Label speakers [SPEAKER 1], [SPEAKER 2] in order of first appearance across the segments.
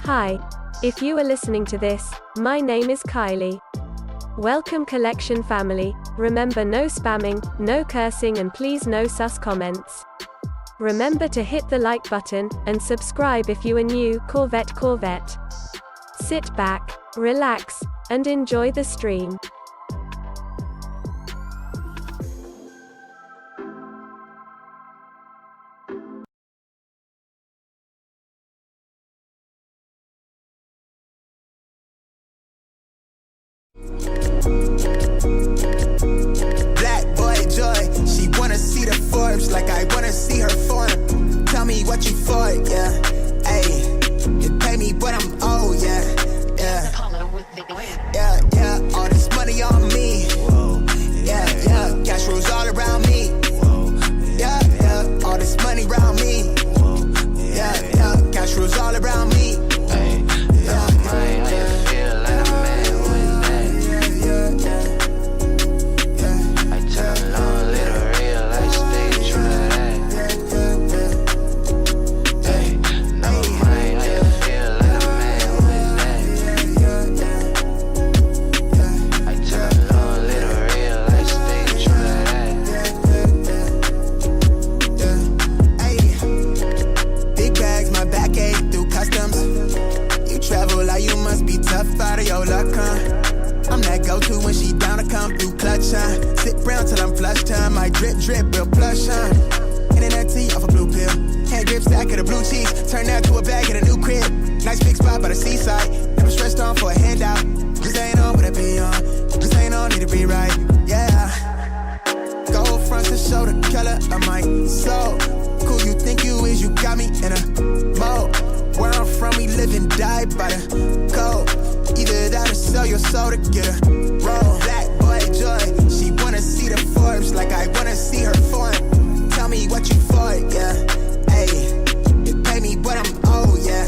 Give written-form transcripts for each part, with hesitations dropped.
[SPEAKER 1] Hi. If you are listening to this, my name is Kylie. Welcome collection family. Remember, no spamming, no cursing, and please no sus comments. Remember to hit the like button, and subscribe if you are new. Corvette. Sit back, relax, and enjoy the stream.
[SPEAKER 2] Black boy joy, she wanna see the Forbes like I wanna see her form. Tell me what you for, yeah. Ayy, you pay me, but I'm old, yeah. Yeah. All this money on me. Yeah. Cash rules all around me. Yeah. All this money around me. Yeah. Cash rules all around me. Out of your luck, huh? I'm that go-to when she down to come through clutch, huh? Sit brown till I'm flushed, huh? My drip, real plush, huh? Internet tea off a blue pill. Hand grip stack of the blue cheese. Turn that to a bag at a new crib. Nice big spot by the seaside. Never stressed on for a handout. Just ain't on what I be on. Just ain't on, need to be right, yeah. Gold fronts to show the color of my soul. Cool you think you is, you got me in a mode. Where I'm from, we live and die by the code. Either that or sell your soul to get a roll. Black boy joy, she wanna see the Forbes like I wanna see her form. Tell me what you for, yeah. Ayy, you pay me, but I'm old, yeah.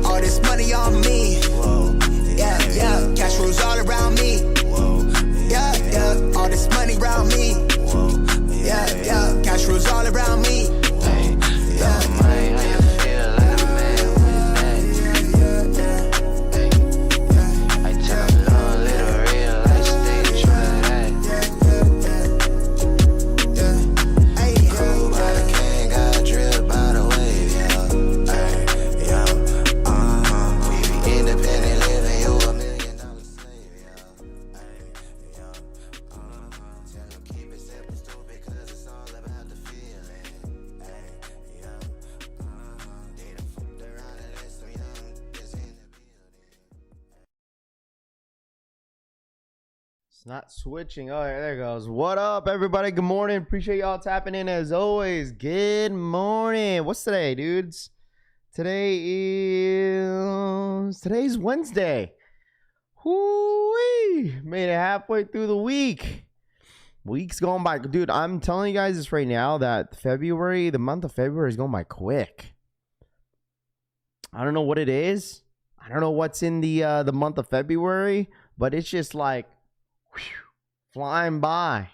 [SPEAKER 2] All this money on me. Yeah. Cash rules all around me. Yeah. All this money around me. Yeah. Cash rules all around me.
[SPEAKER 3] Not switching. Oh, there it goes. What up, everybody? Good morning. Appreciate y'all tapping in as always. Good morning. What's today, dudes? Today's Wednesday. Whoo-wee. Made it halfway through the week. Week's going by. Dude, I'm telling you guys this right now that the month of February is going by quick. I don't know what it is. I don't know what's in the month of February, but it's just like flying by.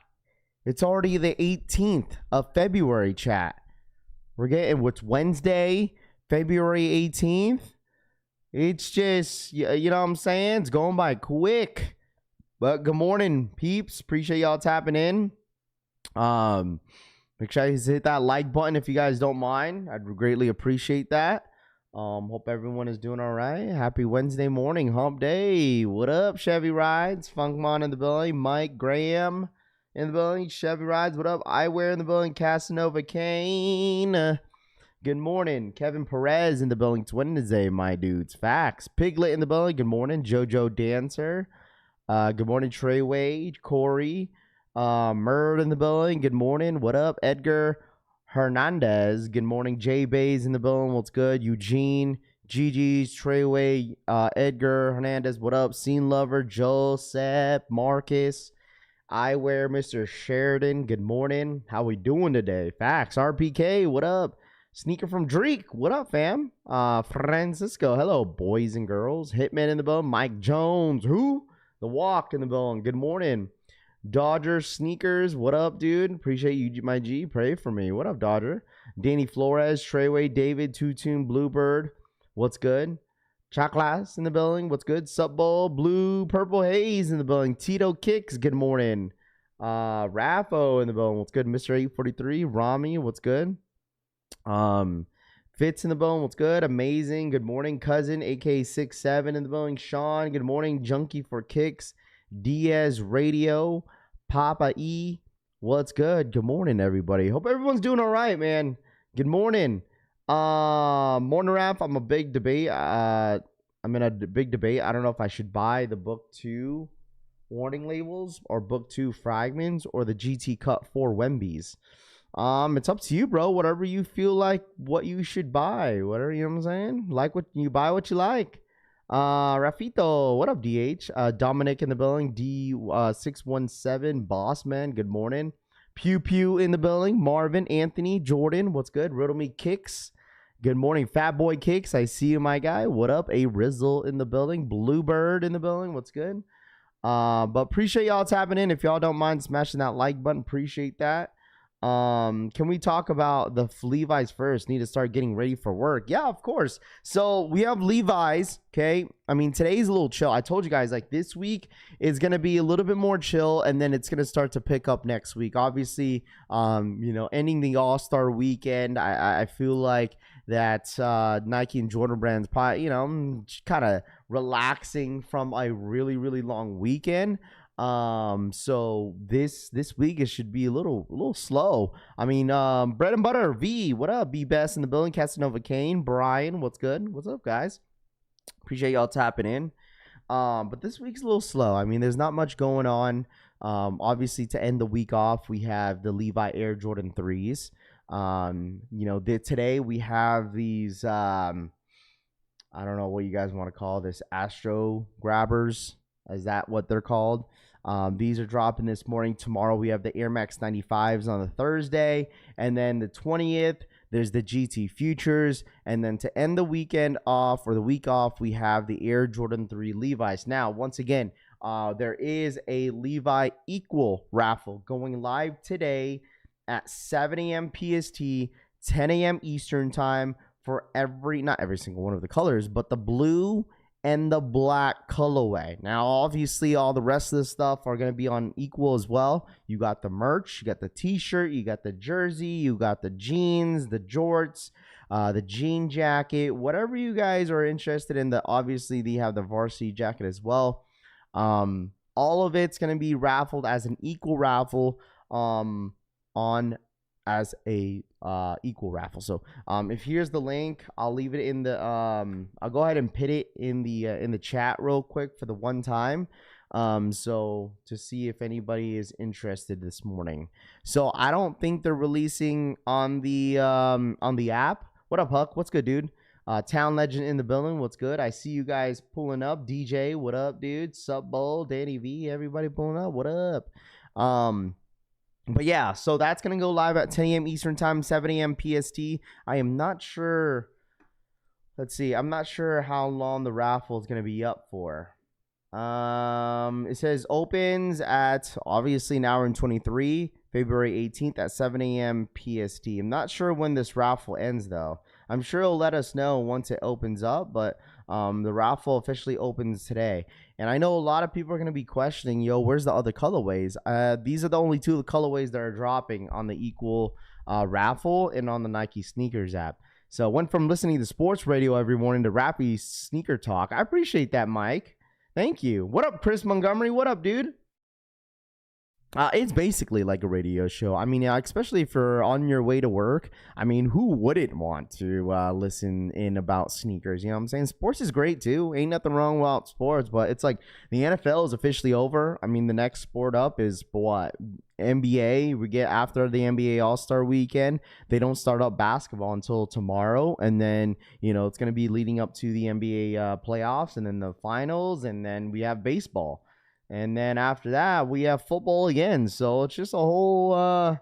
[SPEAKER 3] It's already the 18th of February, chat. We're getting what's Wednesday, February 18th. It's just, you know what I'm saying? It's going by quick. But good morning, peeps. Appreciate y'all tapping in. Make sure you hit that like button if you guys don't mind. I'd greatly appreciate that. Hope everyone is doing all right. Happy Wednesday morning, hump day. What up, Chevy Rides? Funkmon in the building. Mike Graham in the building. Chevy Rides, what up? Eyewear in the building. Casanova Kane. Good morning. Kevin Perez in the building. It's Wednesday, my dudes. Facts. Piglet in the building. Good morning. Jojo Dancer. Good morning, Trey Wade. Corey. Murd in the building. Good morning. What up, Edgar Hernandez? Good morning. Jay Bays in the building. What's good? Eugene, Gigi's, Treyway, Edgar Hernandez. What up? Scene Lover, Joseph, Marcus, Eyewear, Mr. Sheridan. Good morning. How we doing today? Facts. RPK. What up? Sneaker from Drake. What up, fam? Francisco. Hello, boys and girls. Hitman in the building. Mike Jones. Who? The Walk in the building. Good morning. Dodger Sneakers, what up, dude? Appreciate you, my G. Pray for me. What up, Dodger? Danny Flores, Treyway, David, Two-Tune, Bluebird. What's good? Chocolates in the building. What's good? Sup Bowl, Blue, Purple Haze in the building. Tito Kicks, good morning. Raffle in the building. What's good? Mr. 843, Rami, what's good? Fitz in the building. What's good? Amazing. Good morning. Cousin, AK67 in the building. Sean, good morning. Junkie for Kicks. Diaz Radio. Papa E. What's good? Good morning, everybody. Hope everyone's doing all right, man. Good morning. Morning Raff. I'm in a big debate. I don't know if I should buy the book 2 warning labels or book 2 fragments or the GT Cut 4 Wembies. It's up to you, bro. Whatever you feel like what you should buy. Whatever, you know what I'm saying? Like what you buy, what you like. Rafito, what up, DH? Dominic in the building. D617, Boss Man, good morning. Pew Pew in the building. Marvin, Anthony, Jordan, what's good? Riddle Me Kicks, good morning. Fat Boy Kicks, I see you, my guy. What up? A Resell in the building. Bluebird in the building, what's good? But appreciate y'all tapping in. If y'all don't mind smashing that like button, appreciate that. Can we talk about the Levi's first? Need to start getting ready for work. Yeah, of course. So we have Levi's. Okay. I mean, today's a little chill. I told you guys, like, this week is going to be a little bit more chill, and then it's going to start to pick up next week. Obviously, ending the All-Star weekend, I feel like that Nike and Jordan brands probably, kind of relaxing from a really, really long weekend. So this week it should be a little slow. I mean, bread and butter V, what up? B Best in the building. Casanova Kane, Brian, what's good? What's up, guys? Appreciate y'all tapping in. But this week's a little slow. I mean, there's not much going on. Obviously, to end the week off, we have the Levi Air Jordan 3s. Today we have these, I don't know what you guys want to call this, Astro Grabbers. Is that what they're called? These are dropping this morning. Tomorrow we have the Air Max 95s on the Thursday. And then the 20th, there's the GT Futures. And then to end the weekend off, or the week off, we have the Air Jordan 3 Levi's. Now, once again, there is a Levi Equal raffle going live today at 7 a.m. PST, 10 a.m. Eastern time for not every single one of the colors, but the blue and the black colorway. Now, obviously, all the rest of the stuff are going to be on Equal as well. You got the merch, you got the t-shirt, you got the jersey, you got the jeans, the jorts, the jean jacket, whatever you guys are interested in. Obviously, they have the varsity jacket as well. All of it's going to be raffled as an Equal raffle, as a Equal raffle. So if here's the link, I'll leave it in the I'll go ahead and put it in the chat real quick for the one time, so to see if anybody is interested this morning. So I don't think they're releasing on the app. What up, Huck? What's good, dude? Town Legend in the building. What's good? I see you guys pulling up. DJ, what up, dude? Sup Bowl, Danny V, everybody pulling up. What up? But yeah, so that's going to go live at 10 a.m. Eastern time, 7 a.m. PST. I am not sure. Let's see. I'm not sure how long the raffle is going to be up for. It says opens at, obviously, an hour and 23, February 18th at 7 a.m. PST. I'm not sure when this raffle ends, though. I'm sure it'll let us know once it opens up, but the raffle officially opens today. And I know a lot of people are going to be questioning, where's the other colorways? These are the only two colorways that are dropping on the Equal raffle and on the Nike Sneakers app. So went from listening to sports radio every morning to Rappy Sneaker Talk. I appreciate that, Mike. Thank you. What up, Chris Montgomery? What up, dude? It's basically like a radio show. I mean, especially if you're on your way to work. I mean, who wouldn't want to listen in about sneakers? You know what I'm saying? Sports is great too. Ain't nothing wrong about sports, but it's like the NFL is officially over. I mean, the next sport up is what? NBA. We get after the NBA All-Star weekend. They don't start up basketball until tomorrow. And then, it's going to be leading up to the NBA playoffs and then the finals. And then we have baseball. And then after that, we have football again. So it's just a whole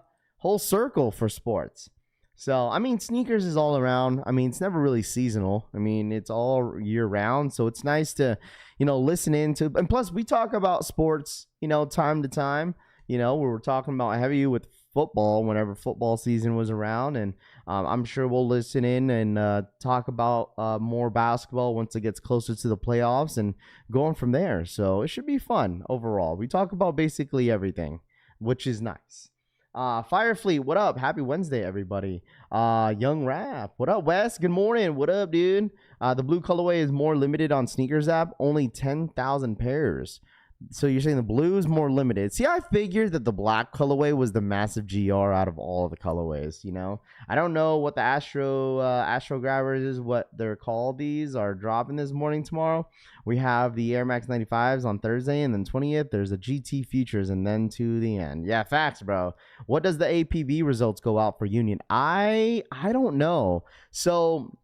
[SPEAKER 3] circle for sports. So, I mean, sneakers is all around. I mean, it's never really seasonal. I mean, it's all year round. So it's nice to, listen into. And plus, we talk about sports, time to time. We're talking about heavy with football whenever football season was around, and I'm sure we'll listen in and talk about more basketball once it gets closer to the playoffs and going from there. So it should be fun overall. We talk about basically everything, which is nice. Firefleet, what up? Happy Wednesday, everybody. Young Rap, what up, Wes? Good morning. What up, dude? The blue colorway is more limited on Sneakers app, only 10,000 pairs. So you're saying the blue is more limited. See, I figured that the black colorway was the massive GR out of all of the colorways, you know? I don't know what the Astro Grabbers is, what they're called. These are dropping this morning tomorrow. We have the Air Max 95s on Thursday, and then 20th, there's the GT Futures, and then to the end. Yeah, facts, bro. What does the APB results go out for Union? I don't know. So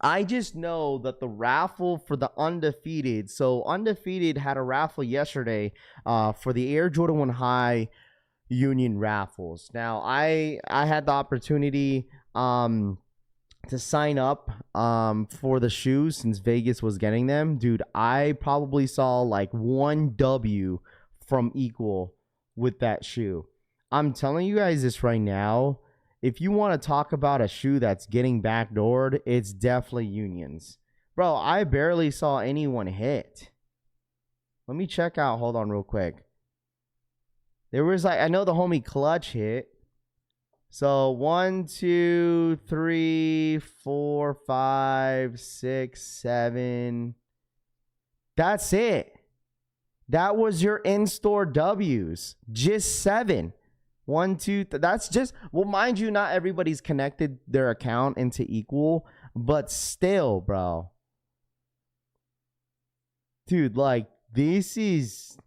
[SPEAKER 3] I just know that the raffle for the undefeated. So undefeated had a raffle yesterday for the Air Jordan 1 High Union raffles. Now I had the opportunity to sign up for the shoes since Vegas was getting them. Dude, I probably saw like one W from Equal with that shoe. I'm telling you guys this right now. If you want to talk about a shoe that's getting backdoored, it's definitely Unions. Bro, I barely saw anyone hit. Let me check out. Hold on real quick. There was like, I know the homie Clutch hit. So 1, 2, 3, 4, 5, 6, 7. That's it. That was your in-store W's. Just 7. 1, 2, that's just, well, mind you, not everybody's connected their account into Equal, but still, bro. Dude, like, this shoe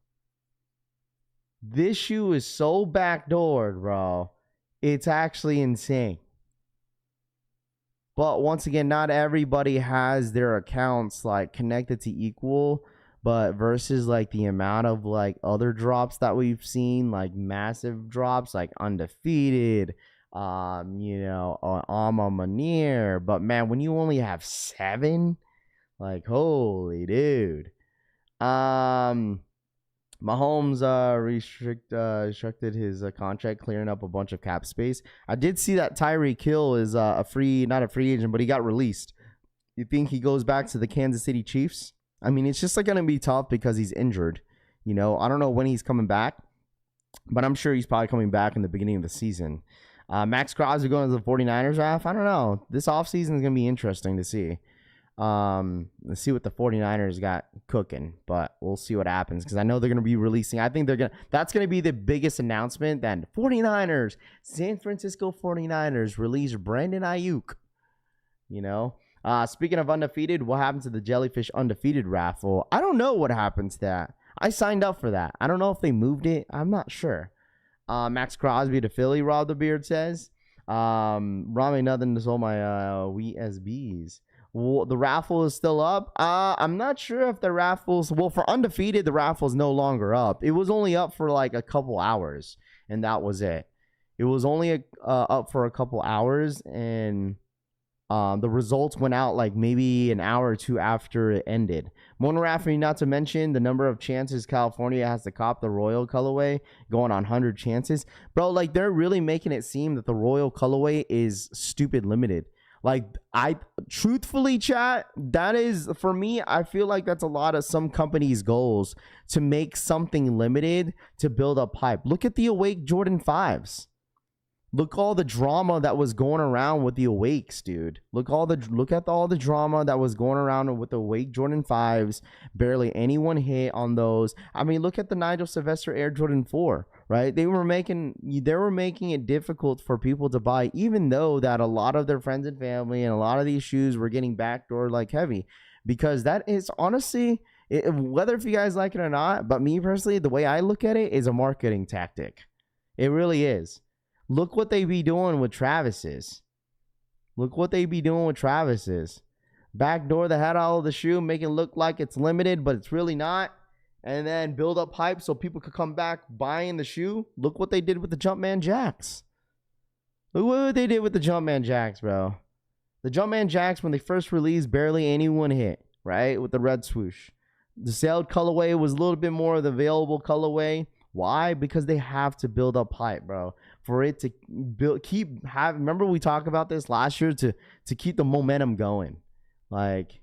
[SPEAKER 3] is so backdoored, bro. It's actually insane. But once again, not everybody has their accounts, like, connected to Equal. But versus like the amount of like other drops that we've seen, like massive drops, like undefeated, Alma Manier. But man, when you only have 7, like holy dude. Mahomes restricted his contract, clearing up a bunch of cap space. I did see that Tyreek Hill is not a free agent, but he got released. You think he goes back to the Kansas City Chiefs? I mean, it's just like going to be tough because he's injured. You know, I don't know when he's coming back, but I'm sure he's probably coming back in the beginning of the season. Max Crosby going to the 49ers draft. I don't know. This offseason is going to be interesting to see. Let's see what the 49ers got cooking, but we'll see what happens because I know they're going to be releasing. I think that's going to be the biggest announcement. Then 49ers, San Francisco 49ers release Brandon Ayuk. You know? Speaking of undefeated, what happened to the Jellyfish undefeated raffle? I don't know what happened to that. I signed up for that. I don't know if they moved it. I'm not sure. Max Crosby to Philly, Rob the Beard says. Rami nothing to sold my wheat SBs. Well, the raffle is still up. I'm not sure if the raffles... Well, for undefeated, the raffle is no longer up. It was only up for like a couple hours, and that was it. It was only up for a couple hours, and... the results went out like maybe an hour or two after it ended. Mona Rafferty, not to mention the number of chances California has to cop the Royal colorway, going on 100 chances. Bro, like they're really making it seem that the Royal colorway is stupid limited. Like truthfully, chat, that is, for me, I feel like that's a lot of some companies' goals to make something limited to build up hype. Look at the Awake Jordan 5s. Look all the drama that was going around with the Awakes, dude. Look at all the drama that was going around with the Awake Jordan 5s. Barely anyone hit on those. I mean, look at the Nigel Sylvester Air Jordan 4, right? They were making it difficult for people to buy, even though that a lot of their friends and family and a lot of these shoes were getting backdoor like heavy. Because that is honestly, whether if you guys like it or not, but me personally, the way I look at it is a marketing tactic. It really is. Look what they be doing with Travis's. Backdoor the head out of the shoe, make it look like it's limited, but it's really not. And then build up hype so people could come back buying the shoe. Look what they did with the Jumpman Jacks. Look what they did with the Jumpman Jacks, bro. The Jumpman Jacks, when they first released, barely anyone hit, right? With the red swoosh. The sailed colorway was a little bit more of the available colorway. Why? Because they have to build up hype, bro. For it to remember we talked about this last year to keep the momentum going. Like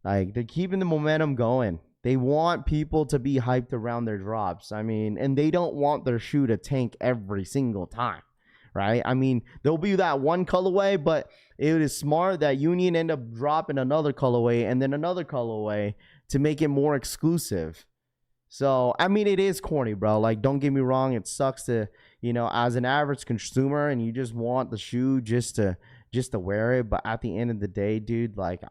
[SPEAKER 3] they're keeping the momentum going. They want people to be hyped around their drops. I mean, and they don't want their shoe to tank every single time, right? I mean, there'll be that one colorway, but it is smart that Union end up dropping another colorway and then another colorway to make it more exclusive. So, I mean, it is corny, bro. Like, don't get me wrong. It sucks to, as an average consumer and you just want the shoe just to wear it. But at the end of the day, dude, like,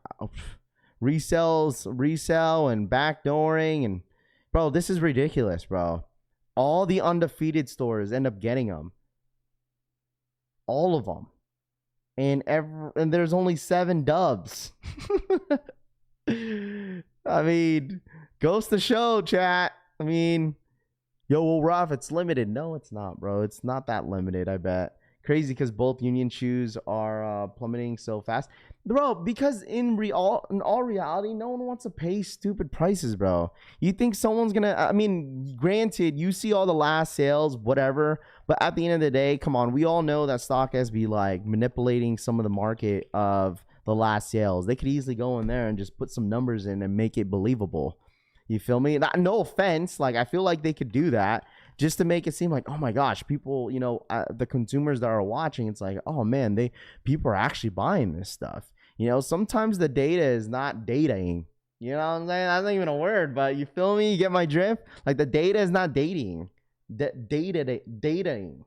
[SPEAKER 3] resell and backdooring, and bro, this is ridiculous, bro. All the undefeated stores end up getting them, all of them, and there's only 7 dubs. I mean, goes to show, chat. I mean, yo, well, Raff, it's limited. No, it's not, bro. It's not that limited, I bet. Crazy because both Union shoes are plummeting so fast, bro. Because in all reality, no one wants to pay stupid prices, bro. You think someone's gonna? I mean, granted, you see all the last sales, whatever. But at the end of the day, come on, we all know that stock has be like manipulating some of the market of the last sales. They could easily go in there and just put some numbers in and make it believable. You feel me? No offense, like I feel like they could do that. Just to make it seem like, oh my gosh, people, the consumers that are watching, it's like, oh man, people are actually buying this stuff. Sometimes the data is not dataing. You know what I'm saying? That's not even a word, but you feel me? You get my drift? Like the data is not dating. Dating.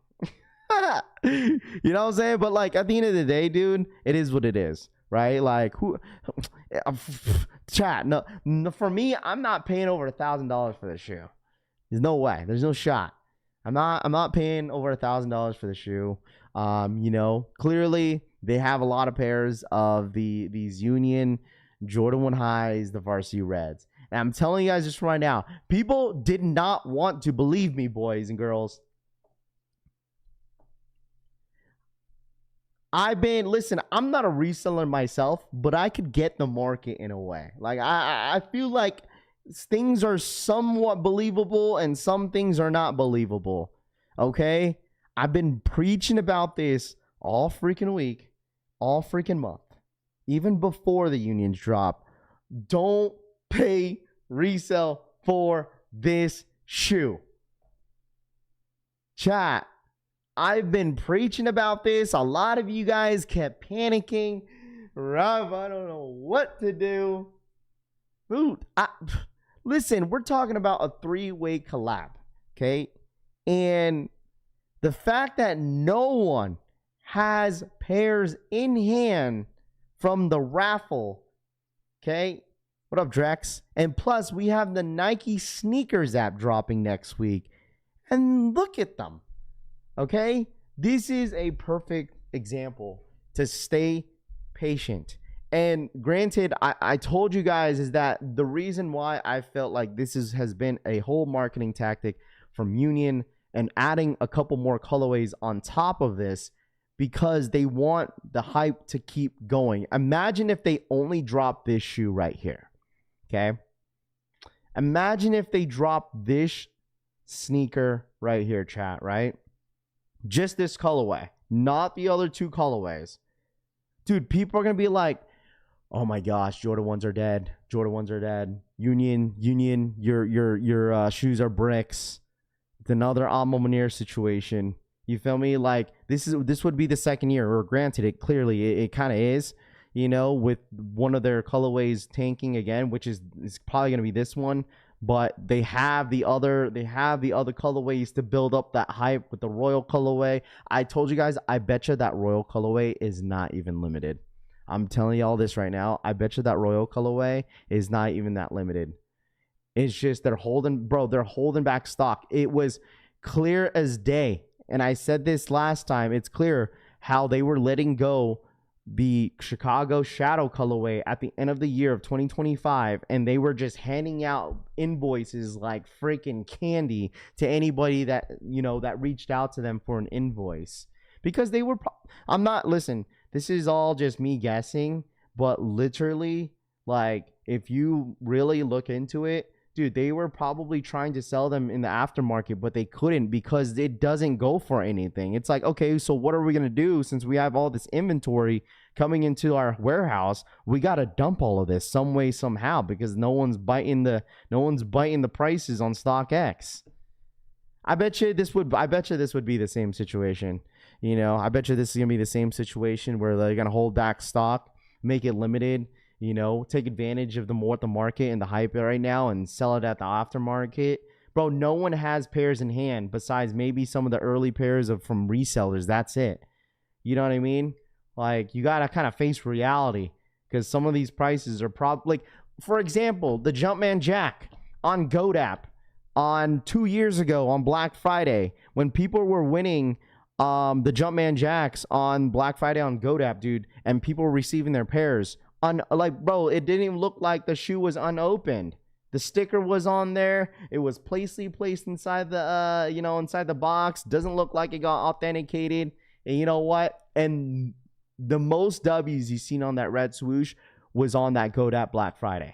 [SPEAKER 3] You know what I'm saying? But like at the end of the day, dude, it is what it is, right? Like chat. No, for me, I'm not paying over $1,000 for the shoe. There's no way. There's no shot. I'm not paying over $1,000 for the shoe. Clearly they have a lot of pairs of these Union Jordan 1 highs, the varsity reds. And I'm telling you guys just right now, people did not want to believe me, boys and girls. Listen, I'm not a reseller myself, but I could get the market in a way. Like I feel like things are somewhat believable and some things are not believable. Okay? I've been preaching about this all freaking week, all freaking month, even before the Unions drop. Don't pay resale for this shoe. Chat, I've been preaching about this. A lot of you guys kept panicking. Rav, I don't know what to do. Dude, listen, we're talking about a 3-way collab, okay? And the fact that no one has pairs in hand from the Raffle, okay? What up, Drex? And plus, we have the Nike sneakers app dropping next week. And look at them, okay? This is a perfect example to stay patient. And granted, I told you guys is that the reason why I felt like this has been a whole marketing tactic from Union and adding a couple more colorways on top of this because they want the hype to keep going. Imagine if they only drop this shoe right here, okay? Imagine if they drop this sneaker right here, chat, right? Just this colorway, not the other 2 colorways. Dude, people are going to be like, oh my gosh, Jordan 1s are dead. Jordan 1s are dead. Union, your shoes are bricks. It's another Alma Munir situation. You feel me? Like this would be the second year, or granted, it kind of is, with one of their colorways tanking again, which is probably gonna be this one. But they have the other colorways to build up that hype with the Royal colorway. I told you guys, I bet you that Royal colorway is not even limited. I'm telling you all this right now. I bet you that Royal colorway is not even that limited. It's just they're holding back stock. It was clear as day. And I said this last time. It's clear how they were letting go the Chicago Shadow colorway at the end of the year of 2025. And they were just handing out invoices like freaking candy to anybody that, that reached out to them for an invoice. Because they were, listen, this is all just me guessing, but literally, like, if you really look into it, dude, they were probably trying to sell them in the aftermarket, but they couldn't because it doesn't go for anything. It's like, okay, so what are we going to do since we have all this inventory coming into our warehouse? We got to dump all of this some way, somehow, because no one's biting the prices on StockX. I bet you this would be the same situation. You know, I bet you this is going to be the same situation where they're going to hold back stock, make it limited, you know, take advantage of the market and the hype right now and sell it at the aftermarket. Bro, no one has pairs in hand besides maybe some of the early pairs from resellers. That's it. You know what I mean? Like, you got to kind of face reality because some of these prices are probably, like, for example, the Jumpman Jack on GoDap on 2 years ago on Black Friday when people were winning the Jumpman Jacks on Black Friday on GoDap, dude, and people were receiving their pairs. Like, bro, it didn't even look like the shoe was unopened. The sticker was on there. It was placed inside the inside the box. Doesn't look like it got authenticated. And you know what? And the most W's you seen on that red swoosh was on that GoDap Black Friday.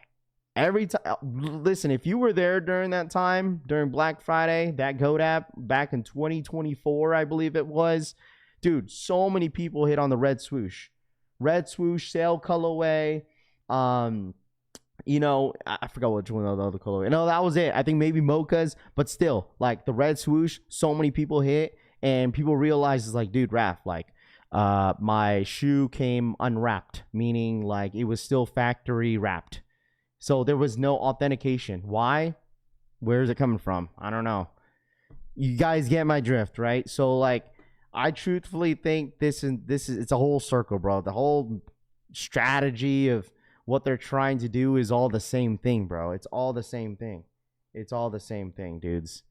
[SPEAKER 3] Every time, listen, if you were there during that time, during Black Friday, that GoDap back in 2024, I believe it was, dude, so many people hit on the red swoosh. Red swoosh, sale colorway. You know, I forgot which one of the other colorway. No, that was it. I think maybe mochas, but still, like the red swoosh, so many people hit, and people realize it's like, dude, Raff, like, my shoe came unwrapped, meaning like it was still factory wrapped. So there was no authentication. Why? Where is it coming from? I don't know. You guys get my drift, right? So like, I truthfully think this is it's a whole circle, bro. The whole strategy of what they're trying to do is all the same thing, bro. It's all the same thing. It's all the same thing, dudes.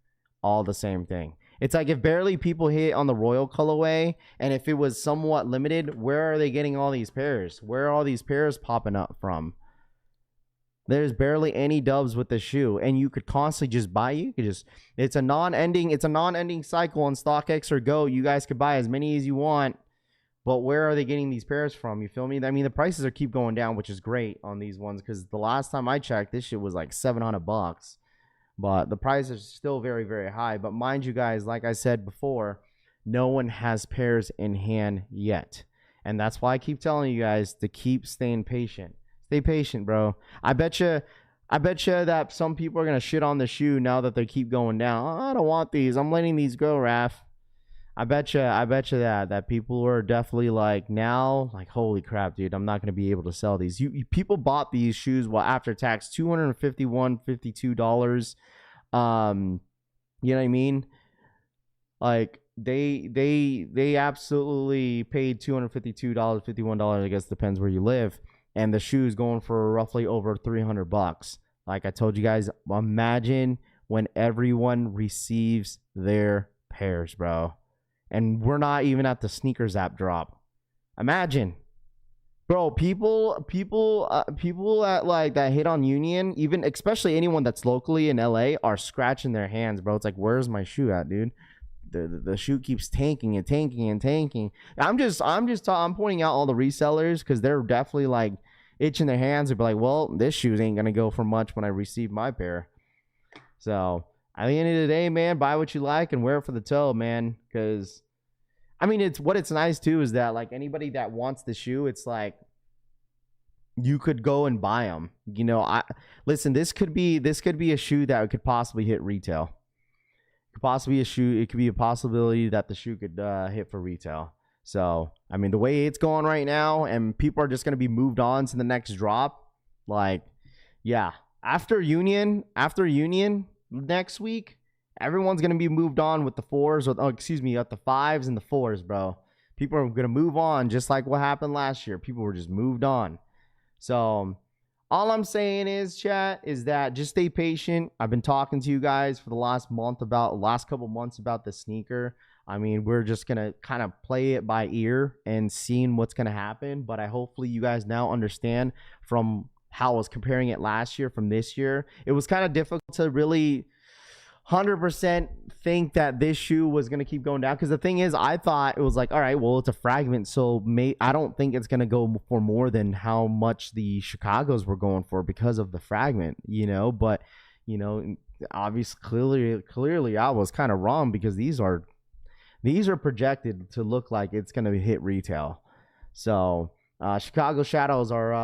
[SPEAKER 3] All the same thing. It's like if barely people hit on the Royal colorway, and if it was somewhat limited, where are they getting all these pairs? Where are all these pairs popping up from? There's barely any dubs with the shoe, and you could constantly just buy. You could just, it's a non-ending cycle on StockX or Go. You guys could buy as many as you want, but where are they getting these pairs from? You feel me? I mean, the prices are keep going down, which is great on these ones because the last time I checked, this shit was like $700, but the price is still very, very high. But mind you guys, like I said before, no one has pairs in hand yet, and that's why I keep telling you guys to keep staying patient. Stay patient, bro. I bet you that some people are gonna shit on the shoe now that they keep going down. Oh, I don't want these. I'm letting these go, Raff. I bet you that people are definitely like now, like, holy crap, dude, I'm not gonna be able to sell these. People bought these shoes after tax $251, $52. You know what I mean? Like they absolutely paid $252, $51. I guess depends where you live. And the shoe is going for roughly over $300. Like I told you guys, imagine when everyone receives their pairs, bro. And we're not even at the sneakers app drop. Imagine, bro. People at like that hit on Union, even especially anyone that's locally in LA, are scratching their hands, bro. It's like, where's my shoe at, dude? The shoe keeps tanking and tanking and tanking. I'm pointing out all the resellers because they're definitely like itching their hands and be like, well, this shoe ain't gonna go for much when I receive my pair. So at the end of the day, man, buy what you like and wear it for the toe, man. Because I mean, it's nice too is that like anybody that wants the shoe, it's like you could go and buy them. You know, listen, this could be a shoe that could possibly hit retail. It could be a possibility that the shoe could hit for retail. So, I mean, the way it's going right now, and people are just going to be moved on to the next drop. Like, yeah, after Union next week, everyone's going to be moved on with the fours, at the fives and the fours, bro. People are going to move on just like what happened last year. People were just moved on. So, all I'm saying is, chat, is that just stay patient. I've been talking to you guys for the last couple months about the sneaker. I mean, we're just going to kind of play it by ear and seeing what's going to happen. But hopefully you guys now understand from how I was comparing it last year from this year. It was kind of difficult to really 100% think that this shoe was going to keep going down, because the thing is, I thought it was like, all right, well, it's a Fragment, so I don't think it's going to go for more than how much the Chicagos were going for because of the Fragment, you know. But you know, obviously clearly I was kind of wrong, because these are projected to look like it's going to hit retail. So Chicago Shadows are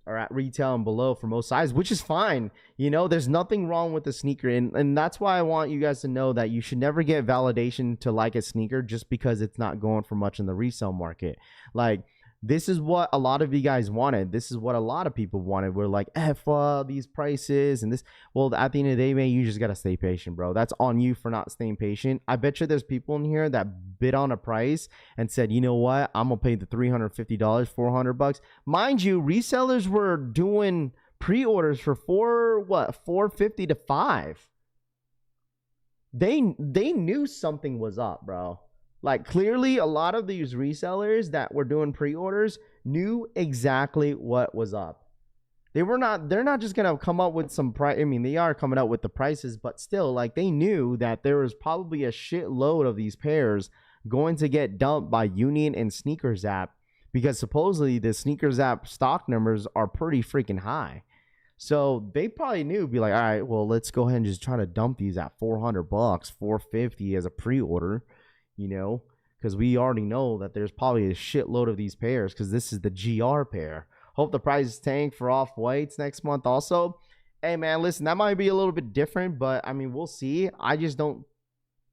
[SPEAKER 3] at retail and below for most sizes, which is fine. You know, there's nothing wrong with the sneaker, and that's why I want you guys to know that you should never get validation to like a sneaker just because it's not going for much in the resale market. Like, this is what a lot of you guys wanted. This is what a lot of people wanted. We're like, F these prices and this. Well, at the end of the day, man, you just got to stay patient, bro. That's on you for not staying patient. I bet you there's people in here that bid on a price and said, you know what? I'm going to pay the $350, $400. Mind you, resellers were doing pre-orders for $450 to $500. They knew something was up, bro. Like, clearly, a lot of these resellers that were doing pre-orders knew exactly what was up. They're not just going to come up with some price. I mean, they are coming out with the prices, but still, like, they knew that there was probably a shitload of these pairs going to get dumped by Union and Sneakers App, because supposedly the Sneakers App stock numbers are pretty freaking high. So they probably knew, be like, all right, well, let's go ahead and just try to dump these at $400, $450 as a pre-order. You know, because we already know that there's probably a shitload of these pairs, because this is the GR pair. Hope the price tank for off-whites next month also. Hey, man, listen, that might be a little bit different, but I mean, we'll see. I just don't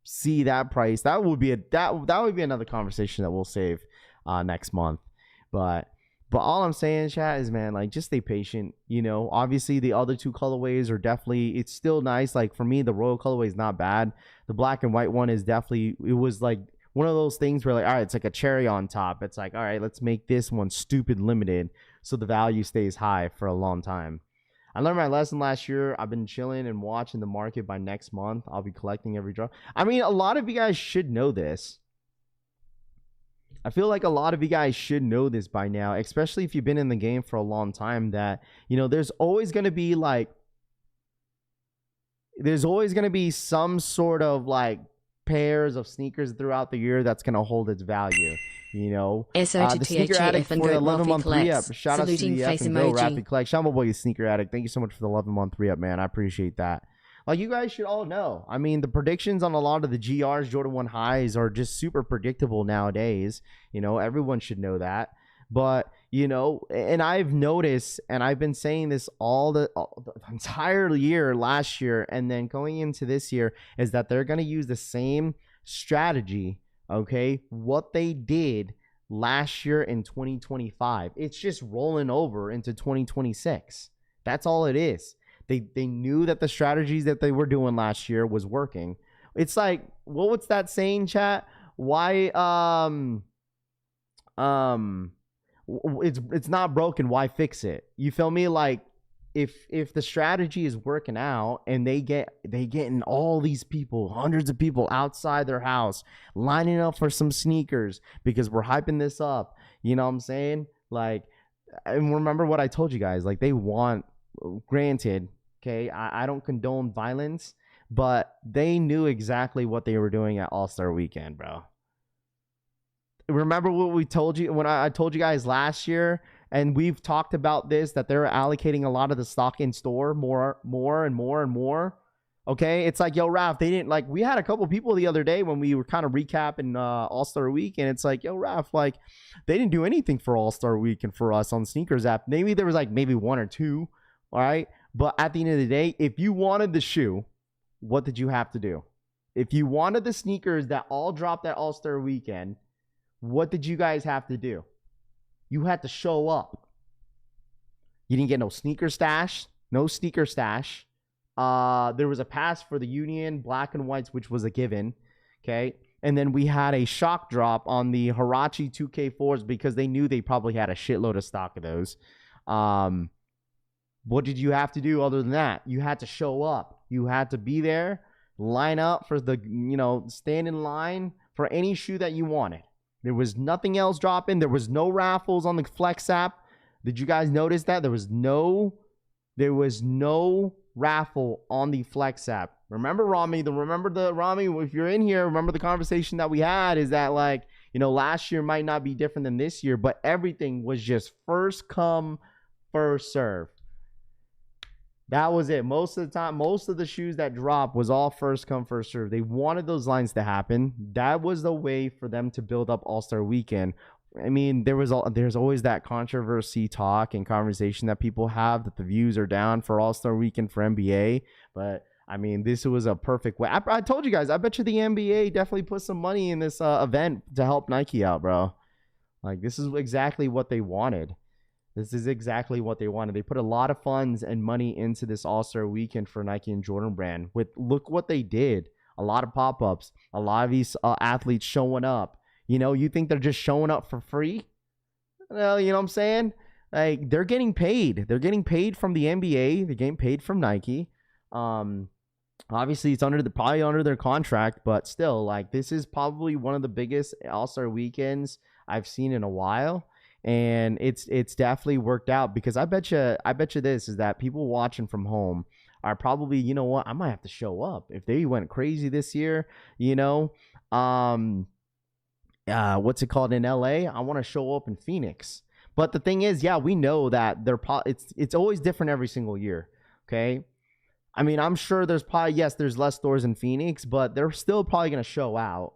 [SPEAKER 3] see that price. That would be another conversation that we'll save next month. But all I'm saying, chat, is, man, like, just stay patient. You know, obviously the other two colorways are definitely, it's still nice. Like, for me, the royal colorway is not bad. The black and white one is definitely, it was like one of those things where, like, all right, it's like a cherry on top. It's like, all right, let's make this one stupid limited so the value stays high for a long time. I learned my lesson last year. I've been chilling and watching the market. By next month, I'll be collecting every drop. I mean, a lot of you guys should know this. I feel like a lot of you guys should know this by now, especially if you've been in the game for a long time, that, you know, there's always going to be some sort of like pairs of sneakers throughout the year that's going to hold its value. You know, the Sneaker Addict for the 11-month re-up. Shout out to the F and Go Raffle Collect. Shout out my boy, Sneaker Addict. Thank you so much for the 11-month re-up, man. I appreciate that. Like, you guys should all know. I mean, the predictions on a lot of the GRs, Jordan 1 highs, are just super predictable nowadays. You know, everyone should know that. But, you know, and I've noticed, and I've been saying this all the entire year last year, and then going into this year, is that they're going to use the same strategy, okay, what they did last year in 2025. It's just rolling over into 2026. That's all it is. They knew that the strategies that they were doing last year was working. It's like, well, what's that saying, chat? Why it's not broken, why fix it? You feel me? Like, if the strategy is working out and they getting all these people, hundreds of people outside their house lining up for some sneakers because we're hyping this up, you know what I'm saying? Like, and remember what I told you guys, like, they want, granted, okay, I don't condone violence, but they knew exactly what they were doing at All-Star Weekend, bro. Remember what we told you when I told you guys last year, and we've talked about this, that they're allocating a lot of the stock in store more and more. Okay, it's like, yo, Raph, they didn't, like, we had a couple people the other day when we were kind of recapping All-Star Week, and it's like, yo, Raph, like, they didn't do anything for All-Star Weekend for us on Sneakers app. Maybe there was like maybe one or two, all right? But at the end of the day, if you wanted the shoe, what did you have to do? If you wanted the sneakers that all dropped at All-Star Weekend, what did you guys have to do? You had to show up. You didn't get no sneaker stash. There was a pass for the Union black and whites, which was a given. Okay. And then we had a shock drop on the Hirachi 2K4s because they knew they probably had a shitload of stock of those. What did you have to do other than that? You had to show up. You had to be there, line up for the, you know, stand in line for any shoe that you wanted. There was nothing else dropping. There was no raffles on the Flex app. Did you guys notice that? There was no raffle on the Flex app. Remember, Rami, if you're in here, remember the conversation that we had, is that, like, you know, last year might not be different than this year, but everything was just first come, first serve. That was it. Most of the time, most of the shoes that dropped was all first come, first serve. They wanted those lines to happen. That was the way for them to build up All-Star Weekend. I mean, there's always that controversy talk and conversation that people have that the views are down for All-Star Weekend for NBA. But I mean, this was a perfect way. I told you guys, I bet you the NBA definitely put some money in this event to help Nike out, bro. Like, this is exactly what they wanted. This is exactly what they wanted. They put a lot of funds and money into this All-Star Weekend for Nike and Jordan Brand. Look what they did. A lot of pop-ups. A lot of these athletes showing up. You know, you think they're just showing up for free? Well, you know what I'm saying? Like, they're getting paid. They're getting paid from the NBA. They're getting paid from Nike. Obviously, it's probably under their contract, but still, like, this is probably one of the biggest All-Star weekends I've seen in a while. And it's definitely worked out, because I bet you this is that people watching from home are probably, you know what, I might have to show up if they went crazy this year, you know. What's it called in LA? I want to show up in Phoenix. But the thing is, yeah, we know that it's always different every single year. Okay. I mean, I'm sure there's less stores in Phoenix, but they're still probably going to show out.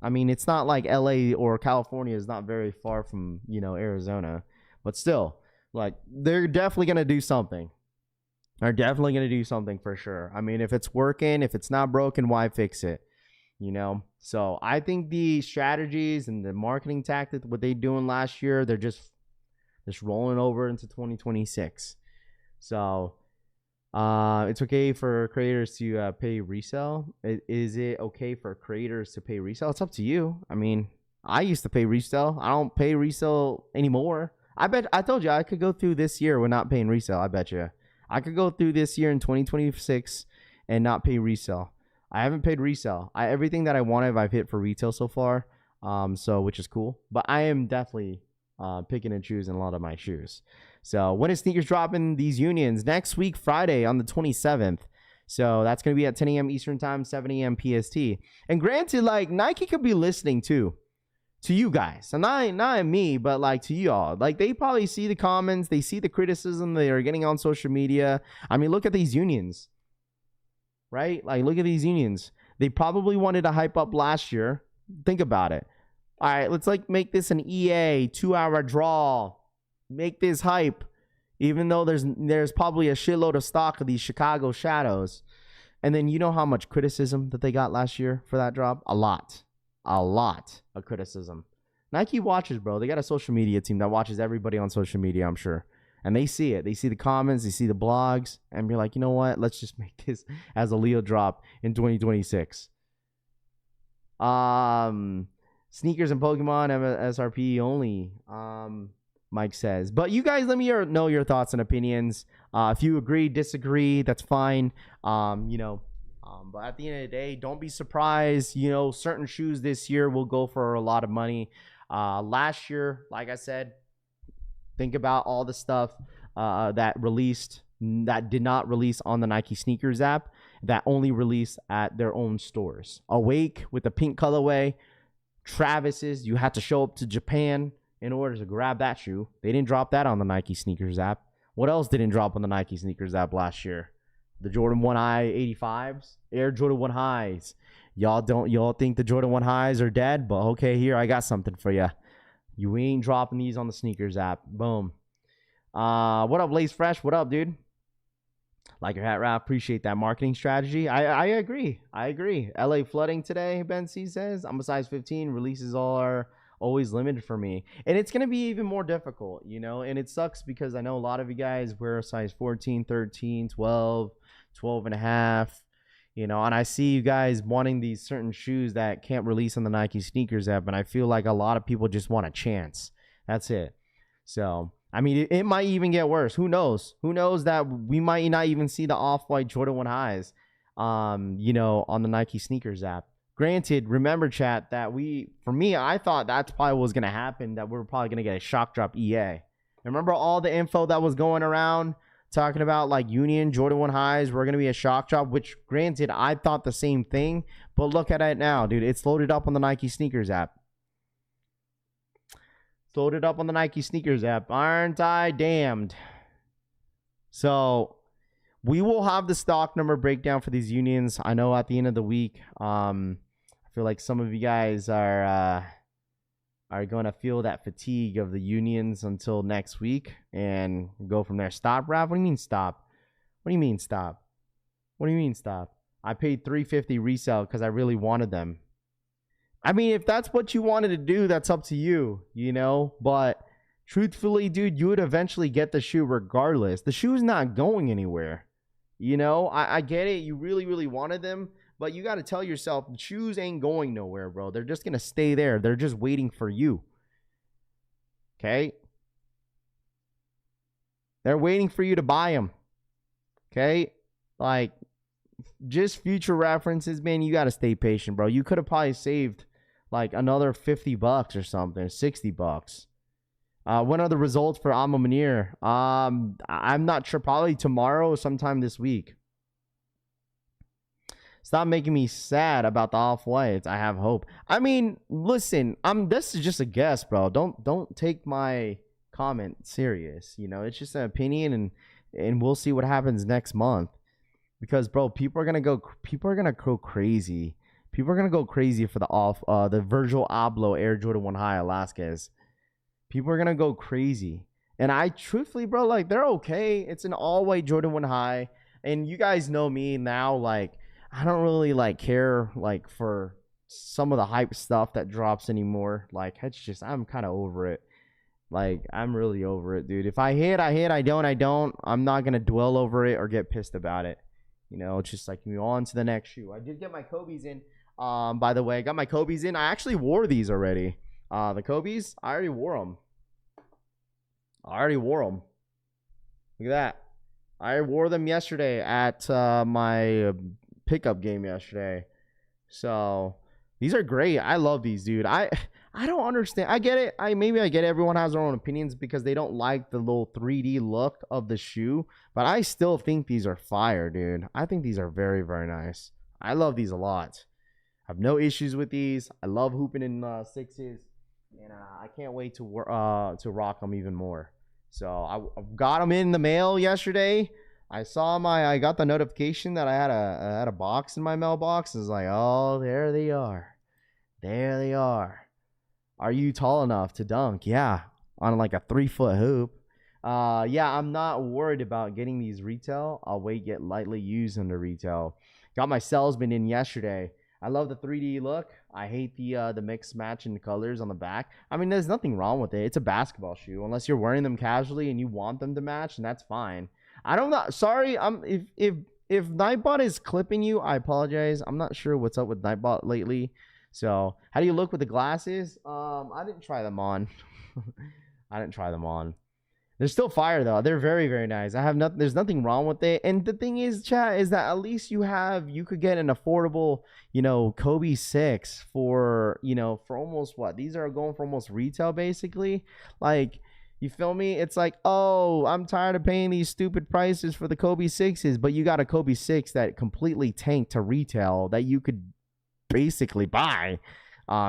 [SPEAKER 3] I mean, it's not like LA or California is not very far from, you know, Arizona, but still, like, they're definitely going to do something. They're definitely going to do something for sure. I mean, if it's working, if it's not broken, why fix it? You know? So I think the strategies and the marketing tactics, what they doing last year, they're just rolling over into 2026. So it's okay for creators to pay resell. Is it okay for creators to pay resell? It's up to you. I mean, I used to pay resell. I don't pay resell anymore. I told you I could go through this year with not paying resell. I bet you I could go through this year in 2026 and not pay resell. I haven't paid resell. Everything that I wanted, I've hit for retail so far. So which is cool. But I am definitely picking and choosing a lot of my shoes. So when is sneakers dropping these unions? Next week, Friday on the 27th. So that's going to be at 10 a.m. Eastern time, 7 a.m. PST. And granted, like, Nike could be listening too, to you guys. So not me, but like to y'all. Like, they probably see the comments. They see the criticism they are getting on social media. I mean, look at these unions, right? Like, look at these unions. They probably wanted to hype up last year. Think about it. All right, let's like make this an EA 2-hour draw. Make this hype, even though there's probably a shitload of stock of these Chicago Shadows. And then you know how much criticism that they got last year for that drop? A lot of criticism. Nike watches, bro. They got a social media team that watches everybody on social media, I'm sure. And they see it. They see the comments. They see the blogs. And be like, you know what? Let's just make this as a Leo drop in 2026. Sneakers and Pokemon MSRP only. Mike says. But you guys, let me know your thoughts and opinions. If you agree, disagree, that's fine. You know, but at the end of the day, don't be surprised. You know, certain shoes this year will go for a lot of money. Last year, like I said, think about all the stuff that did not release on the Nike sneakers app, that only released at their own stores. Awake with the pink colorway. Travis's, you had to show up to Japan in order to grab that shoe. They didn't drop that on the Nike sneakers app. What else didn't drop on the Nike sneakers app last year? The Jordan 1 High 85s, Air Jordan 1 Highs. Y'all think the Jordan 1 Highs are dead? But okay, here, I got something for you. You ain't dropping these on the sneakers app. Boom. What up, Lace Fresh? What up, dude? Like your hat, Raph. Appreciate that marketing strategy. I agree. LA flooding today, Ben C says. I'm a size 15. Releases are always limited for me. And it's going to be even more difficult, you know. And it sucks because I know a lot of you guys wear a size 14, 13, 12, 12 and a half. You know, and I see you guys wanting these certain shoes that can't release on the Nike sneakers app. And I feel like a lot of people just want a chance. That's it. So I mean, it might even get worse. Who knows? Who knows that we might not even see the off-white Jordan 1 Highs, you know, on the Nike sneakers app. Granted, remember, chat, that for me, I thought that's probably what was going to happen, that we're probably going to get a shock drop EA. Remember all the info that was going around talking about, like, Union, Jordan 1 Highs were going to be a shock drop, which, granted, I thought the same thing. But look at it now, dude. It's loaded up on the Nike sneakers app. Loaded up on the Nike sneakers app. Aren't I damned? So We will have the stock number breakdown for these unions. I know at the end of the week, I feel like some of you guys are going to feel that fatigue of the unions until next week and go from there. Stop, Raff? What do you mean stop? What do you mean stop? What do you mean stop? I paid $350 resale because I really wanted them. I mean, if that's what you wanted to do, that's up to you, you know? But truthfully, dude, you would eventually get the shoe regardless. The shoe's not going anywhere. You know, I get it. You really, really wanted them. But you got to tell yourself, the shoes ain't going nowhere, bro. They're just going to stay there. They're just waiting for you. Okay? They're waiting for you to buy them. Okay? Like, just future references, man, you got to stay patient, bro. You could have probably saved, like, another $50 or something, $60. What are the results for Alma Munir? I'm not sure. Probably tomorrow or sometime this week. Stop making me sad about the off-whites. I have hope. I mean, listen, this is just a guess, bro. Don't take my comment serious. You know, it's just an opinion, and we'll see what happens next month. Because, bro, people are gonna go crazy. People are gonna go crazy for the Virgil Abloh Air Jordan 1 High Alaska's. People are going to go crazy. And I truthfully, bro, like, they're okay. It's an all-white Jordan 1 High. And you guys know me now, like, I don't really, like, care, like, for some of the hype stuff that drops anymore. Like, it's just, I'm kind of over it. Like, I'm really over it, dude. If I hit, I hit. I don't. I'm not going to dwell over it or get pissed about it. You know, it's just like, on to the next shoe. I did get my Kobe's in. By the way, I got my Kobe's in. I actually wore these already. The Kobe's, I already wore them. Look at that. I wore them yesterday at my pickup game yesterday. So these are great. I love these, dude. I don't understand. I get it. Maybe I get it. Everyone has their own opinions because they don't like the little 3D look of the shoe. But I still think these are fire, dude. I think these are very, very nice. I love these a lot. I have no issues with these. I love hooping in sixes. And I can't wait to rock them even more. So I got them in the mail yesterday. I got the notification that I had a box in my mailbox. It's like, oh, there they are. There they are. Are you tall enough to dunk? Yeah, on like a 3-foot hoop. Yeah, I'm not worried about getting these retail. I'll wait, get lightly used under retail. Got my salesman in yesterday. I love the 3D look. I hate the mix match in colors on the back. I mean, there's nothing wrong with it. It's a basketball shoe. Unless you're wearing them casually and you want them to match, and that's fine. I don't know. Sorry, if Nightbot is clipping you, I apologize. I'm not sure what's up with Nightbot lately. So, how do you look with the glasses? I didn't try them on. I didn't try them on. They're still fire though. They're very, very nice. There's nothing wrong with it. And the thing is, chat, is that at least you could get an affordable, Kobe 6 for almost what? These are going for almost retail basically. Like, you feel me? It's like, oh, I'm tired of paying these stupid prices for the Kobe 6s, but you got a Kobe 6 that completely tanked to retail that you could basically buy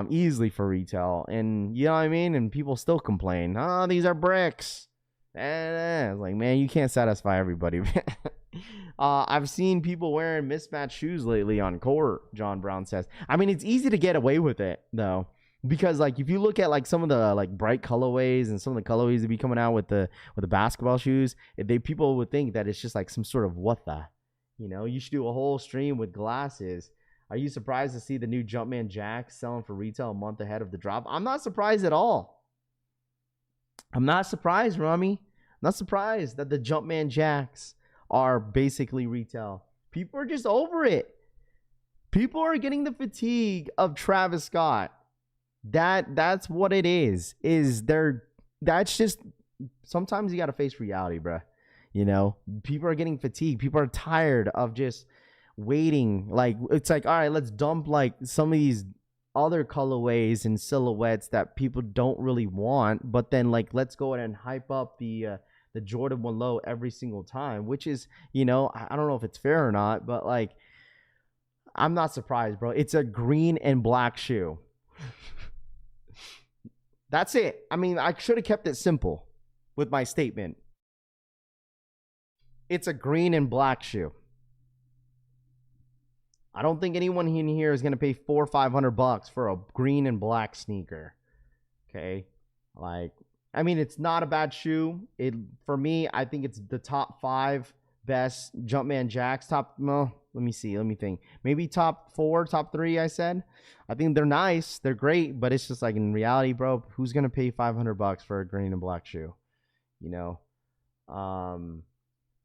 [SPEAKER 3] easily for retail. And you know what I mean? And people still complain, oh, these are bricks. It's like, man, you can't satisfy everybody. I've seen people wearing mismatched shoes lately on court, John Brown says. I mean, it's easy to get away with it, though. Because, like, if you look at, like, some of the, like, bright colorways and some of the colorways that be coming out with the basketball shoes, people would think that it's just, like, some sort of what the. You should do a whole stream with glasses. Are you surprised to see the new Jumpman Jacks selling for retail a month ahead of the drop? I'm not surprised at all. I'm not surprised, Rami. I'm not surprised that the Jumpman Jacks are basically retail. People are just over it. People are getting the fatigue of Travis Scott. That's what it is. That's just, sometimes you got to face reality, bruh. People are getting fatigued. People are tired of just waiting. Like, it's like, all right, let's dump like some of these other colorways and silhouettes that people don't really want, but then, like, let's go ahead and hype up the Jordan 1 Low every single time, which is, I don't know if it's fair or not, but, like, I'm not surprised, bro. It's a green and black shoe. That's it. I mean, I should have kept it simple with my statement. It's a green and black shoe. I don't think anyone in here is gonna pay $400 or $500 for a green and black sneaker. Okay, like, I mean, it's not a bad shoe. It, for me, I think it's the top 5 best Jumpman Jacks. Well, let me see. Let me think. Maybe top 4, top 3. I said. I think they're nice. They're great, but it's just like, in reality, bro, who's gonna pay $500 for a green and black shoe? You know.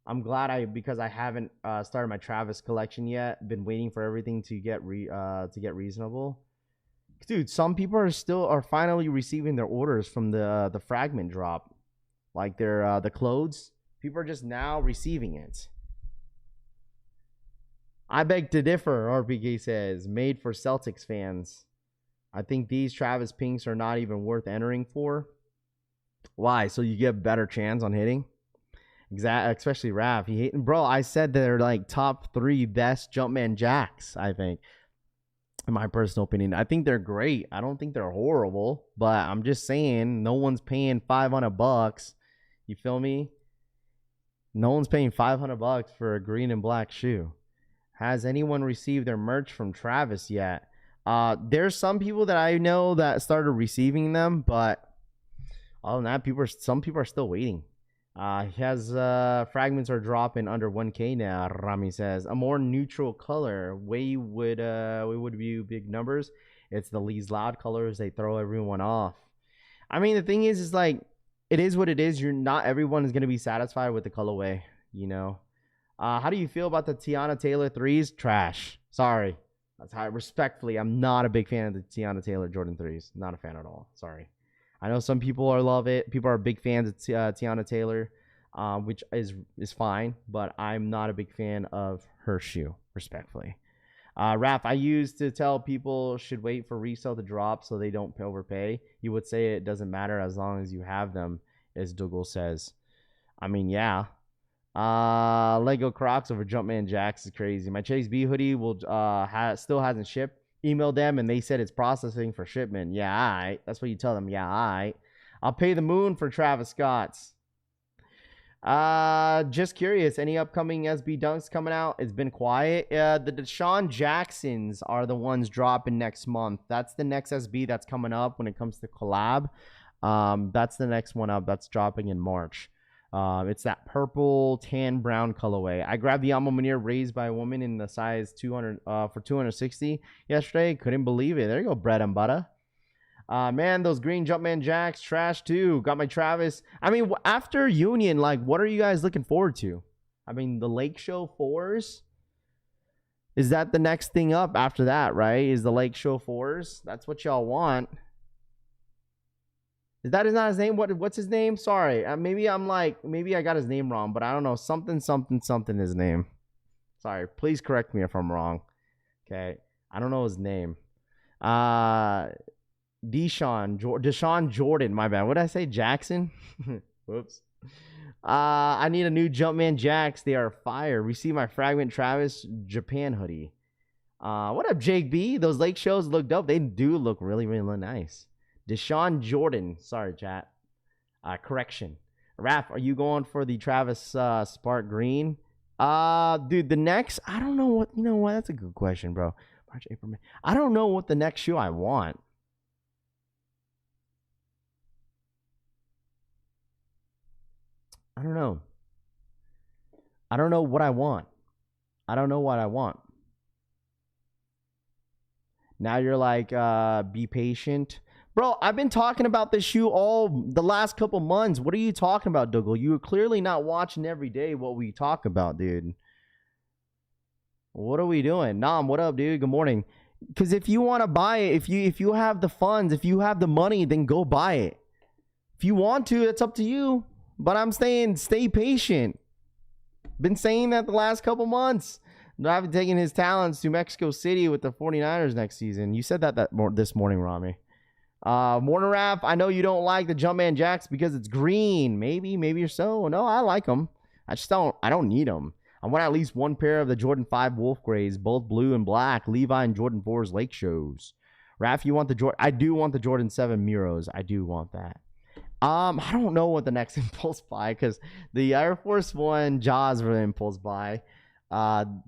[SPEAKER 3] I'm glad because I haven't started my Travis collection yet. Been waiting for everything to get reasonable. Dude, some people are finally receiving their orders from the Fragment drop, like their the clothes. People are just now receiving it. I beg to differ, RPK says. Made for Celtics fans. I think these Travis Pinks are not even worth entering for. Why? So you get a better chance on hitting? Exactly, especially Raff. Bro, I said they're like top 3 best Jumpman Jacks, I think. In my personal opinion, I think they're great. I don't think they're horrible, but I'm just saying no one's paying $500. You feel me? No one's paying $500 for a green and black shoe. Has anyone received their merch from Travis yet? There's some people that I know that started receiving them, but other than that, some people are still waiting. He has fragments are dropping under 1K now. Rami says a more neutral color. We would view big numbers. It's the Lee's loud colors. They throw everyone off. I mean, the thing is like, it is what it is. Not everyone is gonna be satisfied with the colorway. You know. How do you feel about the Tiana Taylor 3s? Trash. Sorry. That's how. Respectfully, I'm not a big fan of the Tiana Taylor Jordan 3s. Not a fan at all. Sorry. I know some people love it. People are big fans of Tiana Taylor, which is fine, but I'm not a big fan of her shoe, respectfully. Raph, I used to tell people should wait for resale to drop so they don't overpay. You would say it doesn't matter as long as you have them, as Dougal says. I mean, yeah. Lego Crocs over Jumpman Jacks is crazy. My Chase B hoodie will still hasn't shipped. Emailed them and they said it's processing for shipment. Yeah, all right. That's what you tell them. Yeah, all right. I'll pay the moon for Travis Scott's. Just curious, any upcoming SB dunks coming out? It's been quiet. The Deshaun Jacksons are the ones dropping next month. That's the next SB that's coming up when it comes to collab. That's the next one up. That's dropping in March. It's that purple tan brown colorway. I grabbed the Alma Munir raised by a woman in the size 200 for 260 yesterday. Couldn't believe it. There you go, bread and butter. Man, those green Jumpman Jacks trash too. Got my Travis. I mean, after Union, like, what are you guys looking forward to? I mean, the Lake Show 4s. Is that the next thing up after that, right? Is the Lake Show 4s? That's what y'all want. Is that not his name? What's his name? Sorry. Maybe I got his name wrong, but I don't know. Something his name. Sorry. Please correct me if I'm wrong. Okay. I don't know his name. Deshaun Jordan. My bad. What did I say? Jackson? Whoops. I need a new Jumpman Jacks. They are fire. Receive my Fragment Travis Japan hoodie. What up, Jake B? Those Lake shows look dope. They do look really, really nice. Deshaun Jordan. Sorry, chat. Correction. Raph, are you going for the Travis Spark Green? Dude, the next, I don't know what, you know what? That's a good question, bro. March, April, May. I don't know what the next shoe I want. I don't know. I don't know what I want. I don't know what I want. Now you're like, be patient. Bro, I've been talking about this shoe all the last couple months. What are you talking about, Dougal? You're clearly not watching every day what we talk about, dude. What are we doing? Nam, what up, dude? Good morning. Because if you want to buy it, if you have the funds, if you have the money, then go buy it. If you want to, it's up to you. But I'm saying stay patient. Been saying that the last couple months. I've taken his talents to Mexico City with the 49ers next season. You said that this morning, Rami. Morning Raph, I know you don't like the Jumpman Jacks because it's green. Maybe so. No, I like them. I don't need them. I want at least one pair of the Jordan 5 Wolf Grays, both blue and black. Levi and Jordan 4's Lake Shows. Raph, you want the Jordan? I do want the Jordan 7 Muros. I do want that. I don't know what the next impulse buy, because the Air Force One Jaws were the impulse buy. Man,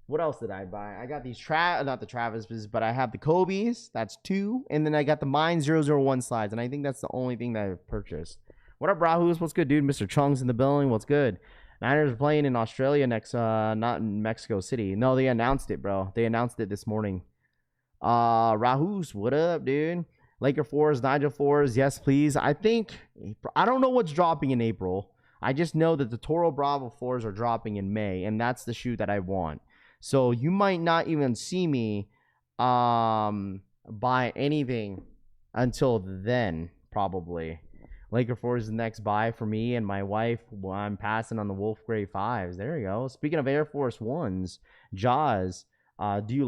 [SPEAKER 3] what else did I buy? I got these not the Travis's, but I have the Kobe's. That's 2, and then I got the Mine 001 slides, and I think that's the only thing that I've purchased. What up, Rahus? What's good, dude? Mr. Chung's in the building. What's good? Niners are playing in Australia next, not in Mexico City. No, they announced it, bro. They announced it this morning. Rahus, what up, dude? Laker 4s, Nigel 4s, yes, please. I don't know what's dropping in April. I just know that the Toro Bravo 4s are dropping in May, and that's the shoe that I want. So you might not even see me buy anything until then, probably. Laker 4 is the next buy for me and my wife. I'm passing on the Wolf Gray 5s. There you go. Speaking of Air Force 1s, Jaws. Do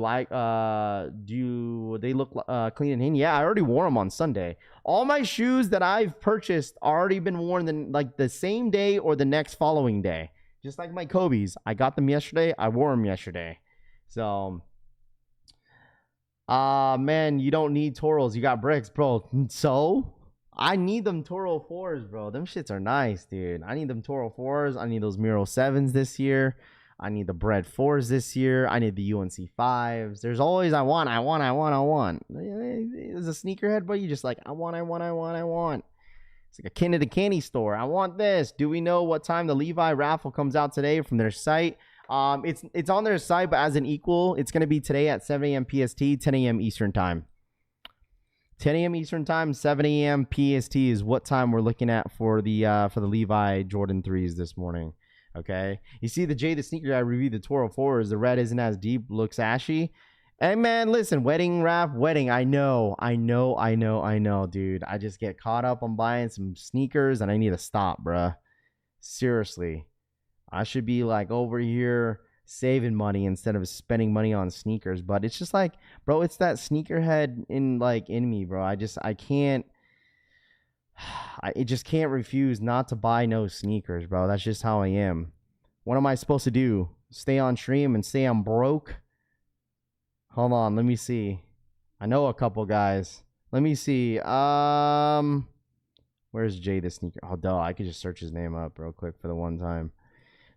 [SPEAKER 3] they look clean and in? Yeah, I already wore them on Sunday. All my shoes that I've purchased already been worn like the same day or the next following day. Just like my Kobe's. I got them yesterday. I wore them yesterday. So, man, you don't need Toros. You got bricks, bro. So, I need them Toro 4s, bro. Them shits are nice, dude. I need them Toro 4s. I need those Miro 7s this year. I need the Bread 4s this year. I need the UNC 5s. There's always I want. It's a sneakerhead, but you just like, I want. It's like a kid at a candy store. I want this. Do we know what time the Levi raffle comes out today from their site? It's on their site, but as an equal, it's going to be today at 7 a.m. PST, 10 a.m. Eastern time. 10 a.m. Eastern time, 7 a.m. PST is what time we're looking at for the Levi Jordan 3s this morning. Okay, you see the Jay the Sneaker Guy reviewed the Toro 4s. The red isn't as deep, looks ashy. And man, listen, wedding. I know, dude. I just get caught up on buying some sneakers, and I need to stop, bruh. Seriously, I should be like over here saving money instead of spending money on sneakers. But it's just like, bro, it's that sneakerhead in me, bro. I can't. I just can't refuse not to buy no sneakers, bro. That's just how I am. What am I supposed to do? Stay on stream and say I'm broke? Hold on, let me see. I know a couple guys. Let me see. Where's Jay the Sneaker? Oh, duh. I could just search his name up real quick for the one time.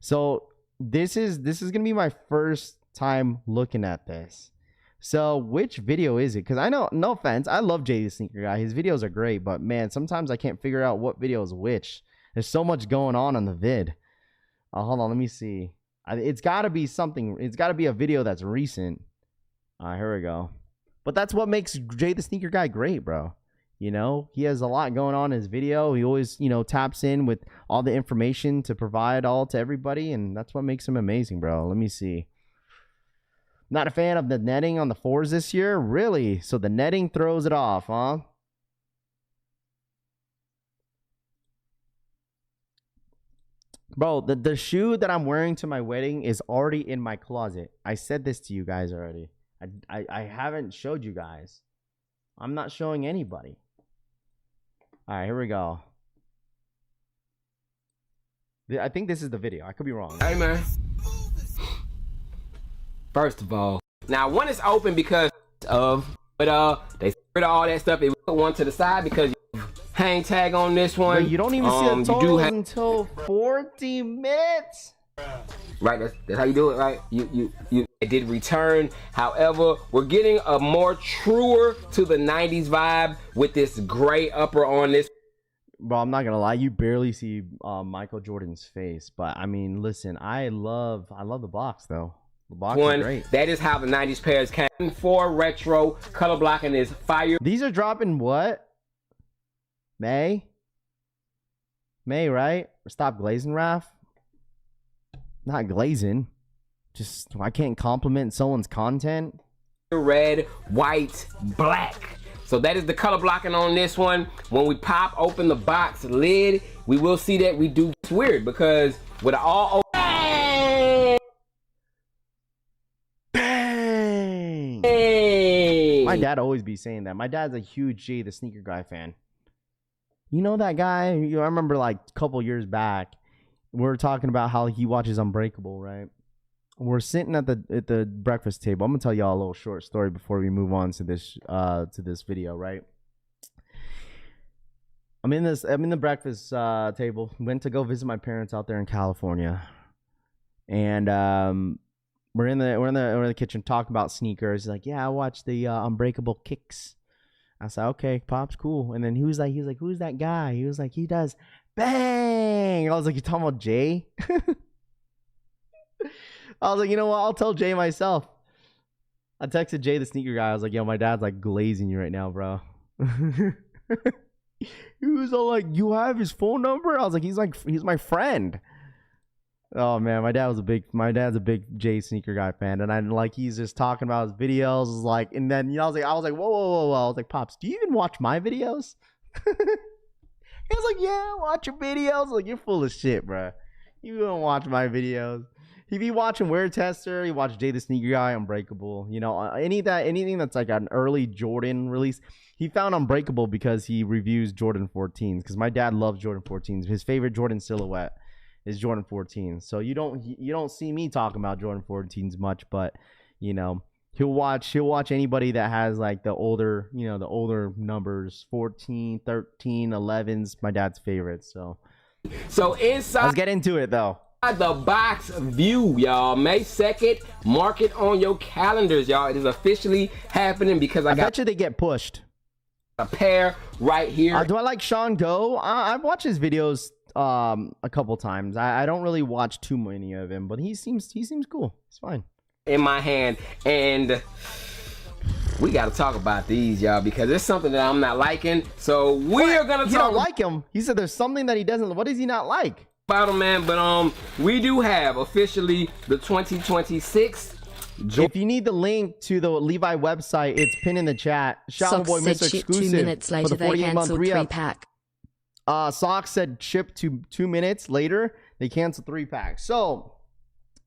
[SPEAKER 3] So this is gonna be my first time looking at this. So which video is it? Because I know, no offense, I love Jay the Sneaker Guy. His videos are great, but man, sometimes I can't figure out what video is which. There's so much going on the vid. Hold on, let me see. It's got to be something. It's got to be a video that's recent. Here we go. But that's what makes Jay the Sneaker Guy great, bro. You know, he has a lot going on in his video. He always, taps in with all the information to provide all to everybody, and that's what makes him amazing, bro. Let me see. Not a fan of the netting on the 4s this year? Really? So the netting throws it off, huh? Bro, the shoe that I'm wearing to my wedding is already in my closet. I said this to you guys already. I haven't showed you guys. I'm not showing anybody. All right, here we go. I think this is the video. I could be wrong.
[SPEAKER 4] Hey, man. First of all, now one is open because of, but they rid of all that stuff. They put one to the side because hang tag on this one.
[SPEAKER 3] Wait, you don't even see the totals until 40 minutes.
[SPEAKER 4] Right, that's how you do it, right? You it did return. However, we're getting a more truer to the 90s vibe with this gray upper on this.
[SPEAKER 3] Bro, I'm not gonna lie, you barely see Michael Jordan's face, but I mean, listen, I love the box though. The box is great.
[SPEAKER 4] That is how the 90s pairs came. 4 retro color blocking is fire.
[SPEAKER 3] These are dropping what? May, right? Stop glazing, Raff. Not glazing. Just I can't compliment someone's content.
[SPEAKER 4] Red, white, black. So that is the color blocking on this one. When we pop open the box lid, we will see that we do. It's weird because with all bang!
[SPEAKER 3] Bang! My dad always be saying that. My dad's a huge Jay the Sneaker Guy fan. You know that guy? I remember like a couple years back, we were talking about how he watches Unbreakable, right? We're sitting at the breakfast table. I'm gonna tell y'all a little short story before we move on to this video, right? I'm in the breakfast table. Went to go visit my parents out there in California, and we're in the kitchen talking about sneakers. He's like, yeah, I watched the Unbreakable Kicks. I said, okay, Pop's cool. And then he was like, who's that guy? He was like, he does bang. I was like, you talking about Jay? I was like, you know what? I'll tell Jay myself. I texted Jay, the sneaker guy. I was like, yo, my dad's like glazing you right now, bro. He was all like, you have his phone number? I was like, he's my friend. Oh man, my dad's a big Jay sneaker guy fan, and I'm like, he's just talking about his videos, like, and then I was like, whoa. I was like, Pops, do you even watch my videos? He was like, yeah, I watch your videos. Like, you're full of shit, bro. You don't watch my videos. He be watching Wear Tester. He watch Jay the Sneaker Guy, Unbreakable. You know, anything that's like an early Jordan release. He found Unbreakable because he reviews Jordan 14s. Because my dad loves Jordan 14s. His favorite Jordan silhouette is Jordan 14s. So you don't see me talking about Jordan 14s much, but you know, he'll watch anybody that has like the older numbers, 14, 13, 11s. My dad's favorite. So
[SPEAKER 4] inside,
[SPEAKER 3] let's get into it though.
[SPEAKER 4] The box view, y'all. May 2nd. Mark it on your calendars, y'all. It is officially happening because I
[SPEAKER 3] bet you they get pushed.
[SPEAKER 4] A pair right here.
[SPEAKER 3] Do I like Sean Go? I've watched his videos a couple times. I don't really watch too many of him, but he seems cool. It's fine.
[SPEAKER 4] In my hand, and we got to talk about these, y'all, because it's something that I'm not liking. So we're gonna talk.
[SPEAKER 3] You don't like him? He said there's something that he doesn't. What does he not like?
[SPEAKER 4] About him, man. But we do have officially the 2026.
[SPEAKER 3] If you need the link to the Levi website, it's pinned in the chat. Shadow Boy Mr. Exclusive
[SPEAKER 5] 2 minutes later,
[SPEAKER 3] for the 48-month
[SPEAKER 5] re-up.
[SPEAKER 3] Socks said ship to 2 minutes later. They canceled 3-pack. So,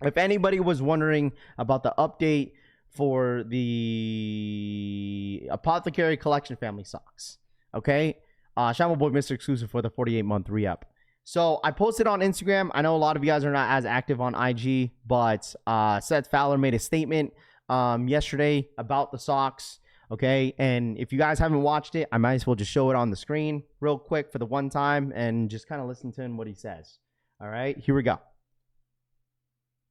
[SPEAKER 3] if anybody was wondering about the update for the Apothecary Collection Family Socks, okay? Shadow Boy Mr. Exclusive for the 48-month re-up. So I posted on Instagram. I know a lot of you guys are not as active on IG, but Seth Fowler made a statement yesterday about the socks, okay? And if you guys haven't watched it, I might as well just show it on the screen real quick for the one time and just kind of listen to him what he says. All right, here we go.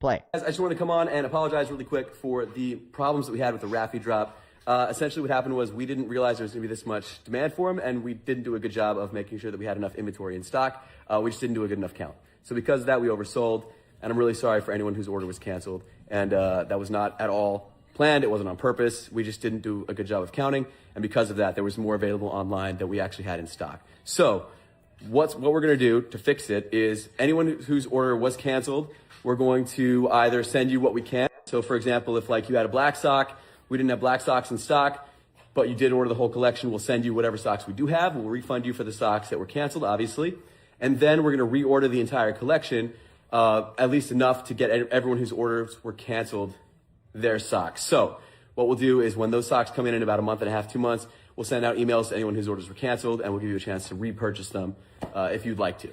[SPEAKER 3] Play.
[SPEAKER 6] I just want to come on and apologize really quick for the problems that we had with the Raffle drop. Essentially what happened was we didn't realize there was going to be this much demand for them, and we didn't do a good job of making sure that we had enough inventory in stock. We just didn't do a good enough count. So because of that, we oversold, and I'm really sorry for anyone whose order was canceled. And that was not at all planned. It wasn't on purpose. We just didn't do a good job of counting, and because of that, there was more available online that we actually had in stock. So what we're going to do to fix it is anyone whose order was canceled, we're going to either send you what we can. So for example, if like you had a black sock, we didn't have black socks in stock, but you did order the whole collection, we'll send you whatever socks we do have. We'll refund you for the socks that were canceled, obviously. And then we're going to reorder the entire collection, at least enough to get everyone whose orders were canceled their socks. So what we'll do is when those socks come in about a month and a half, 2 months, we'll send out emails to anyone whose orders were canceled, and we'll give you a chance to repurchase them if you'd like to.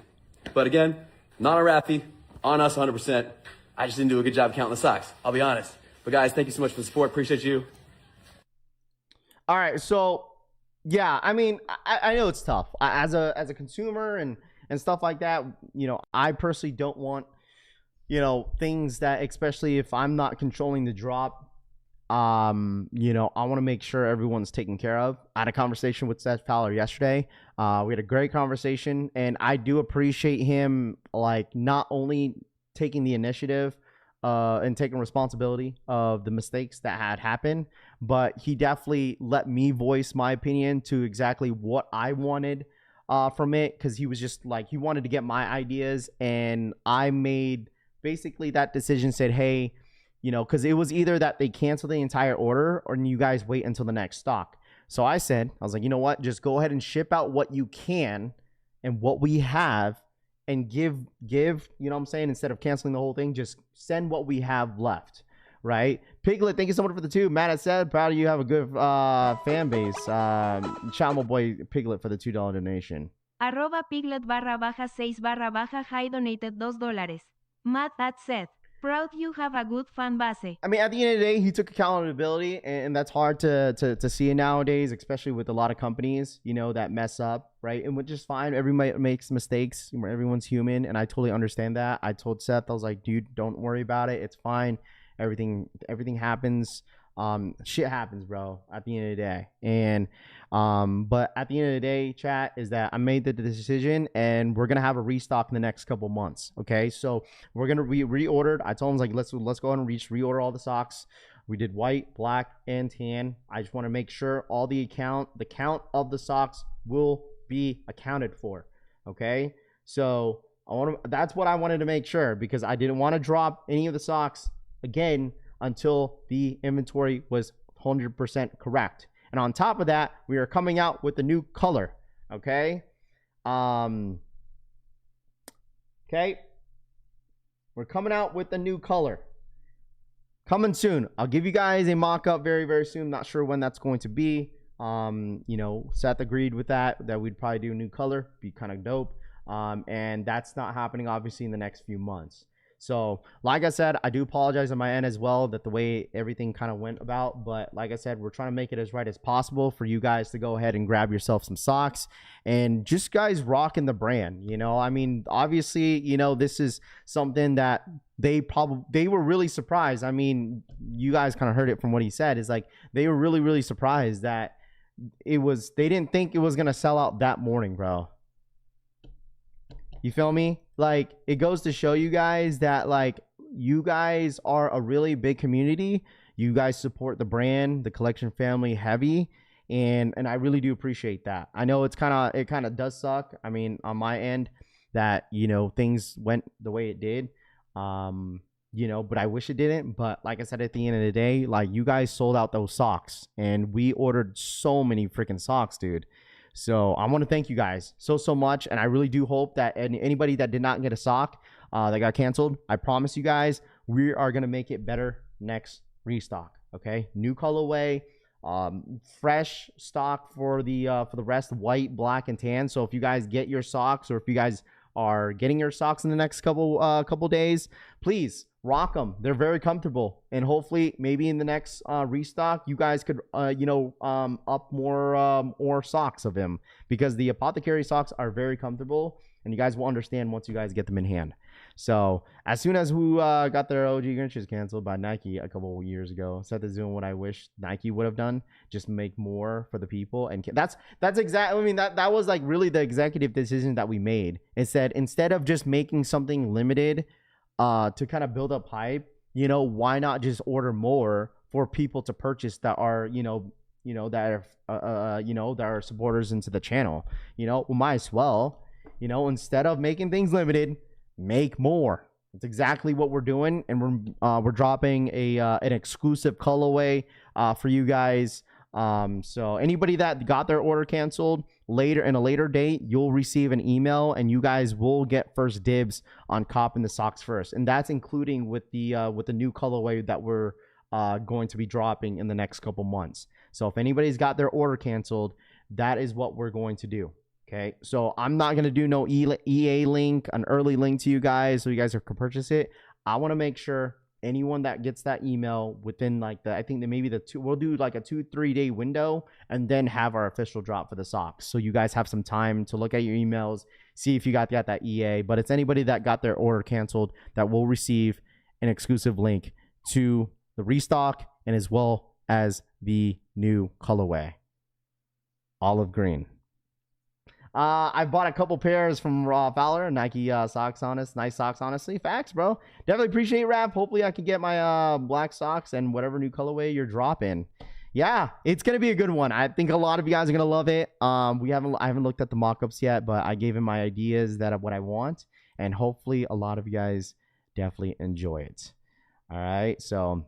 [SPEAKER 6] But again, not on Raffy, on us 100%. I just didn't do a good job counting the socks, I'll be honest. But guys, thank you so much for the support. Appreciate you.
[SPEAKER 3] All right, so yeah, I mean, I know it's tough as a consumer and stuff like that. You know, I personally don't want, you know, things that, especially if I'm not controlling the drop. You know, I want to make sure everyone's taken care of. I had a conversation with Seth Fowler yesterday. We had a great conversation, and I do appreciate him, like, not only taking the initiative and taking responsibility of the mistakes that had happened, but he definitely let me voice my opinion to exactly what I wanted from it, because he was just like, he wanted to get my ideas, and I made basically that decision, said, hey, you know, because it was either that they cancel the entire order or you guys wait until the next stock. So I was like, you know what, just go ahead and ship out what you can and what we have, and give, you know what I'm saying? Instead of canceling the whole thing, just send what we have left, right? Piglet, thank you so much for the tube. Matt, I said, proud of you, have a good fan base. Chamo boy Piglet for the $2 donation.
[SPEAKER 7] @Piglet _6 _high donated $2. Matt, that said.
[SPEAKER 5] Proud you have a good fan base.
[SPEAKER 3] I mean, at the end of the day, he took accountability, and that's hard to see nowadays, especially with a lot of companies, you know, that mess up, right? And which is fine. Everybody makes mistakes. Everyone's human, and I totally understand that. I told Seth, I was like, dude, don't worry about it. It's fine. Everything happens. Shit happens, bro, at the end of the day. And but at the end of the day, chat, is that I made the decision, and we're gonna have a restock in the next couple months. Okay, so we're gonna reordered. I told him, like, let's go ahead and reorder all the socks. We did white, black, and tan. I just want to make sure all the count of the socks will be accounted for. Okay, so that's what I wanted to make sure, because I didn't want to drop any of the socks again until the inventory was 100% correct. And on top of that, we are coming out with the new color. Okay. Okay. We're coming out with the new color. Coming soon. I'll give you guys a mock-up very, very soon. Not sure when that's going to be. You know, Seth agreed with that we'd probably do a new color. Be kind of dope. And that's not happening, obviously, in the next few months. So, like I said, I do apologize on my end as well that the way everything kind of went about. But like I said, we're trying to make it as right as possible for you guys to go ahead and grab yourself some socks and just guys rocking the brand. You know, I mean, obviously, you know, this is something that they were really surprised. I mean, you guys kind of heard it from what he said. Is like they were really, really surprised that they didn't think it was going to sell out that morning, bro. You feel me? Like, it goes to show you guys that, like, you guys are a really big community. You guys support the brand, the collection family heavy, and I really do appreciate that. I know it kind of does suck. I mean, on my end, that, you know, things went the way it did. You know, but I wish it didn't. But like I said, at the end of the day, like, you guys sold out those socks, and we ordered so many freaking socks, dude. So I want to thank you guys so much, and I really do hope that anybody that did not get a sock that got canceled, I promise you guys, we are gonna make it better next restock. Okay, new colorway, fresh stock for the rest, white, black, and tan. So if you guys get your socks, or if you guys are getting your socks in the next couple days, please rock them. They're very comfortable, and hopefully maybe in the next restock you guys could up more socks of him, because the Apothecary socks are very comfortable, and you guys will understand once you guys get them in hand. So as soon as who got their OG Grinches canceled by Nike a couple of years ago, Seth is doing what I wish Nike would have done, just make more for the people. And that's exactly, I mean, that was like really the executive decision that we made. It said, instead of just making something limited to kind of build up hype, you know, why not just order more for people to purchase that are, that are supporters into the channel. You know, we might as well, you know, instead of making things limited, make more. That's exactly what we're doing, and we're dropping an exclusive colorway for you guys. So anybody that got their order canceled later, in a later date, you'll receive an email, and you guys will get first dibs on copping the socks first, and that's including with the new colorway that we're going to be dropping in the next couple months. So if anybody's got their order canceled, that is what we're going to do. Okay, so I'm not going to do no EA link, an early link to you guys so you guys can purchase it. I want to make sure anyone that gets that email within like I think that maybe we'll do like a 2-3 day window, and then have our official drop for the socks. So you guys have some time to look at your emails, see if you got that EA. But it's anybody that got their order canceled that will receive an exclusive link to the restock, and as well as the new colorway, olive green. I bought a couple pairs from Fowler, Nike socks, nice socks, honestly. Facts, bro. Definitely appreciate Raff. Hopefully I can get my black socks and whatever new colorway you're dropping. Yeah, it's gonna be a good one. I think a lot of you guys are gonna love it. I haven't looked at the mock-ups yet, but I gave him my ideas that of what I want, and hopefully a lot of you guys definitely enjoy it. All right, so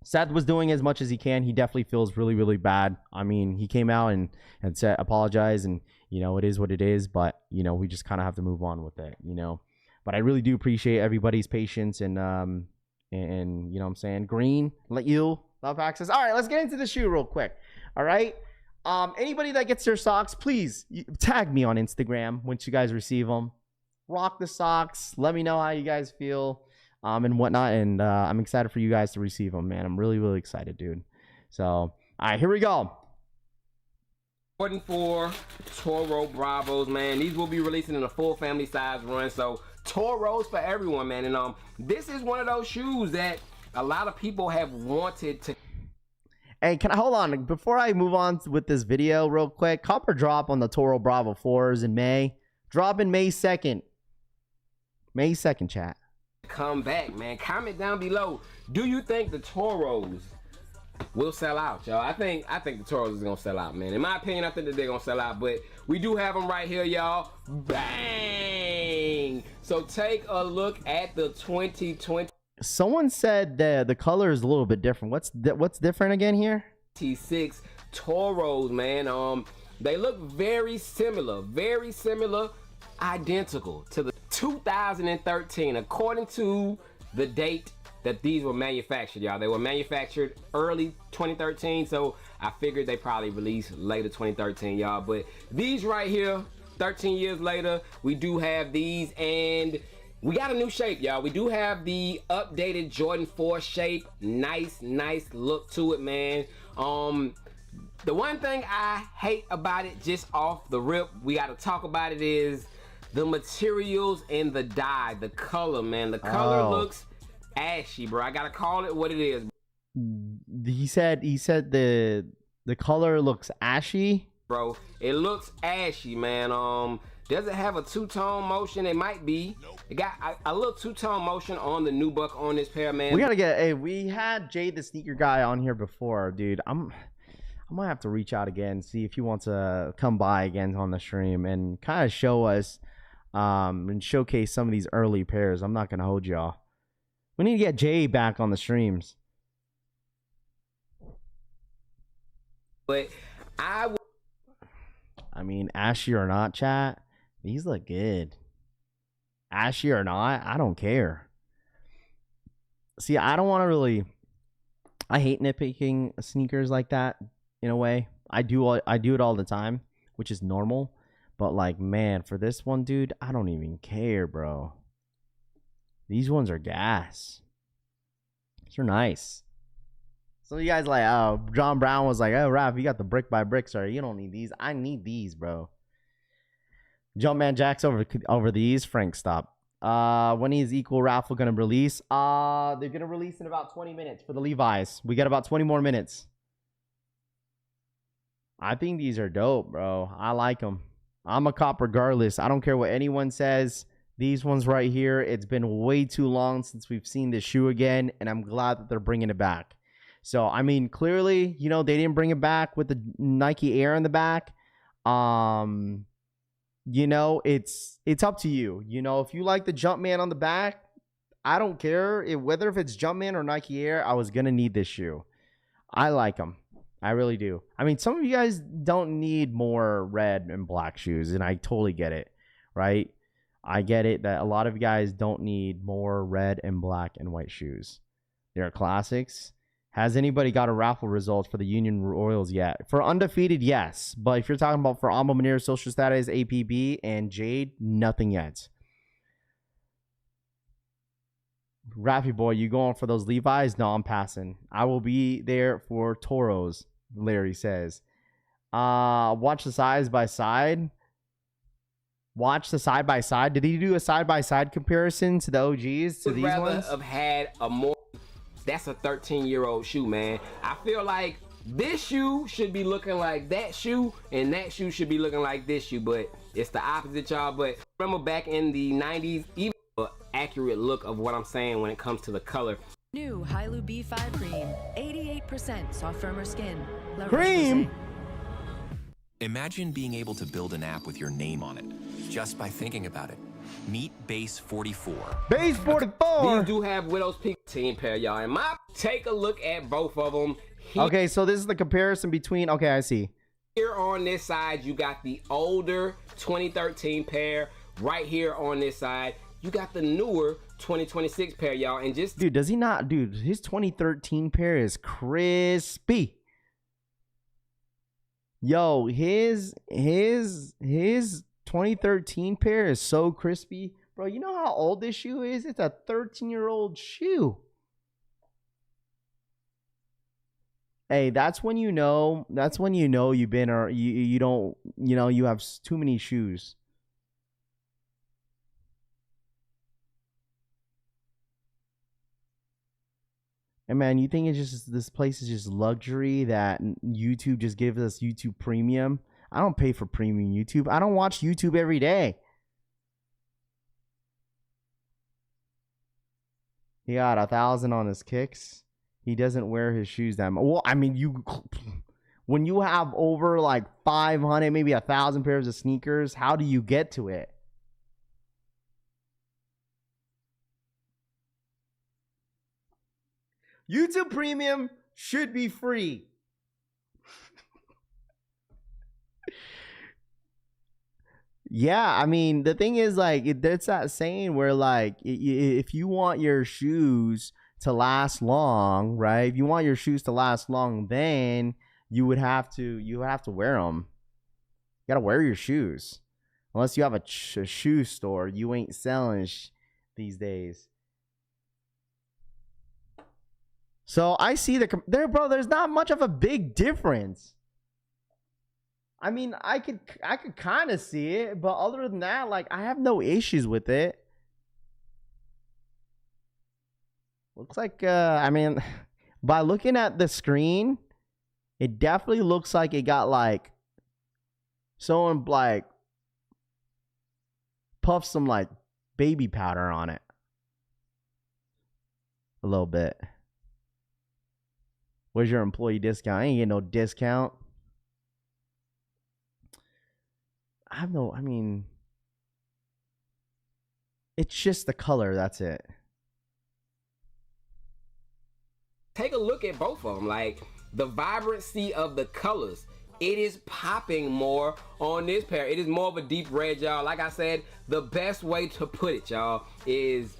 [SPEAKER 3] Seth was doing as much as he can. He definitely feels really, really bad. I mean, he came out and said, apologize, and, you know, it is what it is, but, you know, we just kind of have to move on with it, you know. But I really do appreciate everybody's patience, and you know what I'm saying? Green, let you love access. All right, let's get into the shoe real quick. All right. Anybody that gets their socks, please tag me on Instagram once you guys receive them. Rock the socks. Let me know how you guys feel. and whatnot. And I'm excited for you guys to receive them, man. I'm really, really excited, dude. So, all right, here we go.
[SPEAKER 4] Jordan 4 Toro Bravos, man. These will be releasing in a full family size run. So Toros for everyone, man. And this is one of those shoes that a lot of people have wanted to.
[SPEAKER 3] Hey, can I hold on before I move on with this video real quick? Copper drop on the Toro Bravo 4s in May. Drop in May 2nd. May 2nd, chat.
[SPEAKER 4] Come back, man. Comment down below. Do you think the Toros will sell out, y'all? I think the Toros is gonna sell out, man. In my opinion, I think that they're gonna sell out, but we do have them right here, y'all. Bang! So take a look at the 2020.
[SPEAKER 3] Someone said the color is a little bit different. What's different again here?
[SPEAKER 4] 26 Toros, man. They look very similar, identical to the 2013, according to the date that these were manufactured, y'all. They were manufactured early 2013, so I figured they probably released later 2013, y'all. But these right here, 13 years later, we do have these, and we got a new shape, y'all. We do have the updated Jordan 4 shape. Nice look to it, man. The one thing I hate about it, just off the rip, we got to talk about it, is the materials and the dye, the color, man. The color looks ashy, bro. I got to call it what it is.
[SPEAKER 3] He said the color looks ashy,
[SPEAKER 4] bro. It looks ashy, man. Does it have a two-tone motion? It might be. It got a little two-tone motion on the new buck on this pair, man.
[SPEAKER 3] We gotta get. Hey, we had Jay the sneaker guy on here before, dude. I might have to reach out again, see if he wants to come by again on the stream and kind of show us, and showcase some of these early pairs. I'm not gonna hold y'all. We need to get Jay back on the streams.
[SPEAKER 4] But I
[SPEAKER 3] mean, ashy or not, chat. These look good. Ashy or not, I don't care. See, I don't want to really. I hate nitpicking sneakers like that. In a way, I do it all the time, which is normal. But like, man, for this one, dude, I don't even care, bro. These ones are gas. These are nice. Some of you guys like, oh, John Brown was like, oh, Raph, you got the brick by brick, sir. You don't need these. I need these, bro. Jumpman Jacks over these. Frank, stop. When is Equal Raffle gonna release? They're gonna release in about 20 minutes for the Levi's. We got about 20 more minutes. I think these are dope, bro. I like them. I'm a cop regardless. I don't care what anyone says. These ones right here, it's been way too long since we've seen this shoe again, and I'm glad that they're bringing it back. So, I mean, clearly, you know, they didn't bring it back with the Nike Air in the back. You know, it's up to you. You know, if you like the Jumpman on the back, I don't care. Whether if it's Jumpman or Nike Air, I was going to need this shoe. I like them. I really do. I mean, some of you guys don't need more red and black shoes, and I totally get it, right? I get it that a lot of you guys don't need more red and black and white shoes. They're classics. Has anybody got a raffle result for the Union Royals yet? For undefeated, yes. But if you're talking about for Alma Mater, Social Status, APB, and Jade, nothing yet. Raffy boy, you going for those Levi's? No, I'm passing. I will be there for Toros, Larry says. Watch the side by side. Watch the side by side. Did he do a side by side comparison to the OGs to these ones?
[SPEAKER 4] Have had a more. That's a 13-year-old shoe, man. I feel like this shoe should be looking like that shoe, and that shoe should be looking like this shoe, but it's the opposite, y'all. But remember back in the 90s, even an accurate look of what I'm saying when it comes to the color.
[SPEAKER 7] New Hylu B5 Cream, 88% soft, firmer skin.
[SPEAKER 3] Cream?
[SPEAKER 8] Imagine being able to build an app with your name on it, just by thinking about it. Meet Base 44.
[SPEAKER 3] Base 44!
[SPEAKER 4] These do have Widow's Peak team pair, y'all. And take a look at both of them.
[SPEAKER 3] Okay, so this is the comparison between... Okay, I see.
[SPEAKER 4] Here on this side, you got the older 2013 pair. Right here on this side, you got the newer 2026 pair, y'all. And just...
[SPEAKER 3] Dude, does he not... Dude, his 2013 pair is crispy. Yo, his 2013 pair is so crispy. Bro, you know how old this shoe is? It's a 13-year-old shoe. Hey, that's when you know you've been, or you don't, you have too many shoes. And man, you think it's just, this place is just luxury that YouTube just gives us YouTube Premium? I don't pay for premium YouTube. I don't watch YouTube every day. He got 1,000 on his kicks. He doesn't wear his shoes that much. Well, I mean, when you have over like 500, maybe 1,000 pairs of sneakers, how do you get to it? YouTube Premium should be free. Yeah, I mean, the thing is, like, that's that saying where, like, if you want your shoes to last long, right? If you want your shoes to last long, then you have to wear them. You gotta wear your shoes, unless you have a shoe store. You ain't selling these days. So I see there, bro. There's not much of a big difference. I mean, I could kind of see it, but other than that, like, I have no issues with it. Looks like, I mean, by looking at the screen, it definitely looks like it got, like, someone, like, puffed some, like, baby powder on it. A little bit. Where's your employee discount? I ain't getting no discount. I mean, it's just the color. That's it.
[SPEAKER 4] Take a look at both of them. Like, the vibrancy of the colors, it is popping more on this pair. It is more of a deep red, y'all. Like I said, the best way to put it, y'all, is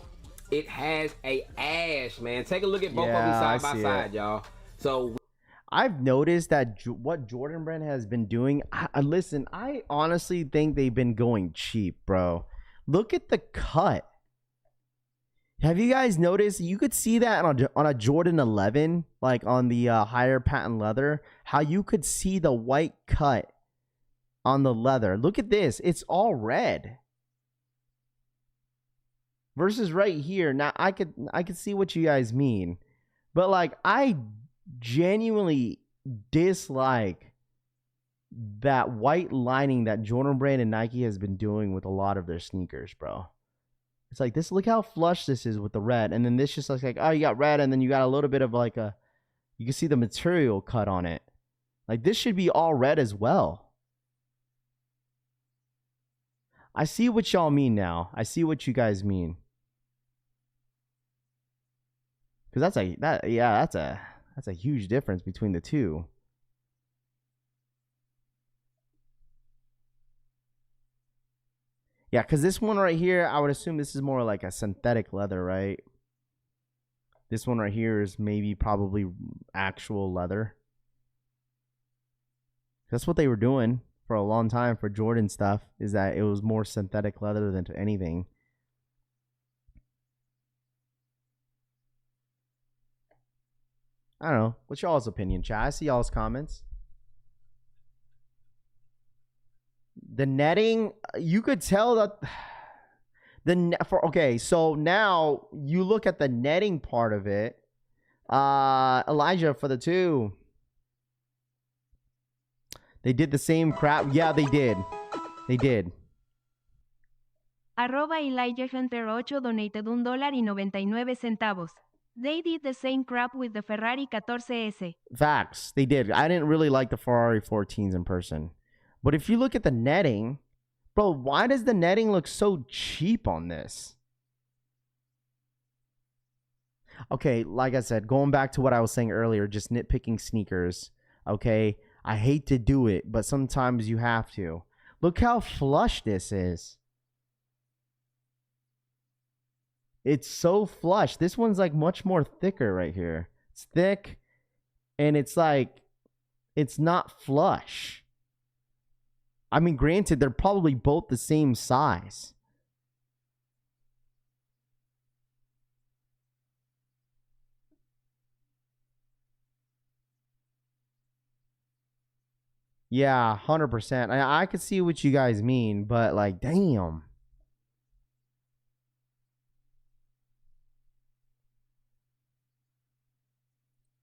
[SPEAKER 4] it has a ash, man. Take a look at both of them side by side, y'all. So
[SPEAKER 3] I've noticed that what Jordan Brand has been doing. Listen, I honestly think they've been going cheap, bro. Look at the cut. Have you guys noticed? You could see that on a Jordan 11, like on the higher patent leather, how you could see the white cut on the leather. Look at this. It's all red. Versus right here. Now, I could see what you guys mean. But, like, I genuinely dislike that white lining that Jordan Brand and Nike has been doing with a lot of their sneakers, bro. It's like this. Look how flush this is with the red, and then this just looks like, oh, you got red, and then you got a little bit of like you can see the material cut on it. Like, this should be all red as well. I see what y'all mean now. I see what you guys mean. Because that's a huge difference between the two. Yeah, because this one right here, I would assume this is more like a synthetic leather, right? This one right here is probably actual leather. That's what they were doing for a long time for Jordan stuff, is that it was more synthetic leather than to anything. I don't know. What's y'all's opinion, chat? I see y'all's comments. The netting, you could tell that okay, so now you look at the netting part of it. Elijah, for the two, they did the same crap. Yeah, they did. They did.
[SPEAKER 5] @Elijah Hunter 8 donated $1.99. They did the same crap with the Ferrari 14S.
[SPEAKER 3] Facts. They did. I didn't really like the Ferrari 14s in person. But if you look at the netting, bro, why does the netting look so cheap on this? Okay, like I said, going back to what I was saying earlier, just nitpicking sneakers. Okay, I hate to do it, but sometimes you have to. Look how flush this is. It's so flush. This one's like much more thicker right here. It's thick, and it's like, it's not flush. I mean, granted, they're probably both the same size. Yeah, 100%. I could see what you guys mean, but like, damn.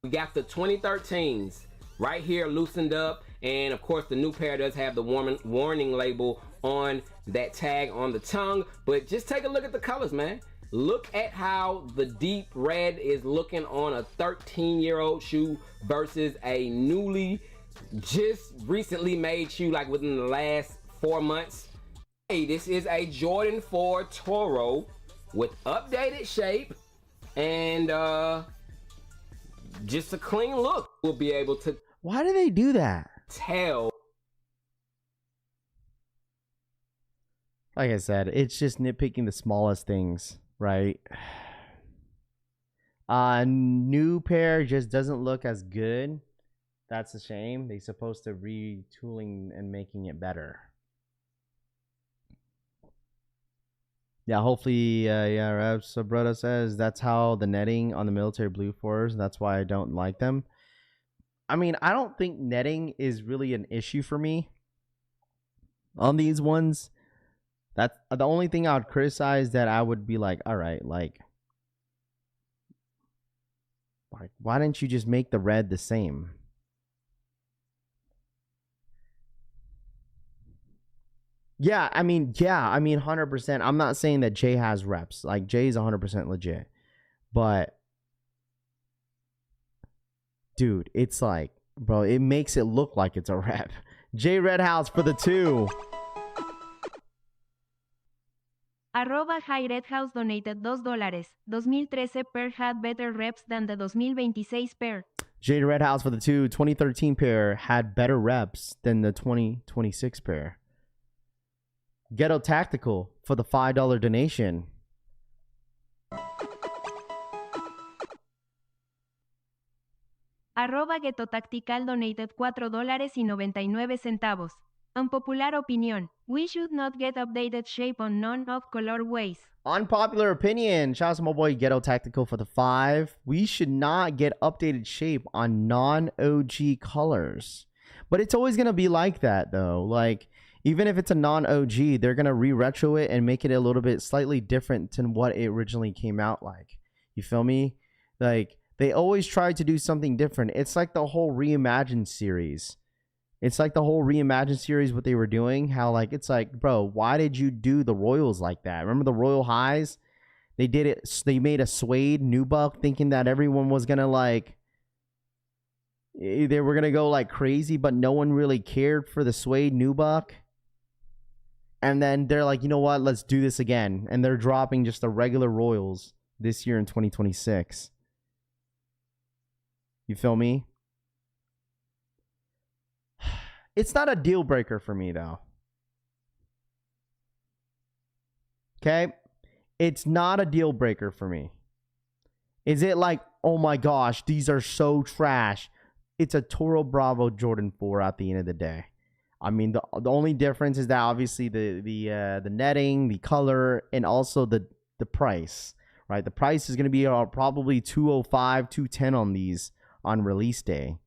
[SPEAKER 4] We got the 2013s right here loosened up, and of course the new pair does have the warning label on that tag on the tongue, but just take a look at the colors, man. Look at how the deep red is looking on a 13-year-old shoe versus a newly just recently made shoe, like within the last 4 months. Hey, this is a Jordan 4 Toro with updated shape and just a clean look. We'll be able to
[SPEAKER 3] Why do they do that?
[SPEAKER 4] tell.
[SPEAKER 3] Like I said, it's just nitpicking the smallest things, right? New pair just doesn't look as good. That's a shame. They're supposed to retooling and making it better. Yeah, hopefully, yeah, Sabrota says that's how the netting on the military blue fours. That's why I don't like them. I mean, I don't think netting is really an issue for me on these ones. That's the only thing I would criticize, that I would be like, all right, like why didn't you just make the red the same? Yeah, I mean, 100%. I'm not saying that Jay has reps. Like, Jay's 100% legit. But, dude, it's like, bro, it makes it look like it's a rep. Jay Redhouse for the 2.
[SPEAKER 5] Arroba High Red House donated $2. 2013 pair had better reps than the 2026 pair.
[SPEAKER 3] Jay Redhouse for the 2. 2013 pair had better reps than the 2026 pair. Ghetto Tactical for the $5 donation.
[SPEAKER 5] Arroba Ghetto Tactical donated $4.99. Unpopular opinion. We should not get updated shape on none of colorways.
[SPEAKER 3] Unpopular opinion. Shout out to my boy Ghetto Tactical for the 5. We should not get updated shape on non-OG colors. But it's always going to be like that, though. Like, even if it's a non-OG, they're going to re-retro it and make it a little bit slightly different than what it originally came out like. You feel me? Like, they always try to do something different. It's like the whole Reimagined series. It's like the whole Reimagined series, what they were doing. How, like, it's like, bro, why did you do the Royals like that? Remember the Royal Highs? They did it. They made a suede nubuck thinking that everyone was going to, like, they were going to go, like, crazy, but no one really cared for the suede nubuck. And then they're like, you know what? Let's do this again. And they're dropping just the regular Royals this year in 2026. You feel me? It's not a deal breaker for me, though. Okay? It's not a deal breaker for me. Is it like, oh my gosh, these are so trash? It's a Toro Bravo Jordan 4 at the end of the day. I mean, the only difference is that obviously the netting, the color, and also the price, right? The price is going to be probably $205, $210 on these on release day.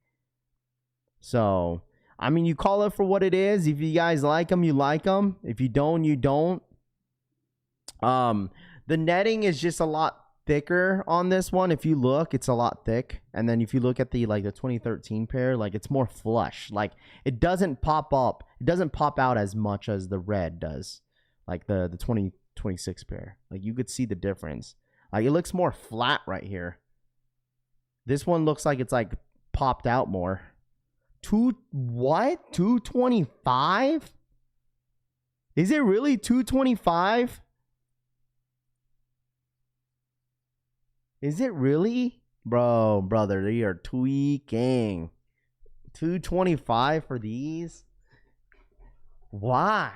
[SPEAKER 3] So, I mean, you call it for what it is. If you guys like them, you like them. If you don't, you don't. The netting is just a lot thicker on this one. If you look, it's a lot thick. And then if you look at the 2013 pair, like, it's more flush. Like, it doesn't pop up. It doesn't pop out as much as the red does. Like the 2026 pair. Like, you could see the difference. Like, it looks more flat right here. This one looks like it's like popped out more. What? 225? Is it really 225? Is it really? Brother, they are tweaking. 225 for these? Why?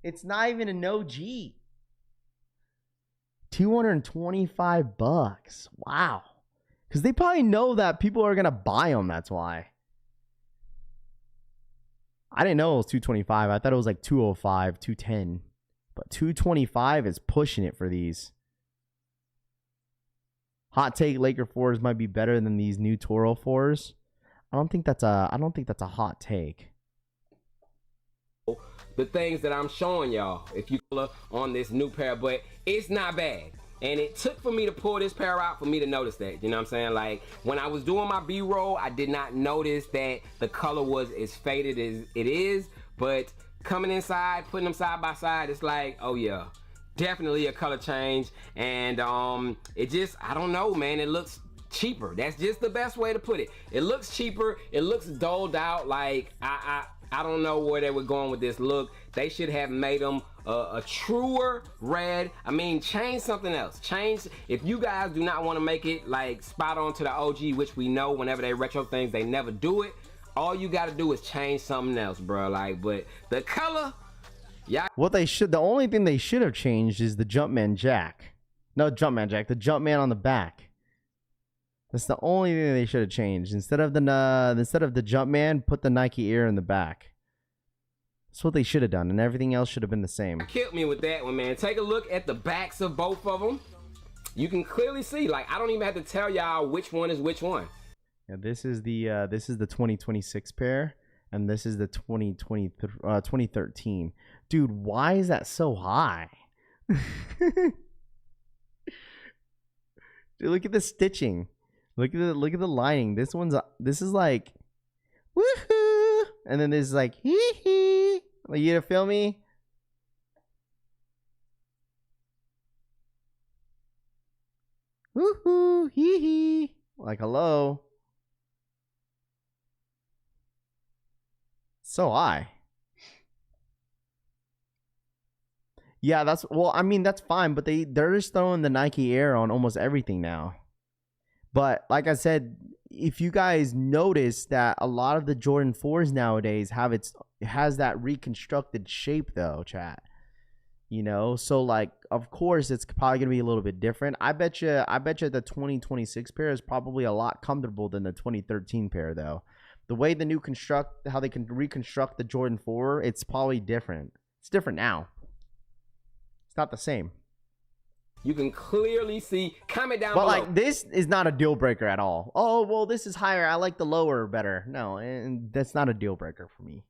[SPEAKER 3] It's not even an OG. $225. Wow. Because they probably know that people are going to buy them. That's why. I didn't know it was 225. I thought it was like 205, 210. But 225 is pushing it for these. Hot take, Laker 4s might be better than these new Toro 4s. I don't think that's a hot take.
[SPEAKER 4] The things that I'm showing y'all, if you look on this new pair, but it's not bad. And it took for me to pull this pair out for me to notice that, you know what I'm saying? Like, when I was doing my B-roll, I did not notice that the color was as faded as it is, but coming inside, putting them side by side, it's like, oh yeah, definitely a color change. And it just, I don't know, man, it looks cheaper. That's just the best way to put it. It looks cheaper, it looks dulled out. Like, I don't know where they were going with this look. They should have made them a truer red. I mean, change something else. Change, if you guys do not want to make it like spot on to the OG, which we know whenever they retro things, they never do it. All you got to do is change something else, bro. Like, but the color, yeah.
[SPEAKER 3] The only thing they should have changed is the Jumpman Jack. No, Jumpman Jack, the Jumpman on the back. That's the only thing they should have changed. Instead of the Jumpman, put the Nike Air in the back. That's what they should have done, and everything else should have been the same.
[SPEAKER 4] Killed me with that one, man. Take a look at the backs of both of them. You can clearly see, like, I don't even have to tell y'all which one is which one.
[SPEAKER 3] Yeah, this is the 2026 pair, and this is the 2013. Dude, why is that so high? Dude, look at the stitching. Look at the lining. This is like woohoo, and then this is like hee hee. Like, you feel me? Woohoo, hee hee. Like, hello. So high. Yeah, I mean, that's fine, but they're just throwing the Nike Air on almost everything now. But like I said, if you guys notice that a lot of the Jordan 4s nowadays has that reconstructed shape though, chat. You know, so like, of course it's probably gonna be a little bit different. I bet you the 2026 pair is probably a lot comfortable than the 2013 pair though. The way how they can reconstruct the Jordan 4, it's probably different. It's different now. It's not the same.
[SPEAKER 4] You can clearly see. Comment down below.
[SPEAKER 3] But like, this is not a deal breaker at all. Oh, well, this is higher. I like the lower better. No, and that's not a deal breaker for me.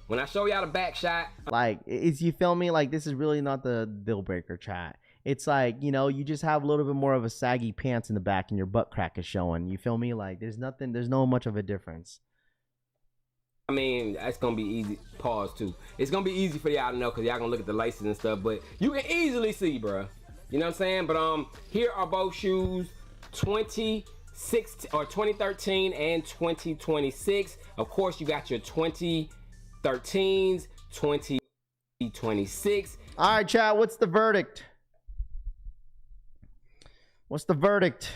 [SPEAKER 4] When I show y'all the back shot,
[SPEAKER 3] like, you feel me? Like, this is really not the deal breaker, chat. It's like, you know, you just have a little bit more of a saggy pants in the back and your butt crack is showing. You feel me? Like, there's no much of a difference.
[SPEAKER 4] I mean, that's gonna be easy. Pause too. It's gonna be easy for y'all to know because y'all gonna look at the laces and stuff, but you can easily see, bruh. You know what I'm saying? But here are both shoes, 2013 and 2026. Of course, you got your 2013s, 2026.
[SPEAKER 3] All right, chat. What's the verdict? What's the verdict?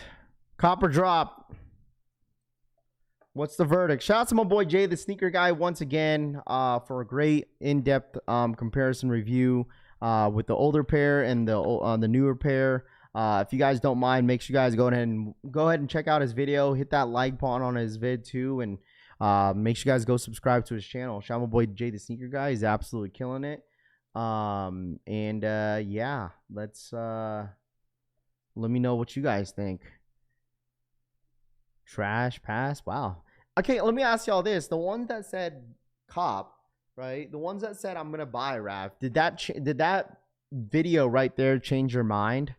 [SPEAKER 3] Copper drop. What's the verdict? Shout out to my boy Jay, the sneaker guy, once again, for a great in-depth comparison review with the older pair and the newer pair. If you guys don't mind, make sure you guys go ahead and check out his video. Hit that like button on his vid too, and make sure you guys go subscribe to his channel. Shout out my boy Jay, the sneaker guy. He's absolutely killing it. Yeah, let me know what you guys think. Trash, pass, wow. Okay, let me ask y'all this: the ones that said cop, right? The ones that said I'm gonna buy Rav, did that video right there change your mind?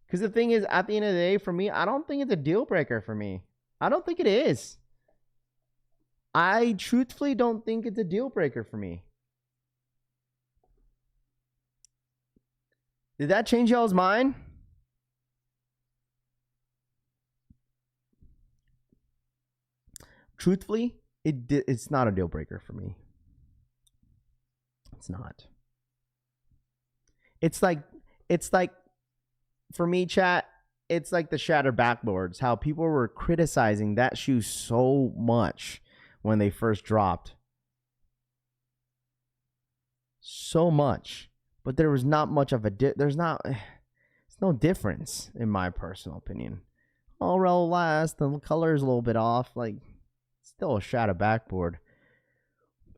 [SPEAKER 3] Because the thing is, at the end of the day, for me, I don't think it's a deal breaker for me. I don't think it is. I truthfully don't think it's a deal breaker for me. Did that change y'all's mind? Truthfully, it's not a deal breaker for me. It's not. It's like for me, chat, it's like the shattered backboards. How people were criticizing that shoe so much when they first dropped. So much. But there was not much of a there's no difference in my personal opinion. Oh, relax, the color is a little bit off, like still a shadow backboard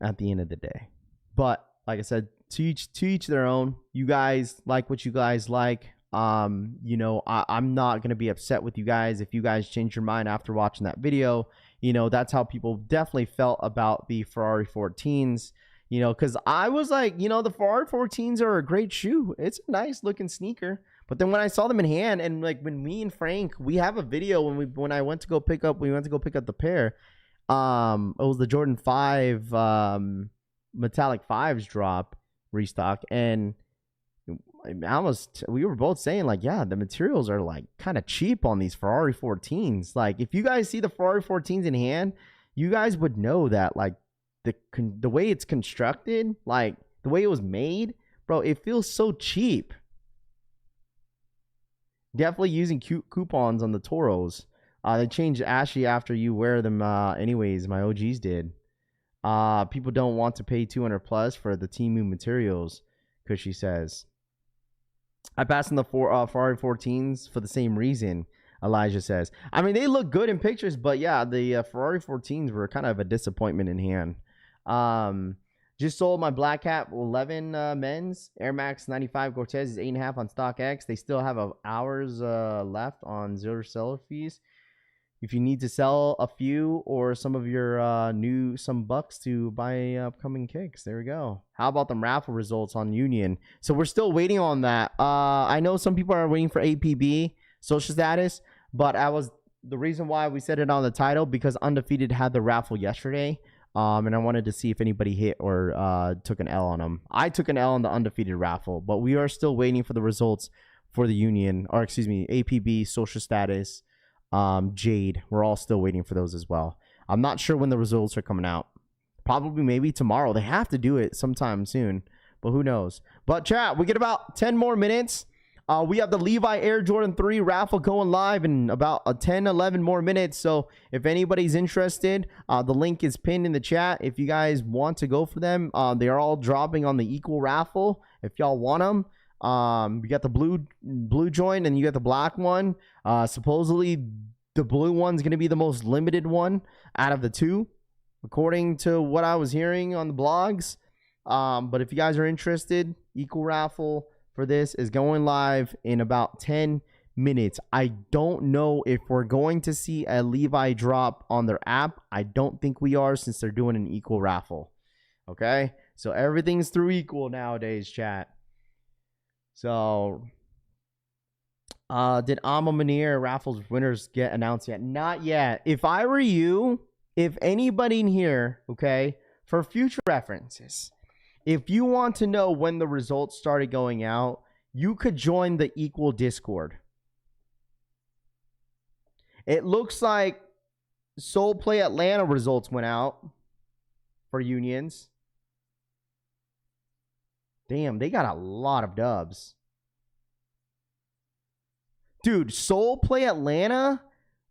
[SPEAKER 3] at the end of the day. But like I said, to each their own. You guys like what you guys like. You know, I'm not gonna be upset with you guys if you guys change your mind after watching that video. you know, that's how people definitely felt about the Ferrari 14s, you know, because I was like, you know, the Ferrari 14s are a great shoe. It's a nice looking sneaker. But then when I saw them in hand, and like when me and Frank, we have a video when I went to go pick up the pair. It was the Jordan 5 metallic 5s drop restock, and we were both saying like, yeah, the materials are like kind of cheap on these Ferrari 14s. Like if you guys see the Ferrari 14s in hand, you guys would know that like the way it's constructed, like the way it was made, bro, it feels so cheap. Definitely using coupons on the Toros. They changed ashy after you wear them anyways. My OGs did. People don't want to pay 200 plus for the Temu materials, because she says. I passed in the Ferrari 14s for the same reason, Elijah says. I mean, they look good in pictures, but yeah, the Ferrari 14s were kind of a disappointment in hand. Just sold my Black Hat 11 men's Air Max 95 Cortez is 8.5 on StockX. They still have hours left on zero seller fees. If you need to sell a few or some of your some bucks to buy upcoming kicks, there we go. How about them raffle results on Union? So we're still waiting on that. I know some people are waiting for APB social status, but the reason why we said it on the title, because Undefeated had the raffle yesterday, and I wanted to see if anybody hit or took an L on them. I took an L on the Undefeated raffle, but we are still waiting for the results for the Union, or excuse me, APB social status. Jade, we're all still waiting for those as well. I'm not sure when the results are coming out. Probably maybe tomorrow. They have to do it sometime soon, but who knows. But chat, we get about 10 more minutes. We have the Levi Air Jordan 3 raffle going live in about 10-11 more minutes. So if anybody's interested, the link is pinned in the chat. If you guys want to go for them, they are all dropping on the equal raffle if y'all want them. You got the blue joint and you got the black one. Supposedly the blue one's going to be the most limited one out of the two, according to what I was hearing on the blogs. But if you guys are interested, equal raffle for this is going live in about 10 minutes. I don't know if we're going to see a Levi drop on their app. I don't think we are, since they're doing an equal raffle. Okay, so everything's through equal nowadays, chat. So, did Alma Munir raffles winners get announced yet? Not yet. If I were you, if anybody in here, okay, for future references, if you want to know when the results started going out, you could join the Equal Discord. It looks like Soul Play Atlanta results went out for unions. Damn, they got a lot of dubs. Dude, Soul Play Atlanta?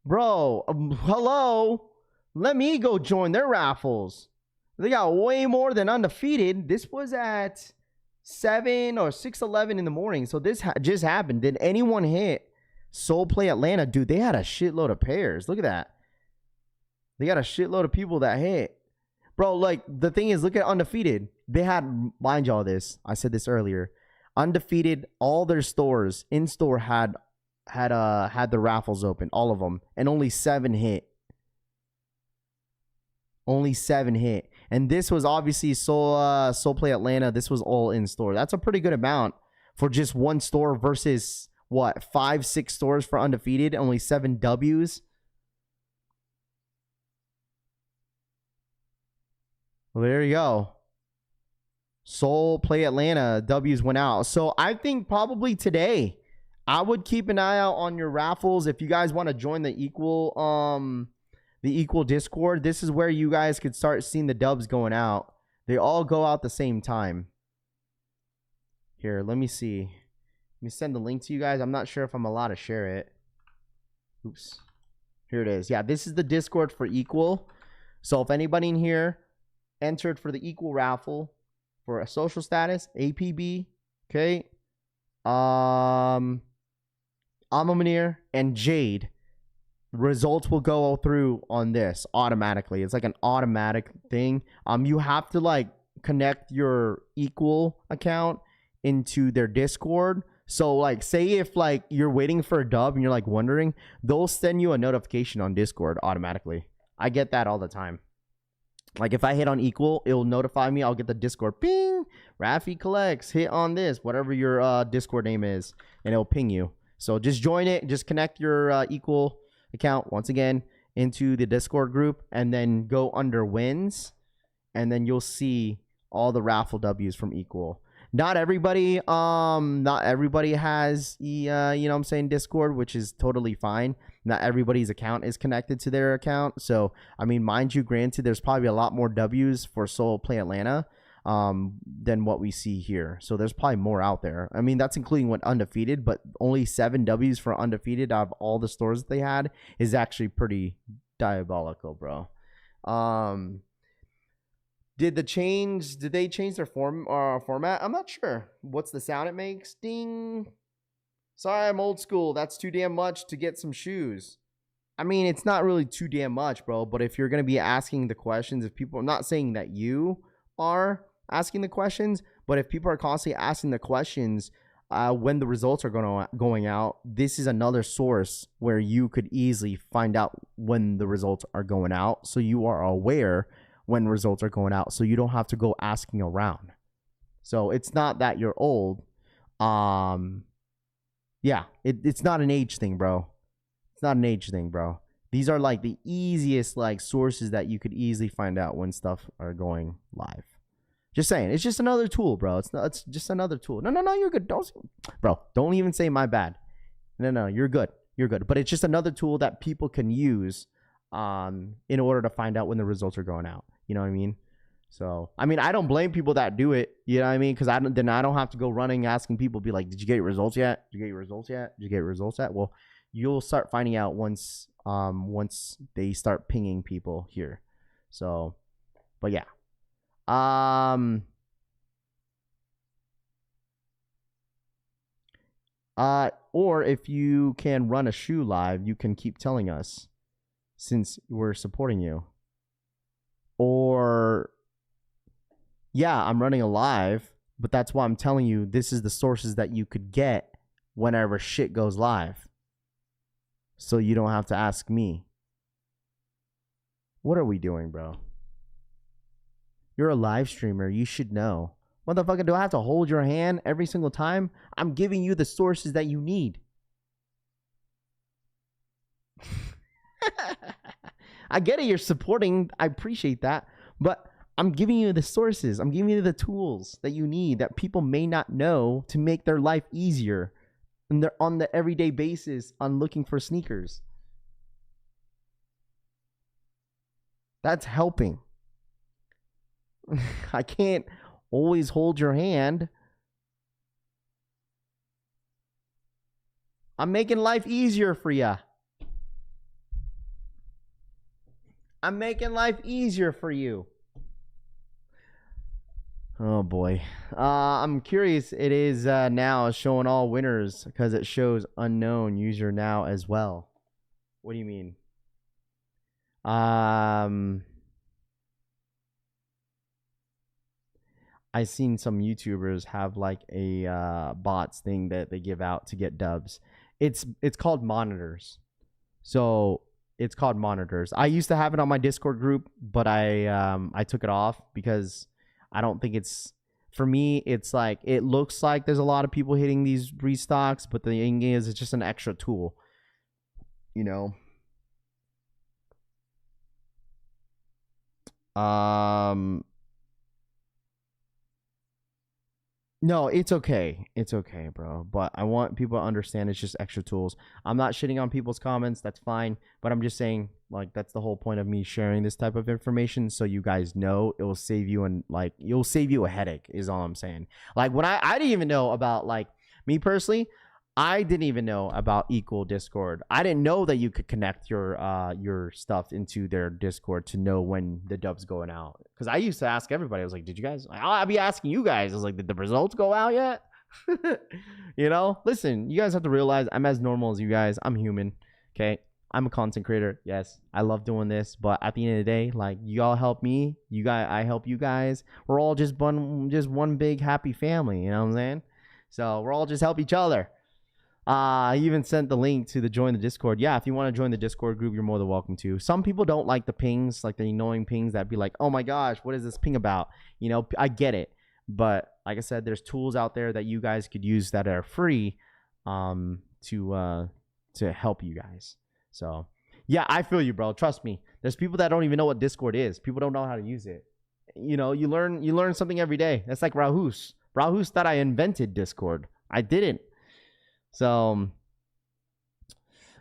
[SPEAKER 3] Bro, hello? Let me go join their raffles. They got way more than Undefeated. This was at 7 or 6:11 in the morning. So this just happened. Did anyone hit Soul Play Atlanta? Dude, they had a shitload of pairs. Look at that. They got a shitload of people that hit. Bro, like, the thing is, look at Undefeated. They had, mind y'all this, I said this earlier. Undefeated, all their stores, in-store had the raffles open, all of them. And only 7 hit. Only 7 hit. And this was obviously Soul Play Atlanta. This was all in-store. That's a pretty good amount for just one store versus, what, 5-6 stores for Undefeated. Only 7 Ws. Well, there you go. Soul Play Atlanta W's went out. So I think probably today I would keep an eye out on your raffles. If you guys want to join the equal Discord, this is where you guys could start seeing the dubs going out. They all go out the same time. Here, let me see. Let me send the link to you guys. I'm not sure if I'm allowed to share it. Oops. Here it is. Yeah, this is the Discord for equal. So if anybody in here entered for the equal raffle for a social status, APB, okay, Alma Munir and Jade, results will go through on this automatically. It's like an automatic thing. You have to like connect your equal account into their Discord. So like, say if like you're waiting for a dub and you're like wondering, they'll send you a notification on Discord automatically. I get that all the time. Like if I hit on equal, it'll notify me. I'll get the Discord ping. Raffy collects. Hit on this, whatever your Discord name is, and it'll ping you. So just join it. Just connect your equal account once again into the Discord group, and then go under wins, and then you'll see all the raffle W's from equal. Not everybody has you know what I'm saying, Discord, which is totally fine. Not everybody's account is connected to their account. So I mean, mind you, granted, there's probably a lot more W's for Solo Play Atlanta than what we see here. So there's probably more out there. I mean, that's including what undefeated, but only 7 W's for undefeated out of all the stores that they had is actually pretty diabolical, bro. Did they change their format? I'm not sure. What's the sound it makes? Ding. Sorry, I'm old school. That's too damn much to get some shoes. I mean, it's not really too damn much, bro. But if you're going to be asking the questions, if people, I'm not saying that you are asking the questions, but if people are constantly asking the questions when the results are going out, this is another source where you could easily find out when the results are going out. So you are aware when results are going out, so you don't have to go asking around. So it's not that you're old. Yeah, it's not an age thing, bro. It's not an age thing, bro. These are like the easiest like sources that you could easily find out when stuff are going live. Just saying, it's just another tool, bro. It's just another tool. No, you're good. Don't even say my bad. No, you're good. You're good. But it's just another tool that people can use in order to find out when the results are going out. You know what I mean? So, I mean, I don't blame people that do it. You know what I mean? Because then I don't have to go running asking people, be like, did you get your results yet? Did you get your results yet? Did you get your results yet? Well, you'll start finding out once they start pinging people here. So, but yeah. Or if you can run a shoe live, you can keep telling us since we're supporting you. Or, yeah, I'm running a live, but that's why I'm telling you this is the sources that you could get whenever shit goes live. So you don't have to ask me. What are we doing, bro? You're a live streamer. You should know. Motherfucker, do I have to hold your hand every single time? I'm giving you the sources that you need. I get it, you're supporting. I appreciate that. But I'm giving you the sources. I'm giving you the tools that you need that people may not know to make their life easier. And they're on the everyday basis on looking for sneakers. That's helping. I can't always hold your hand. I'm making life easier for ya. I'm making life easier for you. Oh boy. I'm curious. It is now showing all winners because it shows unknown user now as well. What do you mean? I've seen some YouTubers have like a bots thing that they give out to get dubs. It's called monitors. So it's called monitors. I used to have it on my Discord group, but I took it off because I don't think it's, for me, it's like, it looks like there's a lot of people hitting these restocks, but the thing is, it's just an extra tool, you know? No, it's okay. It's okay, bro. But I want people to understand it's just extra tools. I'm not shitting on people's comments. That's fine. But I'm just saying, like, that's the whole point of me sharing this type of information. So you guys know it will save you, and like, you'll save you a headache is all I'm saying. Like, when I didn't even know about, like, me personally, I didn't even know about Equal Discord. I didn't know that you could connect your stuff into their Discord to know when the dub's going out. Because I used to ask everybody. I was like, did you guys? I'll be asking you guys. I was like, did the results go out yet? You know? Listen, you guys have to realize I'm as normal as you guys. I'm human. Okay? I'm a content creator. Yes, I love doing this. But at the end of the day, like, you all help me. You guys, I help you guys. We're all just one big happy family. You know what I'm saying? So we're all just help each other. I even sent the link to the join the Discord. Yeah, if you want to join the Discord group, you're more than welcome to. Some people don't like the pings, like the annoying pings that be like, oh my gosh, what is this ping about? You know, I get it. But like I said, there's tools out there that you guys could use that are free to help you guys. So yeah, I feel you, bro. Trust me. There's people that don't even know what Discord is. People don't know how to use it. You know, you learn something every day. That's like Rahus. Rahus thought I invented Discord. I didn't. So,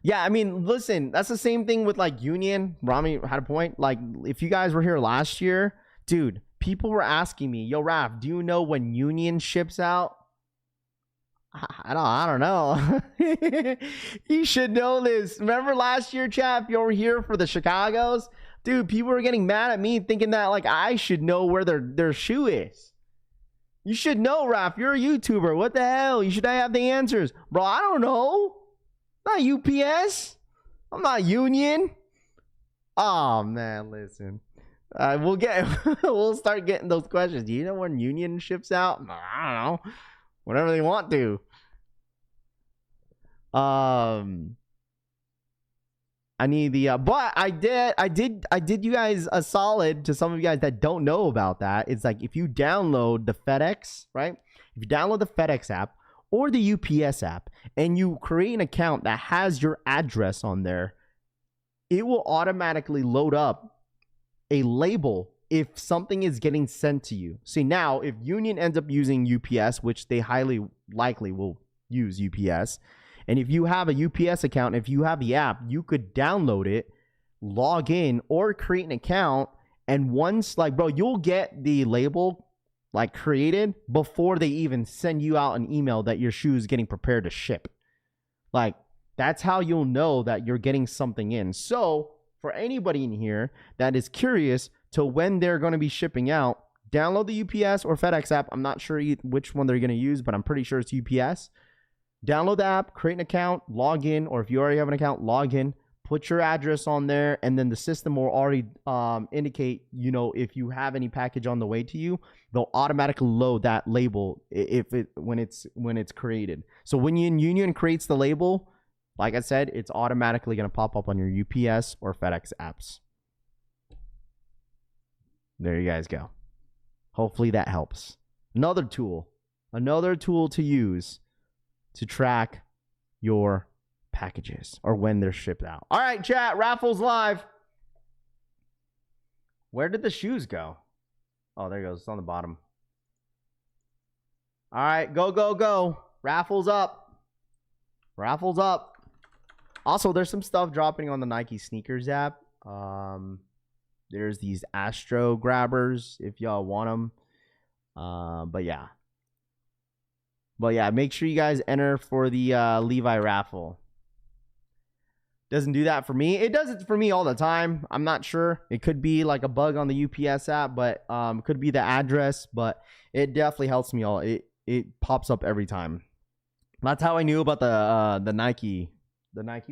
[SPEAKER 3] yeah, I mean, listen, that's the same thing with like Union. Rami had a point. Like, if you guys were here last year, dude, people were asking me, yo, Raph, do you know when Union ships out? I don't know. You should know this. Remember last year, chap, you were here for the Chicagos? Dude, people were getting mad at me thinking that like I should know where their shoe is. You should know, Raph. You're a YouTuber. What the hell? You should have the answers. Bro, I don't know. Not UPS. I'm not Union. Oh, man, listen. We'll start getting those questions. Do you know when Union ships out? I don't know. Whenever they want to. I need the but I did you guys a solid to some of you guys that don't know about that. It's like if you download the FedEx, right? If you download the FedEx app or the UPS app and you create an account that has your address on there, it will automatically load up a label if something is getting sent to you. See, now if Union ends up using UPS, which they highly likely will use UPS, and if you have a UPS account, if you have the app, you could download it, log in, or create an account. And once, like, bro, you'll get the label, like, created before they even send you out an email that your shoe is getting prepared to ship. Like, that's how you'll know that you're getting something in. So, for anybody in here that is curious to when they're going to be shipping out, download the UPS or FedEx app. I'm not sure which one they're going to use, but I'm pretty sure it's UPS. Download the app, create an account, log in, or if you already have an account, log in, put your address on there, and then the system will already indicate, you know, if you have any package on the way to you, they'll automatically load that label when it's created. So when Union creates the label, like I said, it's automatically going to pop up on your UPS or FedEx apps. There you guys go. Hopefully that helps. Another tool to use to track your packages or when they're shipped out. All right, chat. Raffles live. Where did the shoes go? Oh, there it goes. It's on the bottom. All right, go. Raffles up. Raffles up. Also, there's some stuff dropping on the Nike sneakers app. There's these Astro grabbers if y'all want them. But yeah, make sure you guys enter for the Levi raffle. Doesn't do that for me. It does it for me all the time. I'm not sure. It could be like a bug on the UPS app, but it could be the address. But it definitely helps me all. It pops up every time. That's how I knew about the Nike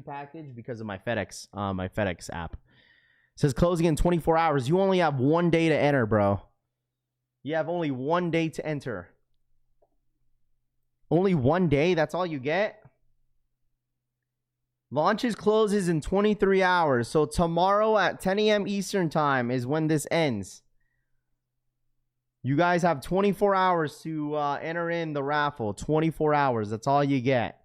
[SPEAKER 3] package because of my FedEx app. It says closing in 24 hours. You only have 1 day to enter, bro. You have only 1 day to enter. Only 1 day? That's all you get? Launches closes in 23 hours. So tomorrow at 10 a.m. Eastern time is when this ends. You guys have 24 hours to enter in the raffle. 24 hours. That's all you get.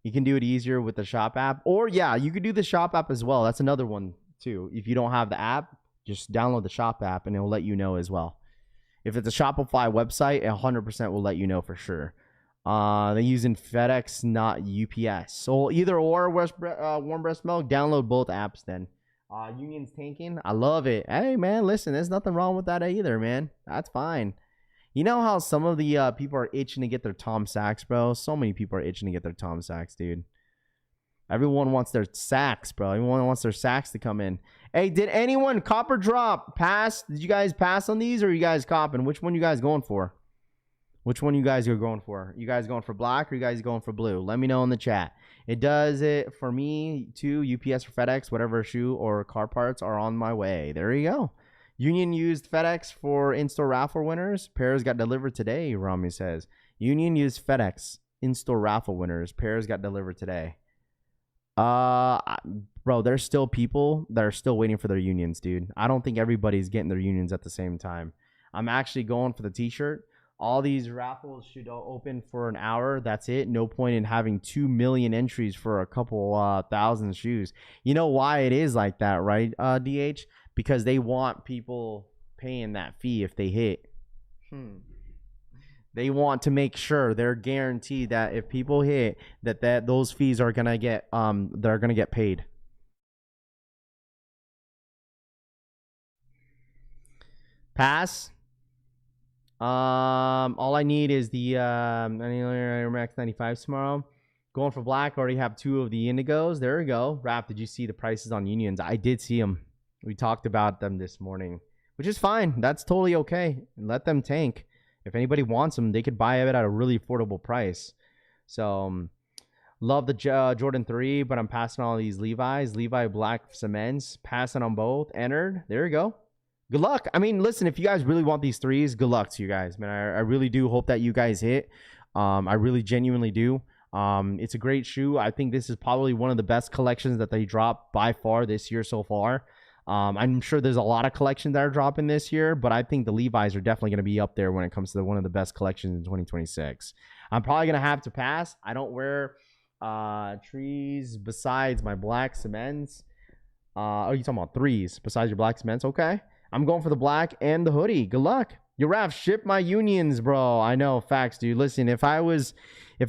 [SPEAKER 3] You can do it easier with the shop app. Or, yeah, you could do the shop app as well. That's another one, too. If you don't have the app, just download the shop app and it will let you know as well. If it's a Shopify website, 100% will let you know for sure. They're using FedEx, not UPS. So either or, Warm Breast Milk, download both apps then. Union's tanking. I love it. Hey, man, listen, there's nothing wrong with that either, man. That's fine. You know how some of the people are itching to get their Tom Sachs, bro? So many people are itching to get their Tom Sachs, dude. Everyone wants their sacks, bro. Everyone wants their sacks to come in. Hey, did anyone copper drop pass? Did you guys pass on these or are you guys copping? Which one you guys going for? Which one you guys are going for? You guys going for black or you guys going for blue? Let me know in the chat. It does it for me too. UPS or FedEx, whatever shoe or car parts are on my way. There you go. Union used FedEx for in-store raffle winners. Pairs got delivered today, Rami says. Union used FedEx in-store raffle winners. Pairs got delivered today. Bro, there's still people that are still waiting for their unions, dude. I don't think everybody's getting their unions at the same time. I'm actually going for the t-shirt. All these raffles should open for an hour. That's it. No point in having 2 million entries for a couple thousand shoes. You know why it is like that, right, DH? Because they want people paying that fee if they hit. They want to make sure they're guaranteed that if people hit, that those fees are gonna get they're gonna get paid. Pass. All I need is the Max 95s tomorrow. Going for black. Already have 2 of the indigos. There we go. Raph, did you see the prices on unions? I did see them. We talked about them this morning, which is fine. That's totally okay. Let them tank. If anybody wants them, they could buy it at a really affordable price. So, love the Jordan 3, but I'm passing all these Levi's. Levi black cements. Passing on both. Entered. There you go. Good luck. I mean, listen, if you guys really want these 3s, good luck to you guys, man. I really do hope that you guys hit. I really genuinely do. It's a great shoe. I think this is probably one of the best collections that they dropped by far this year so far. I'm sure there's a lot of collections that are dropping this year, but I think the Levi's are definitely going to be up there when it comes to one of the best collections in 2026. I'm probably going to have to pass. I don't wear trees besides my black cements. Oh, you talking about 3s besides your black cements? Okay. I'm going for the black and the hoodie. Good luck. Yo, Raph, ship my unions, bro. I know, facts, dude. Listen, if I was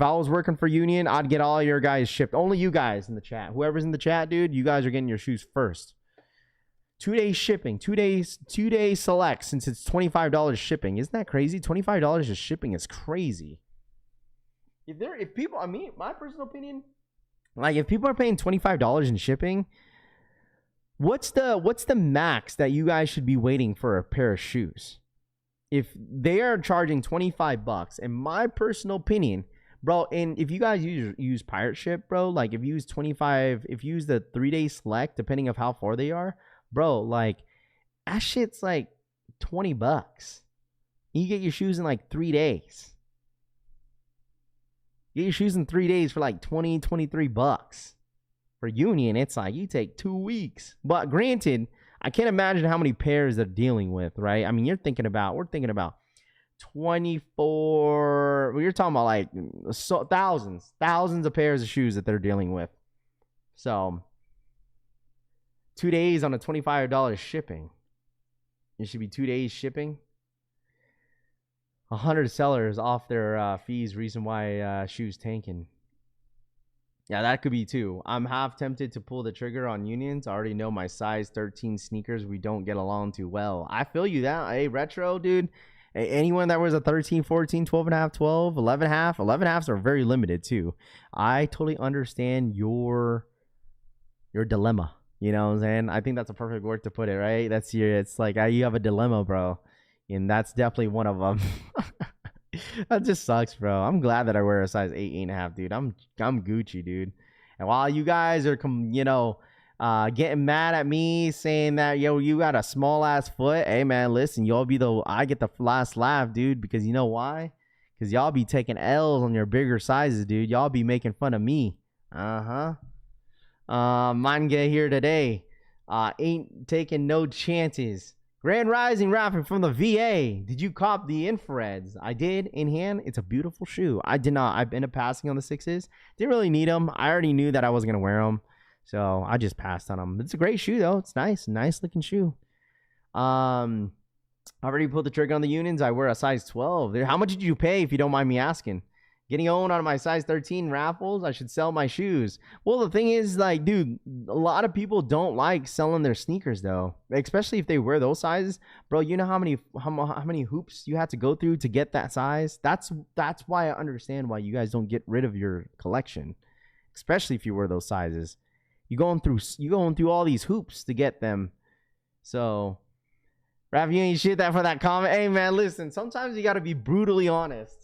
[SPEAKER 3] working for Union, I'd get all your guys shipped. Only you guys in the chat. Whoever's in the chat, dude, you guys are getting your shoes first. 2 days shipping. 2 days select, since it's $25 shipping. Isn't that crazy? $25 just shipping is crazy. If people, I mean, my personal opinion, like if people are paying $25 in shipping, what's the max that you guys should be waiting for a pair of shoes? If they are charging $25, in my personal opinion, bro, and if you guys use pirate ship, bro, like if you use the 3-day select, depending of how far they are, bro, like that shit's like $20. You get your shoes in like 3 days. You get your shoes in 3 days for like $23. For Union, it's like you take 2 weeks. But granted, I can't imagine how many pairs they're dealing with, right? I mean, we're thinking about 24. You're talking about like thousands of pairs of shoes that they're dealing with. So 2 days on a $25 shipping. It should be 2 days shipping. 100 sellers off their fees. Reason why shoes tanking. Yeah, that could be too. I'm half tempted to pull the trigger on unions. I already know my size 13 sneakers. We don't get along too well. I feel you that. Hey, retro, dude. Anyone that wears a 13, 14, 12 and a half, 12, 11 half. 11 halves are very limited too. I totally understand your dilemma. You know what I'm saying? I think that's a perfect word to put it, right? It's like you have a dilemma, bro. And that's definitely one of them. That just sucks, bro. I'm glad that I wear a size 8, 8.5, dude. I'm Gucci, dude. And while you guys are, getting mad at me saying that, yo, you got a small ass foot. Hey, man, listen, I get the last laugh, dude. Because you know why? Because y'all be taking L's on your bigger sizes, dude. Y'all be making fun of me. Mine get here today. Ain't taking no chances. Grand Rising Raffle from the VA. Did you cop the infrareds? I did in hand. It's a beautiful shoe. I did not. I've been passing on the 6s. Didn't really need them. I already knew that I wasn't going to wear them. So I just passed on them. It's a great shoe, though. It's nice. Nice looking shoe. I already pulled the trigger on the unions. I wear a size 12. How much did you pay, if you don't mind me asking? Getting owned on my size 13 raffles. I should sell my shoes. Well, the thing is, like, dude, a lot of people don't like selling their sneakers, though. Especially if they wear those sizes. Bro, you know how many hoops you have to go through to get that size? That's why I understand why you guys don't get rid of your collection. Especially if you wear those sizes. You're going through all these hoops to get them. So, Raph, you ain't shit that for that comment. Hey, man, listen. Sometimes you got to be brutally honest.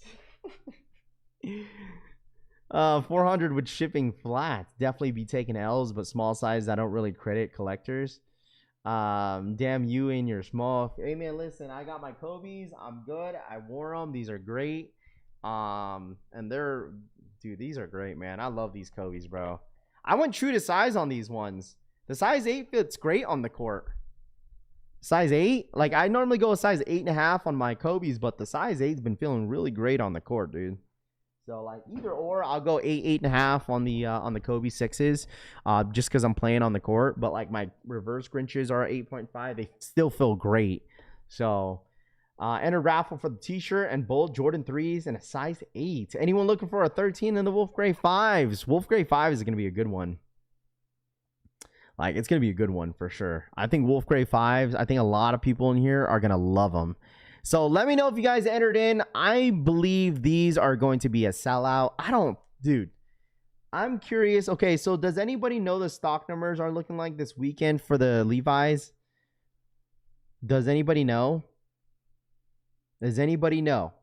[SPEAKER 3] 400 with shipping flat. Definitely be taking L's, but small size I don't really credit collectors. Damn you and your small. Hey man, listen, I got my Kobe's. I'm good. I wore them. These are great. And they're Dude, these are great, man. I love these Kobe's, bro. I went true to size on these ones. The size 8 fits great on the court. Size 8? Like, I normally go a size 8.5 on my Kobe's, but the size 8's been feeling really great on the court, dude. So, like, either or, I'll go 8, 8.5 on the Kobe 6s, just because I'm playing on the court. But, like, my reverse Grinches are 8.5. They still feel great. So, enter raffle for the t-shirt and bold Jordan 3s and a size 8. Anyone looking for a 13 in the Wolf Gray 5s? Wolf Gray 5 is going to be a good one. Like, it's going to be a good one for sure. I think Wolf Gray 5s, I think a lot of people in here are going to love them. So let me know if you guys entered in. I believe these are going to be a sellout. Dude, I'm curious. Okay, so does anybody know the stock numbers are looking like this weekend for the Levi's? Does anybody know? Does anybody know?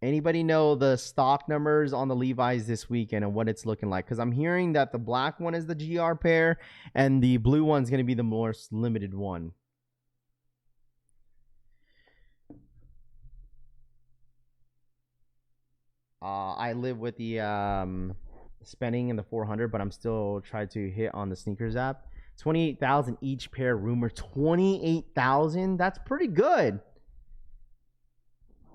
[SPEAKER 3] Anybody know the stock numbers on the Levi's this weekend and what it's looking like? Because I'm hearing that the black one is the GR pair and the blue one's going to be the more limited one. I live with the spending in the 400, but I'm still trying to hit on the sneakers app. 28,000 each pair. Rumor 28,000. That's pretty good.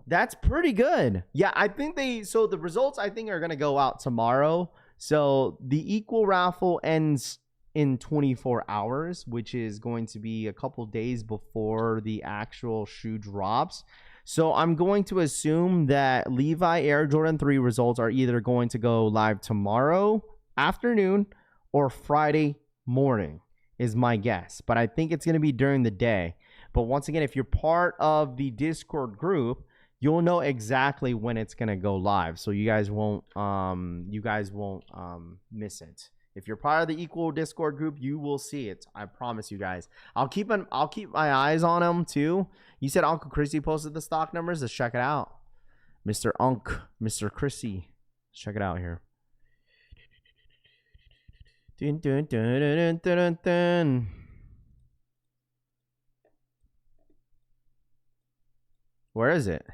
[SPEAKER 3] That's pretty good. Yeah, I think so the results I think are going to go out tomorrow. So the equal raffle ends in 24 hours, which is going to be a couple days before the actual shoe drops. So I'm going to assume that Levi Air Jordan 3 results are either going to go live tomorrow afternoon or Friday morning is my guess. But I think it's going to be during the day. But once again, if you're part of the Discord group, you'll know exactly when it's going to go live. So you guys won't miss it. If you're part of the Equal Discord group, you will see it. I promise you guys. I'll keep my eyes on them too. You said Uncle Chrissy posted the stock numbers. Let's check it out. Mr. Chrissy. Let's check it out here. Dun, dun, dun, dun, dun, dun, dun. Where is it?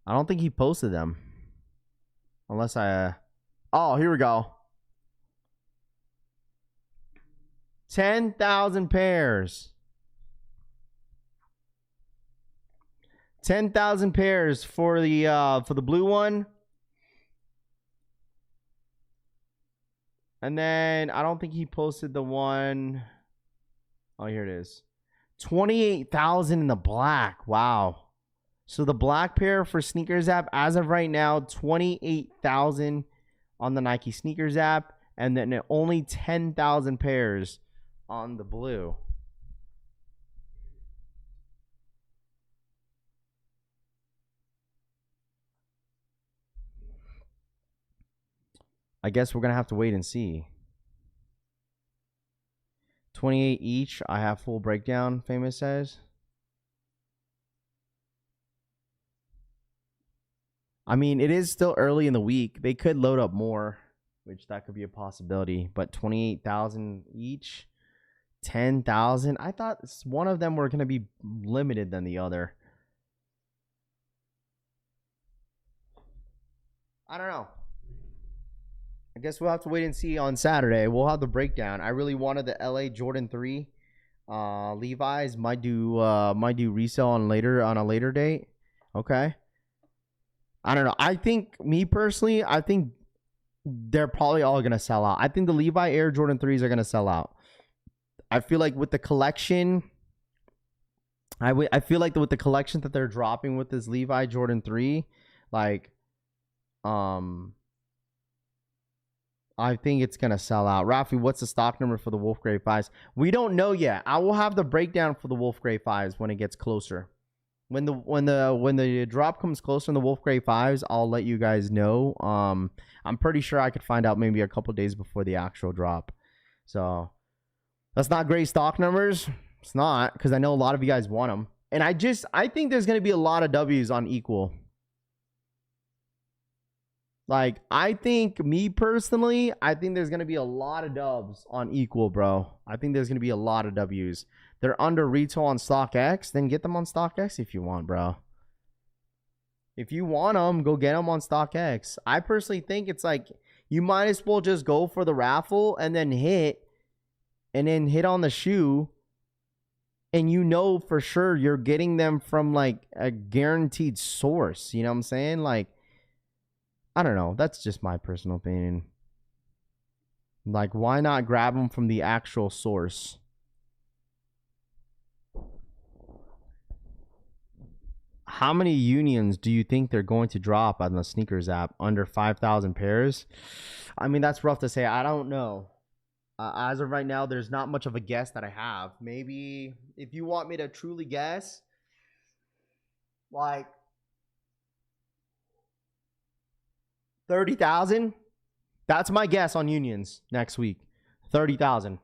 [SPEAKER 3] I don't think he posted them. Unless oh, here we go. 10,000 pairs. 10,000 pairs for the blue one. And then I don't think he posted the one. Oh, here it is. 28,000 in the black. Wow. So the black pair for sneakers app as of right now, 28,000 on the Nike sneakers app, and then only 10,000 pairs on the blue. I guess we're going to have to wait and see. 28 each. I have full breakdown, Famous says. I mean, it is still early in the week. They could load up more, which that could be a possibility. But 28,000 each, 10,000. I thought one of them were going to be limited than the other. I don't know. I guess we'll have to wait and see on Saturday. We'll have the breakdown. I really wanted the LA Jordan 3. Levi's might do resale on a later date. Okay. I don't know. I think, me personally, I think they're probably all going to sell out. I think the Levi Air Jordan 3s are going to sell out. I feel like with the collection, I feel like with the collection that they're dropping with this Levi Jordan 3, like, I think it's going to sell out. Raffle, what's the stock number for the Wolf Gray 5s? We don't know yet. I will have the breakdown for the Wolf Gray 5s when it gets closer. When the drop comes closer in the Wolf Gray 5s, I'll let you guys know. I'm pretty sure I could find out maybe a couple days before the actual drop. So that's not great stock numbers. It's not, because I know a lot of you guys want them. And I think there's going to be a lot of W's on Equal. Like, I think, me personally, I think there's going to be a lot of dubs on Equal, bro. I think there's going to be a lot of W's. They're under retail on StockX, then get them on StockX if you want, bro. If you want them, go get them on StockX. I personally think it's like you might as well just go for the raffle and then hit on the shoe, and you know for sure you're getting them from like a guaranteed source. You know what I'm saying? Like, I don't know. That's just my personal opinion. Like, why not grab them from the actual source? How many unions do you think they're going to drop on the sneakers app? Under 5,000 pairs? I mean, that's rough to say. I don't know. As of right now, there's not much of a guess that I have. Maybe if you want me to truly guess, like 30,000. That's my guess on unions next week. 30,000.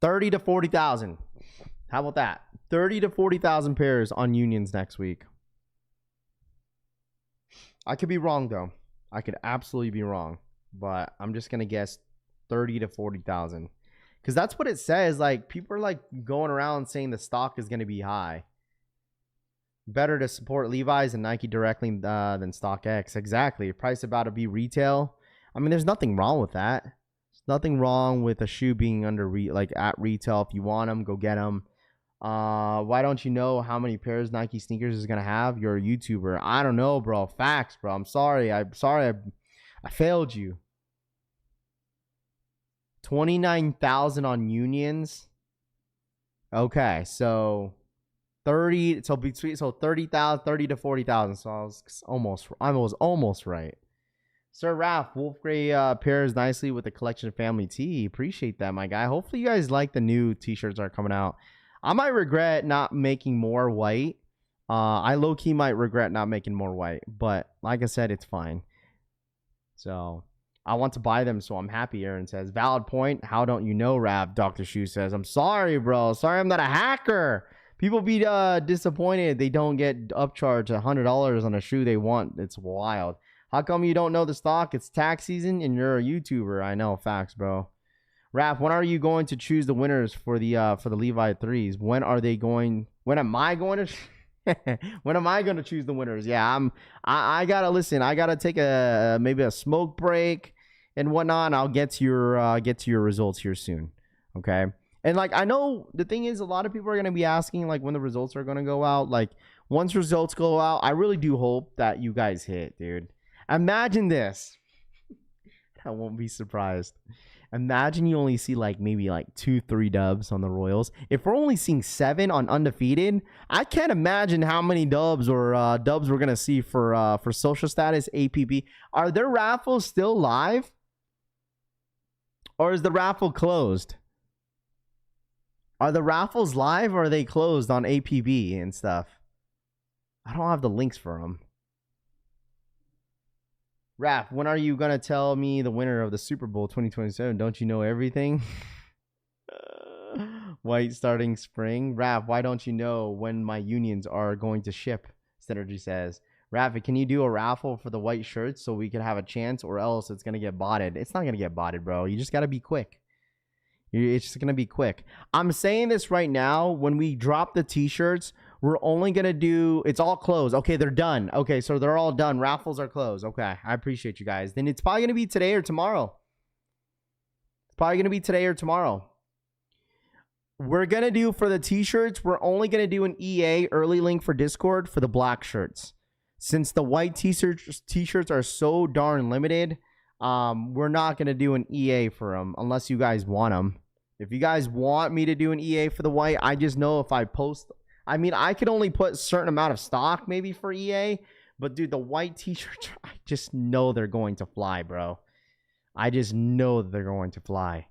[SPEAKER 3] 30 to 40,000. How about that? 30 to 40,000 pairs on unions next week. I could be wrong, though. I could absolutely be wrong. But I'm just going to guess 30 to 40,000. Because that's what it says. Like, people are like going around saying the stock is going to be high. Better to support Levi's and Nike directly than StockX. Exactly. Price about to be retail. I mean, there's nothing wrong with that. There's nothing wrong with a shoe being at retail. If you want them, go get them. Why don't you know how many pairs Nike sneakers is gonna have? You're a YouTuber. I don't know, bro. Facts, bro. I'm sorry. I failed you. 29,000 on unions. Okay, so 30. So between 30,000, 30 to 40,000. So I was almost right. Sir Raff, Wolf Gray pairs nicely with the collection family tee. Appreciate that, my guy. Hopefully you guys like the new t-shirts that are coming out. I might regret not making more white. I low-key might regret not making more white. But like I said, it's fine. So I want to buy them, so I'm happy, Aaron says. Valid point. How don't you know, Rav? Dr. Shu says. I'm sorry, bro. Sorry I'm not a hacker. People be disappointed they don't get upcharged $100 on a shoe they want. It's wild. How come you don't know the stock? It's tax season and you're a YouTuber. I know. Facts, bro. Raph, when are you going to choose the winners for the Levi 3s? When am I going to when am I going to choose the winners? Yeah, I got to listen. I got to take maybe a smoke break and whatnot, and I'll get to your results here soon. Okay? And like, I know the thing is, a lot of people are going to be asking like when the results are going to go out. Like, once results go out, I really do hope that you guys hit, dude. Imagine this. I won't be surprised. Imagine you only see like maybe 2-3 dubs on the Royals. If we're only seeing 7 on undefeated, I can't imagine how many dubs we're gonna see for social status APB. Are their raffles still live, or is the raffle closed? Are the raffles live, or are they closed on APB and stuff? I don't have the links for them. Raph, when are you going to tell me the winner of the Super Bowl 2027? Don't you know everything? White starting spring. Raph, why don't you know when my unions are going to ship? Synergy says. Raph, can you do a raffle for the white shirts so we can have a chance, or else it's going to get botted? It's not going to get botted, bro. You just got to be quick. It's just going to be quick. I'm saying this right now. When we drop the t-shirts, we're only going to do, it's all closed. Okay, they're done. Okay, so they're all done. Raffles are closed. Okay, I appreciate you guys. Then it's probably going to be today or tomorrow. We're going to do for the t-shirts, we're only going to do an EA early link for Discord for the black shirts. Since the white t-shirts are so darn limited, we're not going to do an EA for them unless you guys want them. If you guys want me to do an EA for the white, I just know if I post, I mean, I could only put a certain amount of stock maybe for EA, but dude, the white t-shirts, I just know they're going to fly, bro. I just know that they're going to fly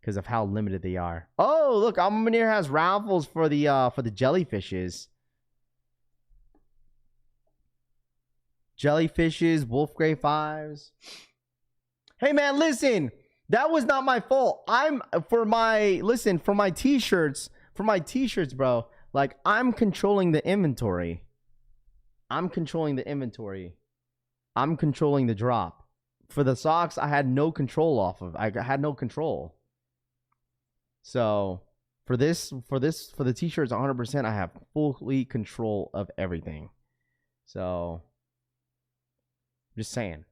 [SPEAKER 3] because of how limited they are. Oh, look, Almanir has raffles for the jellyfishes. Jellyfishes, Wolf Gray 5s. Hey man, listen, that was not my fault. For my t-shirts, bro. Like, I'm controlling the inventory. I'm controlling the drop. For the socks, I had no control off of. I had no control. So for the t-shirts, 100%, I have fully control of everything. So, just saying.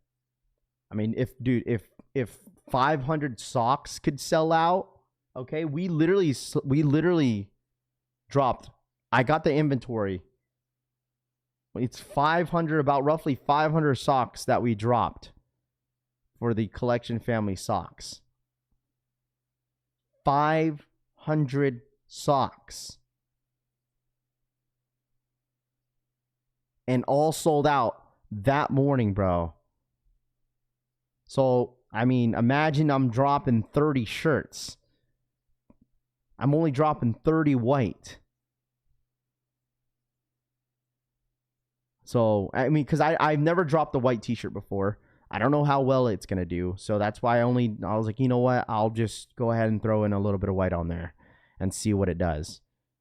[SPEAKER 3] I mean, if 500 socks could sell out, okay, we literally dropped. I got the inventory. It's 500, about roughly 500 socks that we dropped for the collection family socks. 500 socks. And all sold out that morning, bro. So, I mean, imagine I'm dropping 30 shirts. I'm only dropping 30 white. So, I mean, because I've never dropped a white t-shirt before. I don't know how well it's going to do. So, that's why I was like, you know what? I'll just go ahead and throw in a little bit of white on there and see what it does.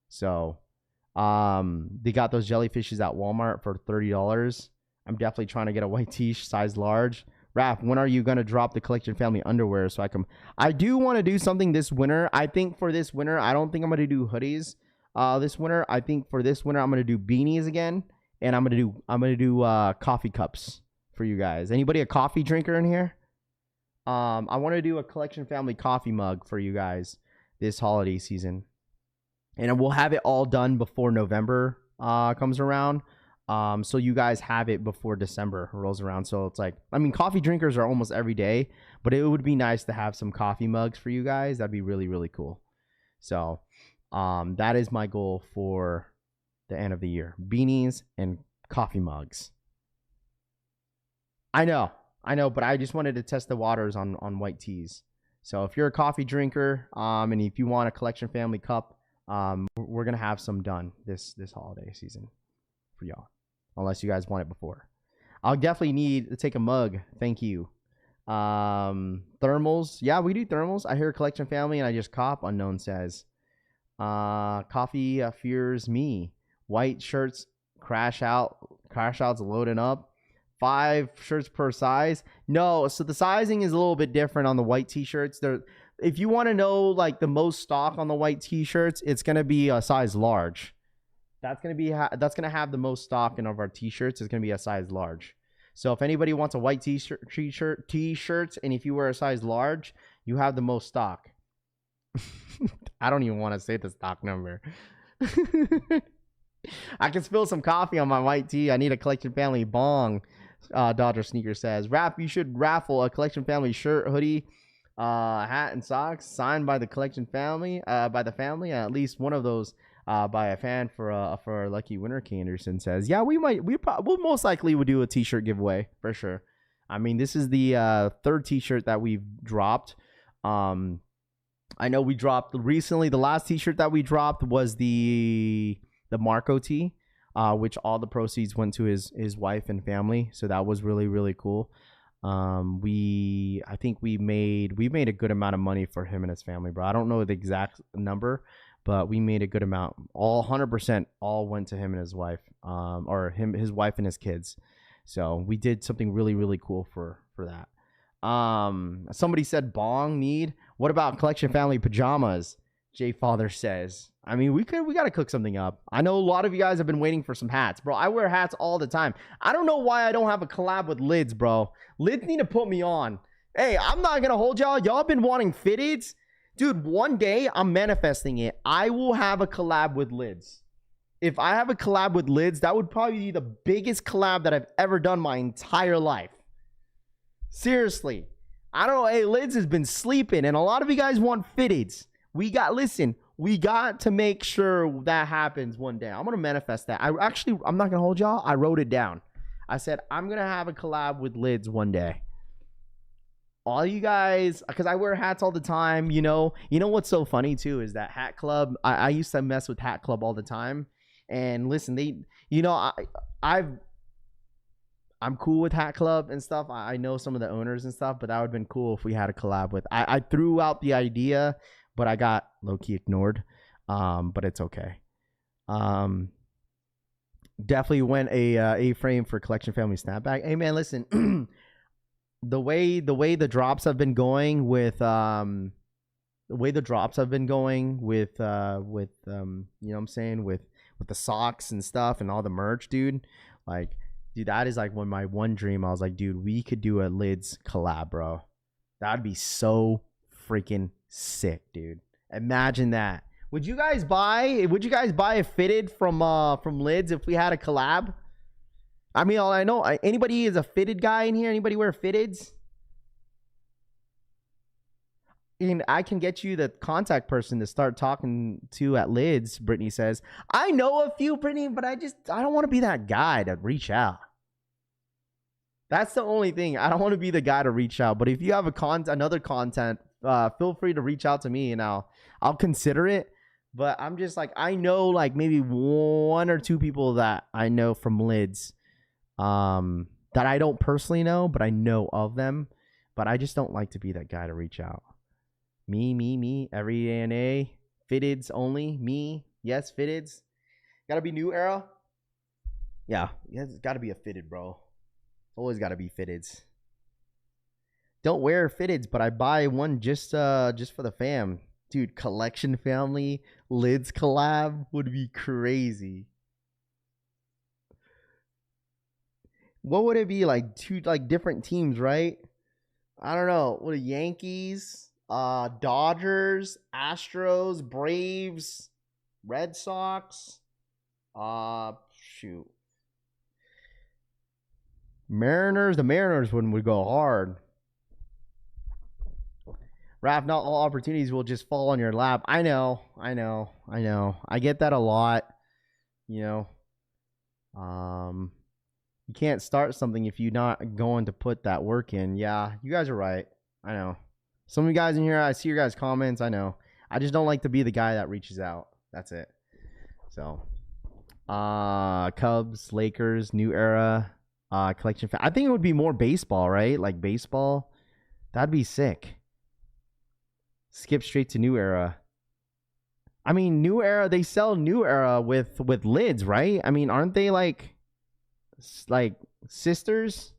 [SPEAKER 3] So, they got those jellyfishes at Walmart for $30. I'm definitely trying to get a white t-shirt size large. Raph, when are you going to drop the collection family underwear so I do want to do something this winter. I think for this winter, I don't think I'm going to do hoodies this winter. I think for this winter I'm going to do beanies again, and I'm going to do coffee cups for you guys. Anybody a coffee drinker in here? I want to do a collection family coffee mug for you guys this holiday season. And we'll have it all done before November comes around. So you guys have it before December rolls around. So it's like, I mean, coffee drinkers are almost every day, but it would be nice to have some coffee mugs for you guys. That'd be really, really cool. So that is my goal for the end of the year. Beanies and coffee mugs. I know, but I just wanted to test the waters on white teas. So if you're a coffee drinker, and if you want a collection family cup, we're going to have some done this holiday season for y'all. Unless you guys want it before. I'll definitely need to take a mug. Thank you. Thermals. Yeah, we do thermals. I hear collection family and I just cop. Unknown says. Coffee fears me. White shirts crash outs loading up. 5 shirts per size. No, so the sizing is a little bit different on the white t-shirts. If you want to know like the most stock on the white t-shirts, it's going to be a size large. That's gonna have the most stock in of our t-shirts. It's gonna be a size large. So if anybody wants a white t-shirts, and if you wear a size large, you have the most stock. I don't even want to say the stock number. I can spill some coffee on my white tee. I need a collection family bong. Dodger Sneaker says, you should raffle a collection family shirt, hoodie, hat, and socks signed by the collection family. At least one of those. By a fan for a lucky winner. Key Anderson says, yeah, we'll most likely would do a t-shirt giveaway for sure. I mean, this is the third t-shirt that we've dropped. I know we dropped recently. The last t-shirt that we dropped was the Marco tee, which all the proceeds went to his wife and family. So that was really, really cool. I think we made a good amount of money for him and his family, bro. I don't know the exact number, but we made a good amount. All 100% all went to him and his wife, his wife and his kids. So we did something really, really cool for that. Somebody said bong need. What about collection family pajamas? Jay Father says. I mean, we got to cook something up. I know a lot of you guys have been waiting for some hats, bro. I wear hats all the time. I don't know why I don't have a collab with Lids, bro. Lids need to put me on. Hey, I'm not gonna hold y'all. Y'all been wanting fitteds. Dude, one day, I'm manifesting it. I will have a collab with Lids. If I have a collab with Lids, that would probably be the biggest collab that I've ever done my entire life. Seriously. I don't know. Hey, Lids has been sleeping, and a lot of you guys want fitteds. We got to make sure that happens one day. I'm going to manifest that. I'm not going to hold y'all. I wrote it down. I said, I'm going to have a collab with Lids one day. All you guys, because I wear hats all the time, you know what's so funny too is that Hat Club. I used to mess with Hat Club all the time, and listen, I'm cool with Hat Club and stuff. I know some of the owners and stuff, but that would have been cool if we had a collab with. I threw out the idea, but I got low-key ignored. But it's okay. Definitely went a frame for collection family snapback. Hey man, listen. The way the drops have been going with you know what I'm saying, with the socks and stuff and all the merch, dude, like Dude, that is like my one dream. I was like, dude, we could do a lids collab, bro. That'd be so freaking sick, dude. Imagine that. Would you guys buy a fitted from lids if we had a collab? I mean, I know anybody is a fitted guy in here. Anybody wear fitteds? And I can get you the contact person to start talking to at lids. Brittany says, I know a few, Brittany, but I don't want to be that guy to reach out. That's the only thing. I don't want to be the guy to reach out. But if you have another content, feel free to reach out to me and I'll consider it. But I'm just like, I know like maybe one or two people that I know from lids that I don't personally know, but I know of them. But I just don't like to be that guy to reach out. Me, every ANA, fitteds only, me, yes, fitteds. Gotta be new era. Yeah, it's gotta be a fitted, bro. Always gotta be fitteds. Don't wear fitteds, but I buy one just for the fam. Dude, collection family, lids collab would be crazy. What would it be like? Two like different teams, right? I don't know. What are Yankees? Dodgers, Astros, Braves, Red Sox, shoot. Mariners, the Mariners would go hard. Raph, not all opportunities will just fall on your lap. I know. I get that a lot. You know. You can't start something if you're not going to put that work in. Yeah, you guys are right. I know. Some of you guys in here, I see your guys' comments. I know. I just don't like to be the guy that reaches out. That's it. So, Cubs, Lakers, new era, collection. I think it would be more baseball, right? Like baseball. That'd be sick. Skip straight to new era. I mean, new era. They sell new era with lids, right? I mean, aren't they like sisters?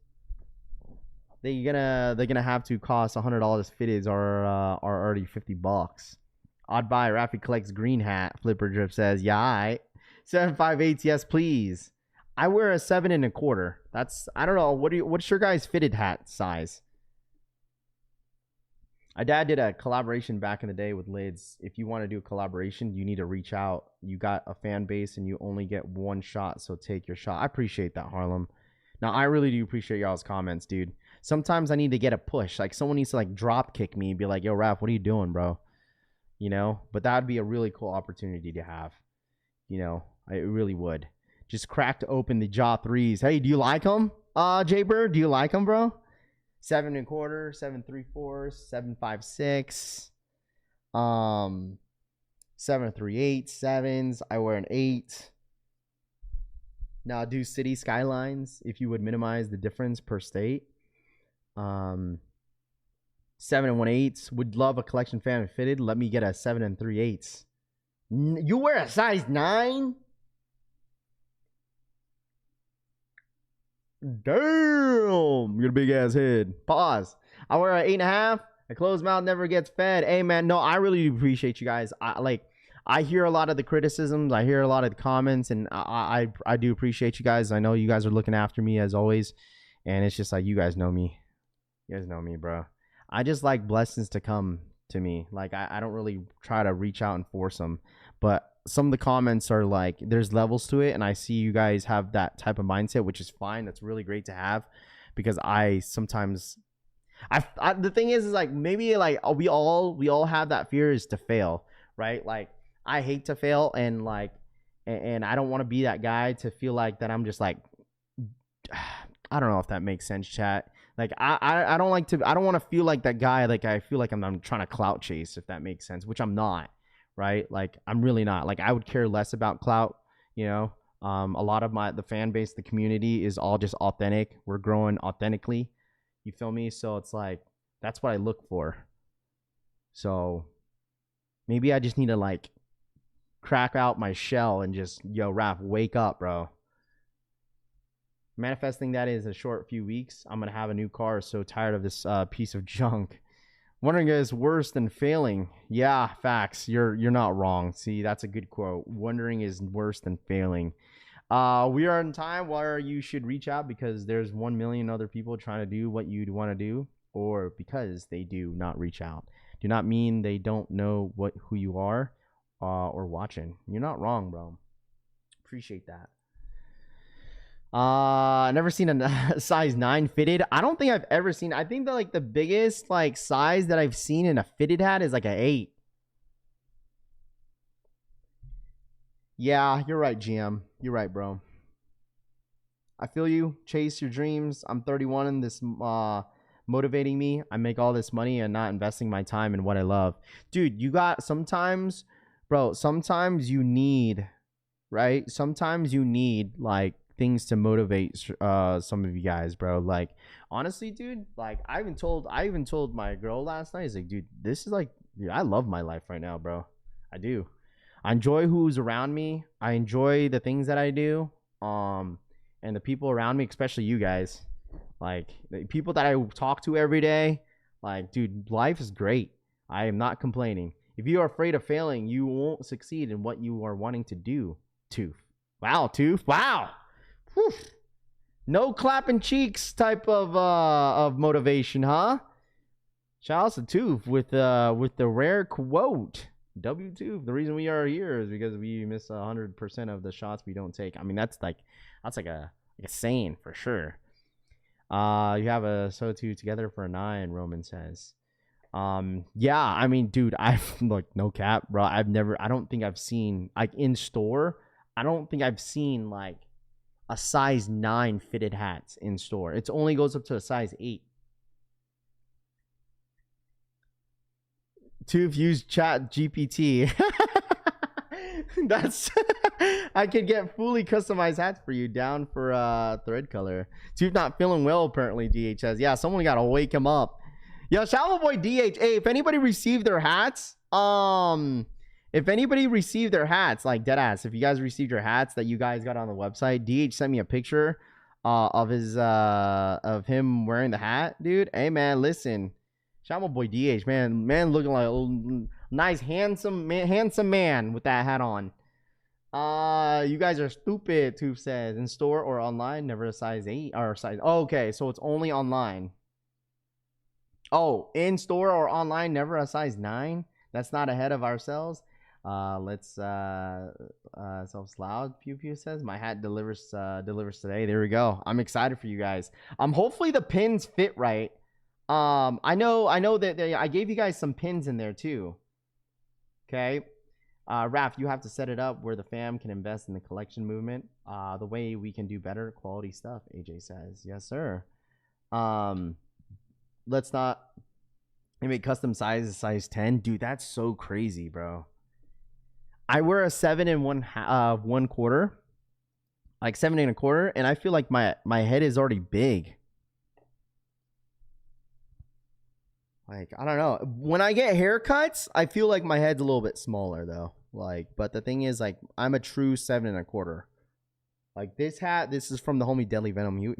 [SPEAKER 3] They're gonna have to cost $100. Fitteds are already $50. Odd buy. Raffy collects green hat. Flipper Drip says, yeah, I 758s, yes please. I wear a 7 1/4. That's, I don't know. What's your guys' fitted hat size? My dad did a collaboration back in the day with lids. If you want to do a collaboration, you need to reach out. You got a fan base and you only get one shot, so take your shot. I appreciate that, Harlem. Now, I really do appreciate y'all's comments, dude. Sometimes I need to get a push. Like, someone needs to, like, drop kick me and be like, yo, Raph, what are you doing, bro? You know? But that would be a really cool opportunity to have. You know? It really would. Just cracked open the jaw threes. Hey, do you like them, J-Bird? Do you like them, bro? 7 1/4, 7 3/4, 7 5/6, 7 3/8, 7s. I wear an 8. Now do city skylines if you would minimize the difference per state. 7 1/8. Would love a collection fan fitted. Let me get a 7 3/8. You wear a size 9? Damn, you got a big ass head. Pause. I wear an 8.5. A closed mouth never gets fed. Hey man, no, I really appreciate you guys. I hear a lot of the criticisms. I hear a lot of the comments, and I do appreciate you guys. I know you guys are looking after me as always, and it's just like, you guys know me. You guys know me, bro. I just like blessings to come to me. Like, I don't really try to reach out and force them, but some of the comments are like, there's levels to it, and I see you guys have that type of mindset, which is fine. That's really great to have, because I sometimes, the thing is like, maybe like we all have that fear is to fail, right? Like, I hate to fail, and like, and I don't want to be that guy to feel like that I'm just like, I don't know if that makes sense, chat. Like, I don't like to, I don't want to feel like that guy. Like, I feel like I'm trying to clout chase, if that makes sense, which I'm not. Right? Like, I'm really not. Like, I would care less about clout, you know. A lot of the fan base, the community is all just authentic. We're growing authentically. You feel me? So it's like, that's what I look for. So maybe I just need to like crack out my shell and just, yo, Raph, wake up, bro. Manifesting that is a short few weeks. I'm going to have a new car. So tired of this piece of junk. Wondering is worse than failing. Yeah, facts. You're not wrong. See, that's a good quote. Wondering is worse than failing. We are in time where you should reach out because there's 1 million other people trying to do what you'd want to do, or because they do not reach out. Do not mean they don't know who you are or watching. You're not wrong, bro. Appreciate that. Never seen a size 9 fitted. I don't think I've ever seen. I think that like the biggest like size that I've seen in a fitted hat is like an 8. Yeah, you're right, GM. You're right, bro. I feel you. Chase your dreams. I'm 31 and this motivating me. I make all this money and not investing my time in what I love. Dude, you got sometimes, bro, sometimes you need, right? Sometimes you need like things to motivate some of you guys, bro. Like honestly, dude, like I even told my girl last night, it's like, dude, this is like, dude, I love my life right now, bro. I do. I enjoy who's around me. I enjoy the things that I do. And the people around me, especially you guys, like the people that I talk to every day, like, dude, life is great. I am not complaining. If you are afraid of failing, you won't succeed in what you are wanting to do. Tooth. Wow, Tooth. Wow. Whew. No clapping cheeks type of motivation, huh? Shout out to Tooth with the rare quote. W2. The reason we are here is because we miss 100% of the shots we don't take. I mean, that's like a saying for sure. You have a so two together for a 9. Roman says. Yeah. I mean, dude, I've like no cap, bro. I don't think I've seen like in store. I don't think I've seen like a size 9 fitted hats in store. It only goes up to a size 8. To use Chat GPT. That's I could get fully customized hats for you down for thread color. Tooth not feeling well apparently, DH says. Yeah, someone gotta wake him up. Yo, shout out boy DH. Hey, if anybody received their hats, if anybody received their hats, like deadass, if you guys received your hats that you guys got on the website, DH sent me a picture of his of him wearing the hat, dude. Hey man, listen. Shout out my boy DH, man looking like a nice handsome man with that hat on. You guys are stupid, Tooth says. In store or online, never a size 8 or size. Oh, okay, so it's only online. Oh, in store or online, never a size 9. That's not ahead of ourselves. Let's self's loud. Pew Pew says my hat delivers today. There we go. I'm excited for you guys. Hopefully the pins fit right. I know that I gave you guys some pins in there too. Okay. Raph, you have to set it up where the fam can invest in the collection movement. The way we can do better quality stuff, AJ says. Yes, sir. Let's not make custom sizes size 10. Dude, that's so crazy, bro. I wear a 7 1/4. Like 7 1/4, and I feel like my head is already big. Like, I don't know. When I get haircuts, I feel like my head's a little bit smaller, though. Like, but the thing is, like, I'm a true 7 1/4. Like, this hat, this is from the homie Deadly Venom.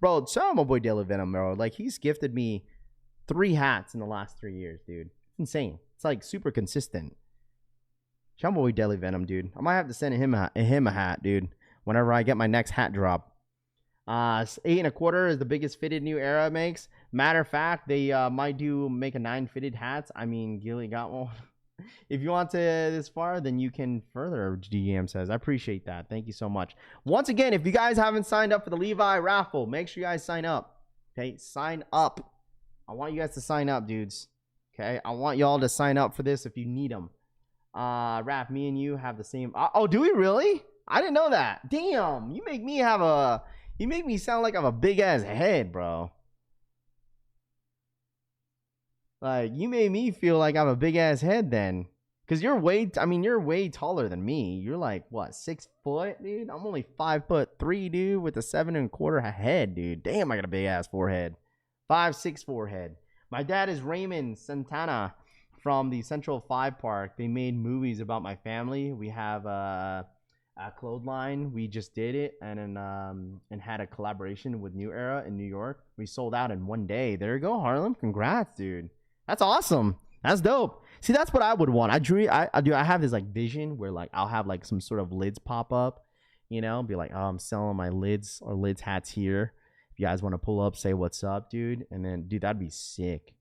[SPEAKER 3] Bro, shout out my boy Deadly Venom, bro. Like, he's gifted me 3 hats in the last 3 years, dude. It's insane. It's, like, super consistent. Shout out my boy Deadly Venom, dude. I might have to send him a hat, dude, whenever I get my next hat drop. 8 1/4 is the biggest fitted New Era makes. Matter of fact, they might make a 9 fitted hats. I mean, Gilly got one. If you want to this far, then you can further, GM says. I appreciate that. Thank you so much. Once again, if you guys haven't signed up for the Levi raffle, make sure you guys sign up. Okay, sign up. I want you guys to sign up, dudes. Okay, I want y'all to sign up for this if you need them. Raph, me and you have the same. Oh, do we really? I didn't know that. Damn, you make me sound like I'm a big ass head, bro. Like, you made me feel like I'm a big ass head then. Cause you're way taller than me. You're like, what, 6 foot, dude? I'm only 5'3", dude, with a 7 1/4 head, dude. Damn, I got a big ass forehead. 5'6" forehead. My dad is Raymond Santana from the Central 5 Park. They made movies about my family. We have a clothesline. We just did it and had a collaboration with New Era in New York. We sold out in 1 day. There you go, Harlem. Congrats, dude. That's awesome. That's dope. See, that's what I would want. I have this like vision where like I'll have like some sort of lids pop up You know, be like, oh, I'm selling my lids or lids hats here. If you guys want to pull up, say what's up, dude. And then, dude, that'd be sick.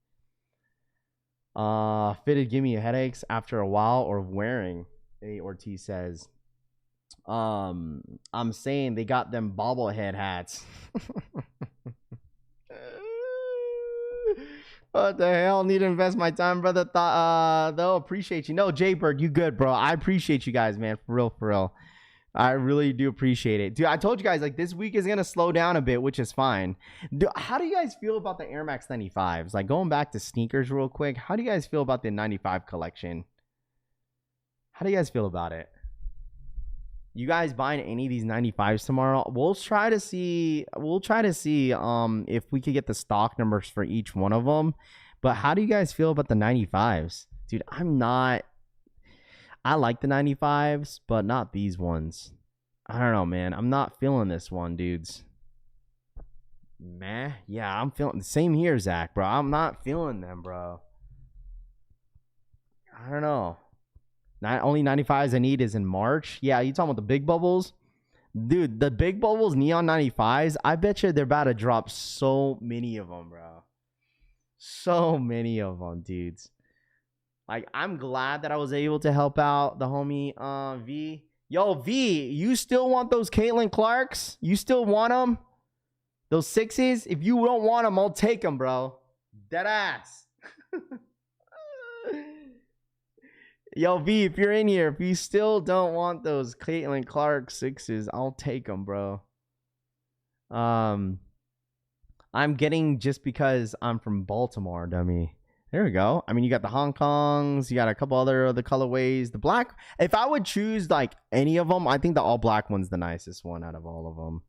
[SPEAKER 3] Fitted give me headaches after a while or wearing. A Ortiz says. I'm saying they got them bobblehead hats. What the hell? Need to invest my time, brother. Though appreciate you. No, Jaybird, you good, bro. I appreciate you guys, man. For real, for real. I really do appreciate it. Dude, I told you guys, like, this week is going to slow down a bit, which is fine. Dude, how do you guys feel about the Air Max 95s? Like, going back to sneakers real quick, how do you guys feel about the 95 collection? How do you guys feel about it? You guys buying any of these 95s tomorrow? We'll try to see if we could get the stock numbers for each one of them. But how do you guys feel about the 95s? Dude, I like the 95s, but not these ones. I don't know, man. I'm not feeling this one, dudes. Meh. Yeah, I'm feeling the same here, Zach, bro. I'm not feeling them, bro. I don't know. Not only 95s I need is in March. Yeah, you talking about the big bubbles? Dude, the big bubbles neon 95s, I bet you they're about to drop so many of them, bro. So many of them, dudes. Like, I'm glad that I was able to help out the homie V. Yo, V, you still want those Caitlin Clarks? You still want them? Those 6s? If you don't want them, I'll take them, bro. Dead ass. Yo, V, if you're in here, if you still don't want those Caitlin Clark 6s, I'll take them, bro. I'm getting just because I'm from Baltimore, dummy. There we go. I mean, you got the Hong Kongs. You got a couple other colorways. The black. If I would choose like any of them, I think the all black one's the nicest one out of all of them.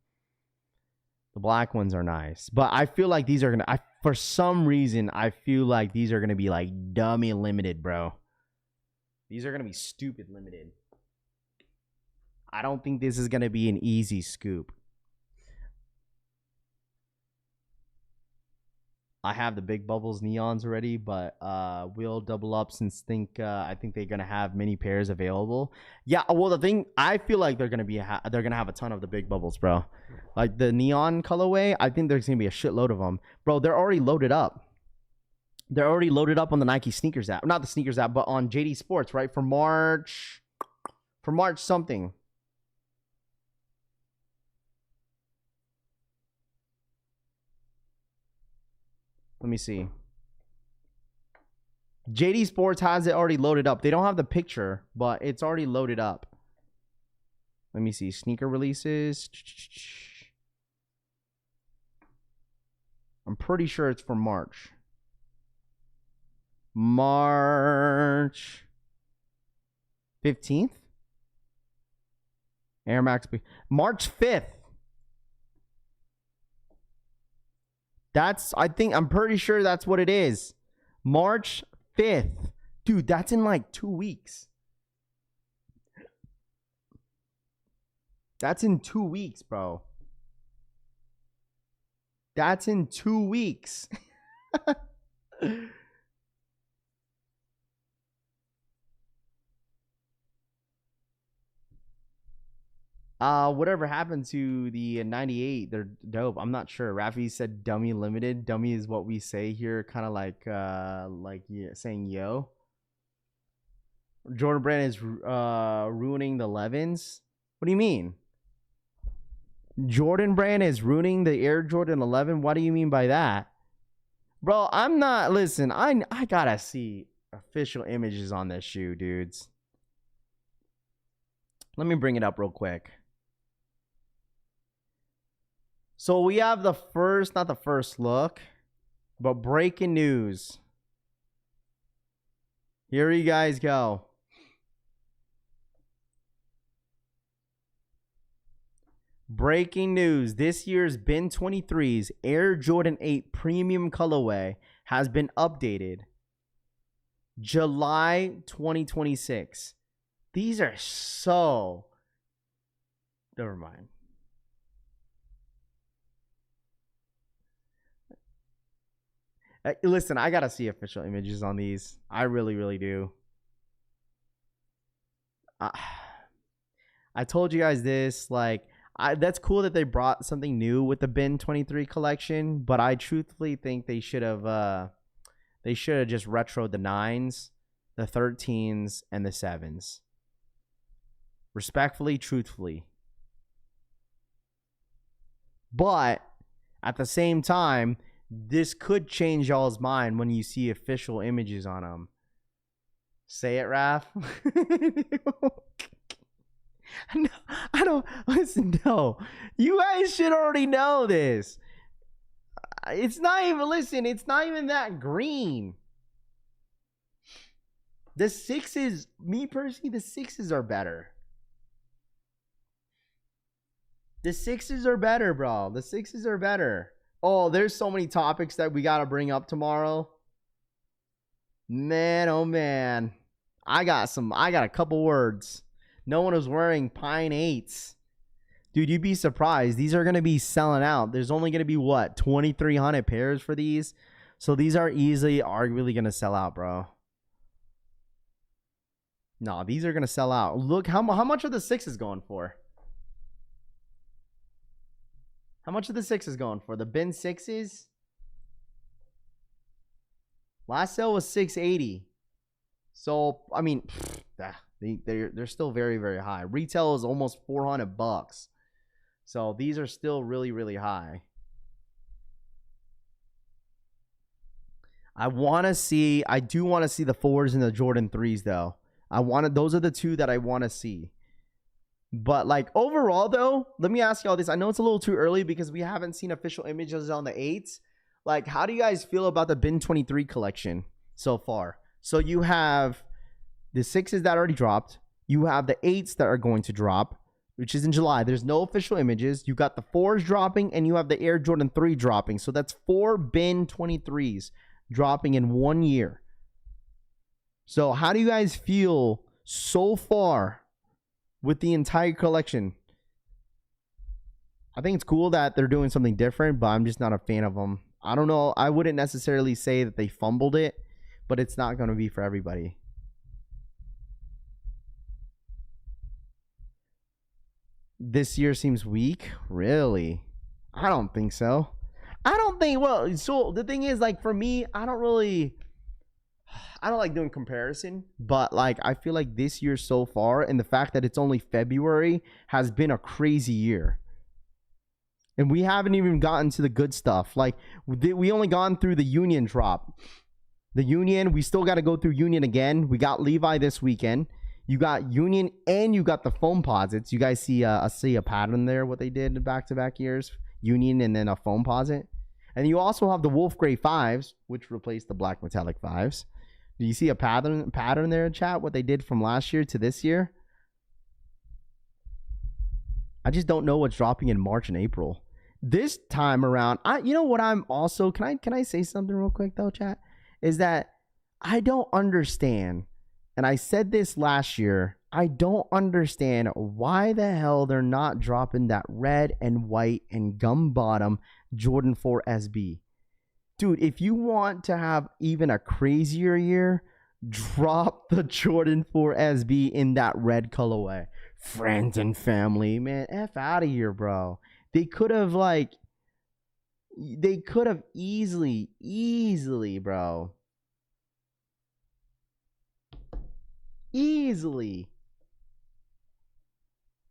[SPEAKER 3] The black ones are nice, but I feel like these are gonna. For some reason, I feel like these are gonna be like dummy limited, bro. These are gonna be stupid limited. I don't think this is gonna be an easy scoop. I have the big bubbles neons already, but we'll double up since I think they're gonna have many pairs available. Yeah, well the thing I feel like they're gonna have a ton of the big bubbles, bro. Like the neon colorway, I think there's gonna be a shitload of them, bro. They're already loaded up. They're already loaded up on the Nike sneakers app, not the sneakers app, but on JD Sports, right? For March something. Let me see. JD Sports has it already loaded up. They don't have the picture, but it's already loaded up. Let me see. Sneaker releases. I'm pretty sure it's for March. March 15th? Air Max. March 5th. I'm pretty sure that's what it is. March 5th. Dude, that's in like 2 weeks. That's in 2 weeks, bro. That's in 2 weeks. Whatever happened to the 98? They're dope. I'm not sure. Raffy said dummy limited. Dummy is what we say here, kind of like saying yo. Jordan Brand is ruining the 11s. What do you mean? Jordan Brand is ruining the Air Jordan 11? What do you mean by that? Bro, I'm not, listen, I gotta see official images on this shoe, dudes. Let me bring it up real quick. So we have the first, not the first look, but breaking news. Here you guys go. Breaking news. This year's Ben 23's Air Jordan 8 Premium Colorway has been updated. July 2026. These are so... Never mind. Listen, I gotta see official images on these. I really, really do. I told you guys this. Like, that's cool that they brought something new with the bin 23 collection, but I truthfully think they should have just retroed the 9s, the 13s, and the 7s. Respectfully, truthfully. But at the same time, this could change y'all's mind when you see official images on them. Say it, Raph. No, I don't listen. No, you guys should already know this. It's not even, listen, it's not even that green. The 6s, me personally, the 6s are better. The 6s are better, bro. The 6s are better. Oh, there's so many topics that we got to bring up tomorrow. Man, oh man. I got a couple words. No one was wearing Pine 8s. Dude, you'd be surprised. These are going to be selling out. There's only going to be, what, 2,300 pairs for these? So these are arguably going to sell out, bro. No, these are going to sell out. Look, how much are the 6s going for? How much are the 6s going for? The bin 6s? Last sale was $680. So, I mean, they're still very, very high. Retail is almost $400. So these are still really, really high. I do want to see the 4s and the Jordan 3s though. Those are the two that I want to see. But like overall though, let me ask y'all this. I know it's a little too early because we haven't seen official images on the 8s. Like, how do you guys feel about the bin 23 collection so far? So you have the 6s that already dropped. You have the 8s that are going to drop, which is in July. There's no official images. You got the 4s dropping, and you have the Air Jordan 3 dropping. So that's 4 bin 23s dropping in 1 year. So how do you guys feel so far with the entire collection? I think it's cool that they're doing something different, but I'm just not a fan of them. I don't know. I wouldn't necessarily say that they fumbled it, but it's not going to be for everybody. This year seems weak. Really? I don't think so. Well, so the thing is, like, for me, I don't like doing comparison, but like, I feel like this year so far, and the fact that it's only February, has been a crazy year. And we haven't even gotten to the good stuff. Like, we only gone through the Union drop. The Union, we still got to go through Union again. We got Levi this weekend. You got Union and you got the foam posits. You guys see a pattern there, what they did in back-to-back years. Union and then a foam posit. And you also have the Wolf Gray 5s, which replaced the black metallic 5s. Do you see a pattern there in chat, what they did from last year to this year? I just don't know what's dropping in March and April. This time around, you know what I'm also, can I say something real quick though, chat? Is that I don't understand, and I said this last year, I don't understand why the hell they're not dropping that red and white and gum bottom Jordan 4 SB. Dude, if you want to have even a crazier year, drop the Jordan 4 SB in that red colorway. Friends and family, man, F out of here, bro. They could have easily, bro. Easily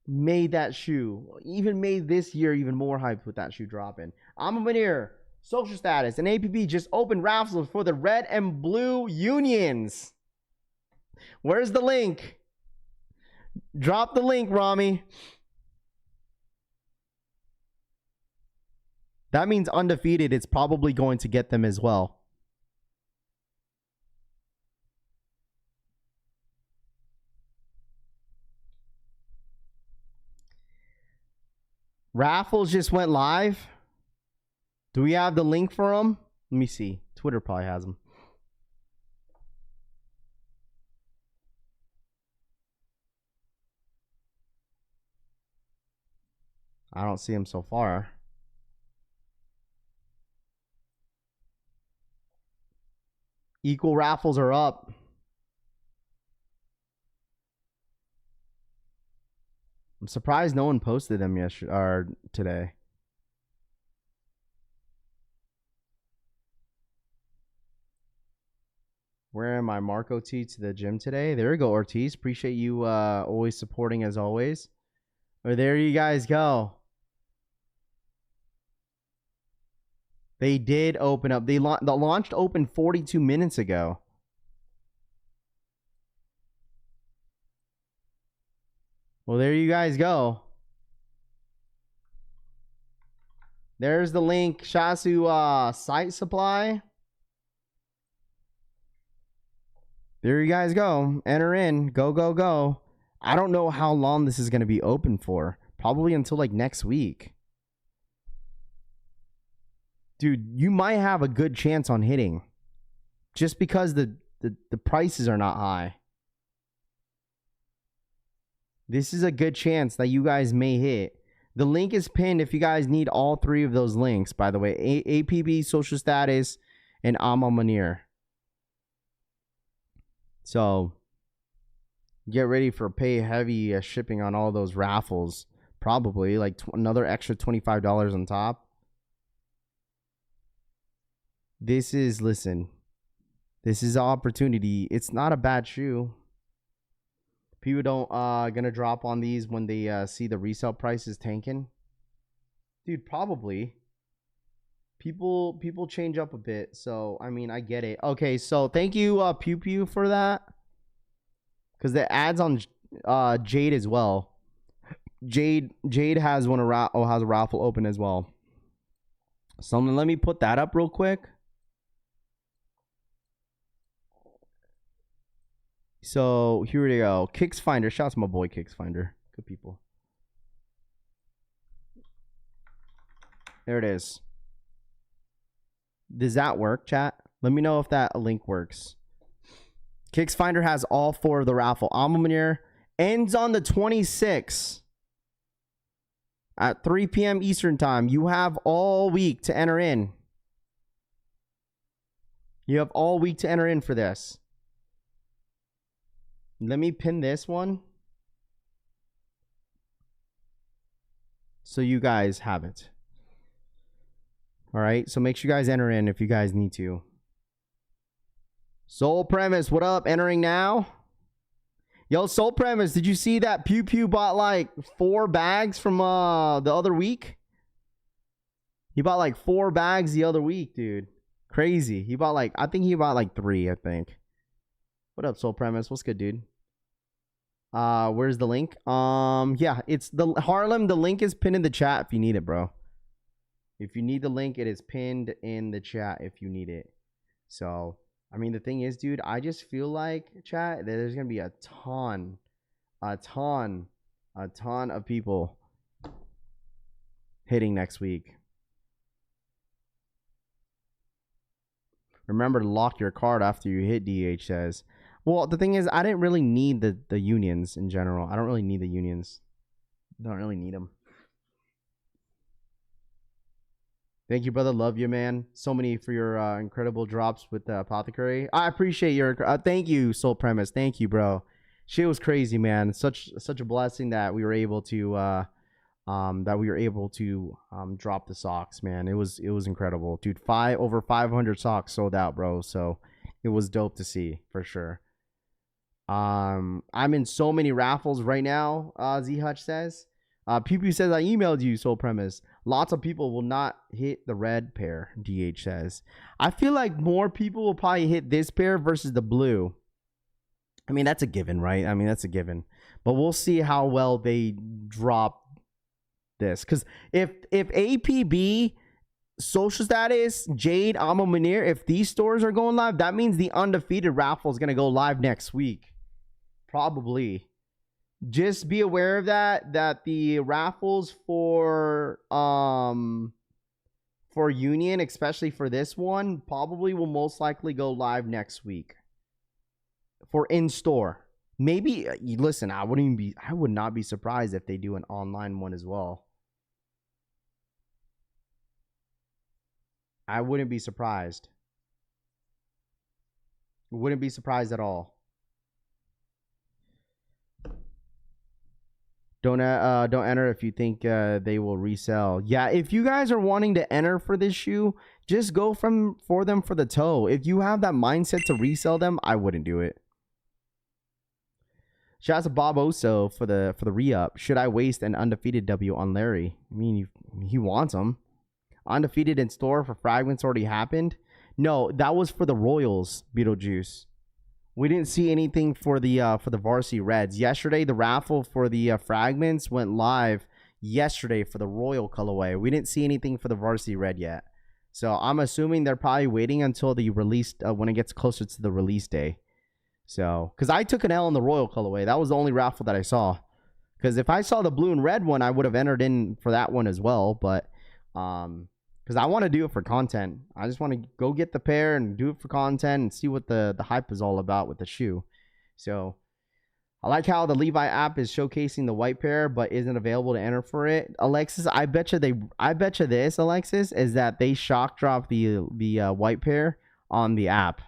[SPEAKER 3] made that shoe, even made this year even more hyped with that shoe dropping. I'm a Veneer. Social status. And APP just opened Raffle for the red and blue unions. Where's the link? Drop the link, Rami. That means undefeated. It's probably going to get them as well. Raffles just went live. Do we have the link for them? Let me see. Twitter probably has them. I don't see them so far. Equal raffles are up. I'm surprised no one posted them yesterday or today. Wearing my Marco tee to the gym today. There you go, Ortiz. Appreciate you always supporting as always. Or there you guys go. They did open up. The launched opened 42 minutes ago. Well, there you guys go. There's the link. Shasu site supply. There you guys go. Enter in. Go, go, go. I don't know how long this is going to be open for. Probably until like next week. Dude, you might have a good chance on hitting. Just because the prices are not high. This is a good chance that you guys may hit. The link is pinned if you guys need all three of those links, by the way. APB, social status, and Alma Munir. So, get ready for pay heavy shipping on all those raffles. Probably like another extra $25 on top. This is, listen, this is an opportunity. It's not a bad shoe. People don't gonna drop on these when they see the resale prices tanking. Dude, probably. People change up a bit, so I mean I get it. Okay, so thank you Pew Pew for that. Cause the ads on Jade as well. Jade has has a raffle open as well. So let me put that up real quick. So here we go. Kicks Finder. Shout out to my boy Kicks Finder. Good people. There it is. Does that work, chat? Let me know if that link works. Kicks Finder has all four of the raffle. Alma Munir ends on the 26th at 3 p.m. Eastern time. You have all week to enter in. You have all week to enter in for this. Let me pin this one so you guys have it. All right, so make sure you guys enter in if you guys need to. Soul Premise, what up? Entering now. Yo, Soul Premise, did you see that Pew Pew bought like 4 bags from the other week? He bought like 4 bags the other week, dude. Crazy. He bought like, I think he bought like 3, I think. What up, Soul Premise? What's good, dude? Where's the link? Yeah, it's the Harlem. The link is pinned in the chat if you need it, bro. If you need the link, it is pinned in the chat if you need it. So, I mean, the thing is, dude, I just feel like, chat, that there's gonna be a ton of people hitting next week. Remember to lock your card after you hit, DH says. Well, the thing is, I didn't really need the unions in general. I don't really need the unions. Don't really need them. Thank you, brother. Love you, man. So many for your incredible drops with the Apothecary. I appreciate your... thank you, Soul Premise. Thank you, bro. Shit was crazy, man. Such a blessing that we were able to... drop the socks, man. It was incredible, dude. Over 500 socks sold out, bro. So it was dope to see for sure. I'm in so many raffles right now. Z Hutch says. Pew Pew says I emailed you, Soul Premise. Lots of people will not hit the red pair. DH says. I feel like more people will probably hit this pair versus the blue. I mean, that's a given, right? I mean, that's a given. But we'll see how well they drop this, because if APB, social status, Jade, Alma Munir, if these stores are going live, that means the undefeated raffle is going to go live next week, probably. Just be aware of that the raffles for Union, especially for this one, probably will most likely go live next week for in store. Maybe, listen, I would not be surprised if they do an online one as well. I wouldn't be surprised. Wouldn't be surprised at all. Don't enter if you think they will resell. Yeah, if you guys are wanting to enter for this shoe, just go for them for the toe. If you have that mindset to resell them, I wouldn't do it. Shout out to Bob Oso for the re-up. Should I waste an undefeated W on Larry? I mean, he wants them. Undefeated in store for Fragments already happened. No, that was for the Royals, Beetlejuice. We didn't see anything for the Varsity Reds. Yesterday, the raffle for the Fragments went live yesterday for the Royal colorway. We didn't see anything for the Varsity Red yet. So I'm assuming they're probably waiting until the release, when it gets closer to the release day. So, because I took an L in the Royal colorway. That was the only raffle that I saw. Because if I saw the blue and red one, I would have entered in for that one as well. But, because I want to do it for content. I just want to go get the pair and do it for content and see what the hype is all about with the shoe. So, I like how the Levi app is showcasing the white pair, but isn't available to enter for it. Alexis, I bet you this, Alexis, is that they shock drop the white pair on the app.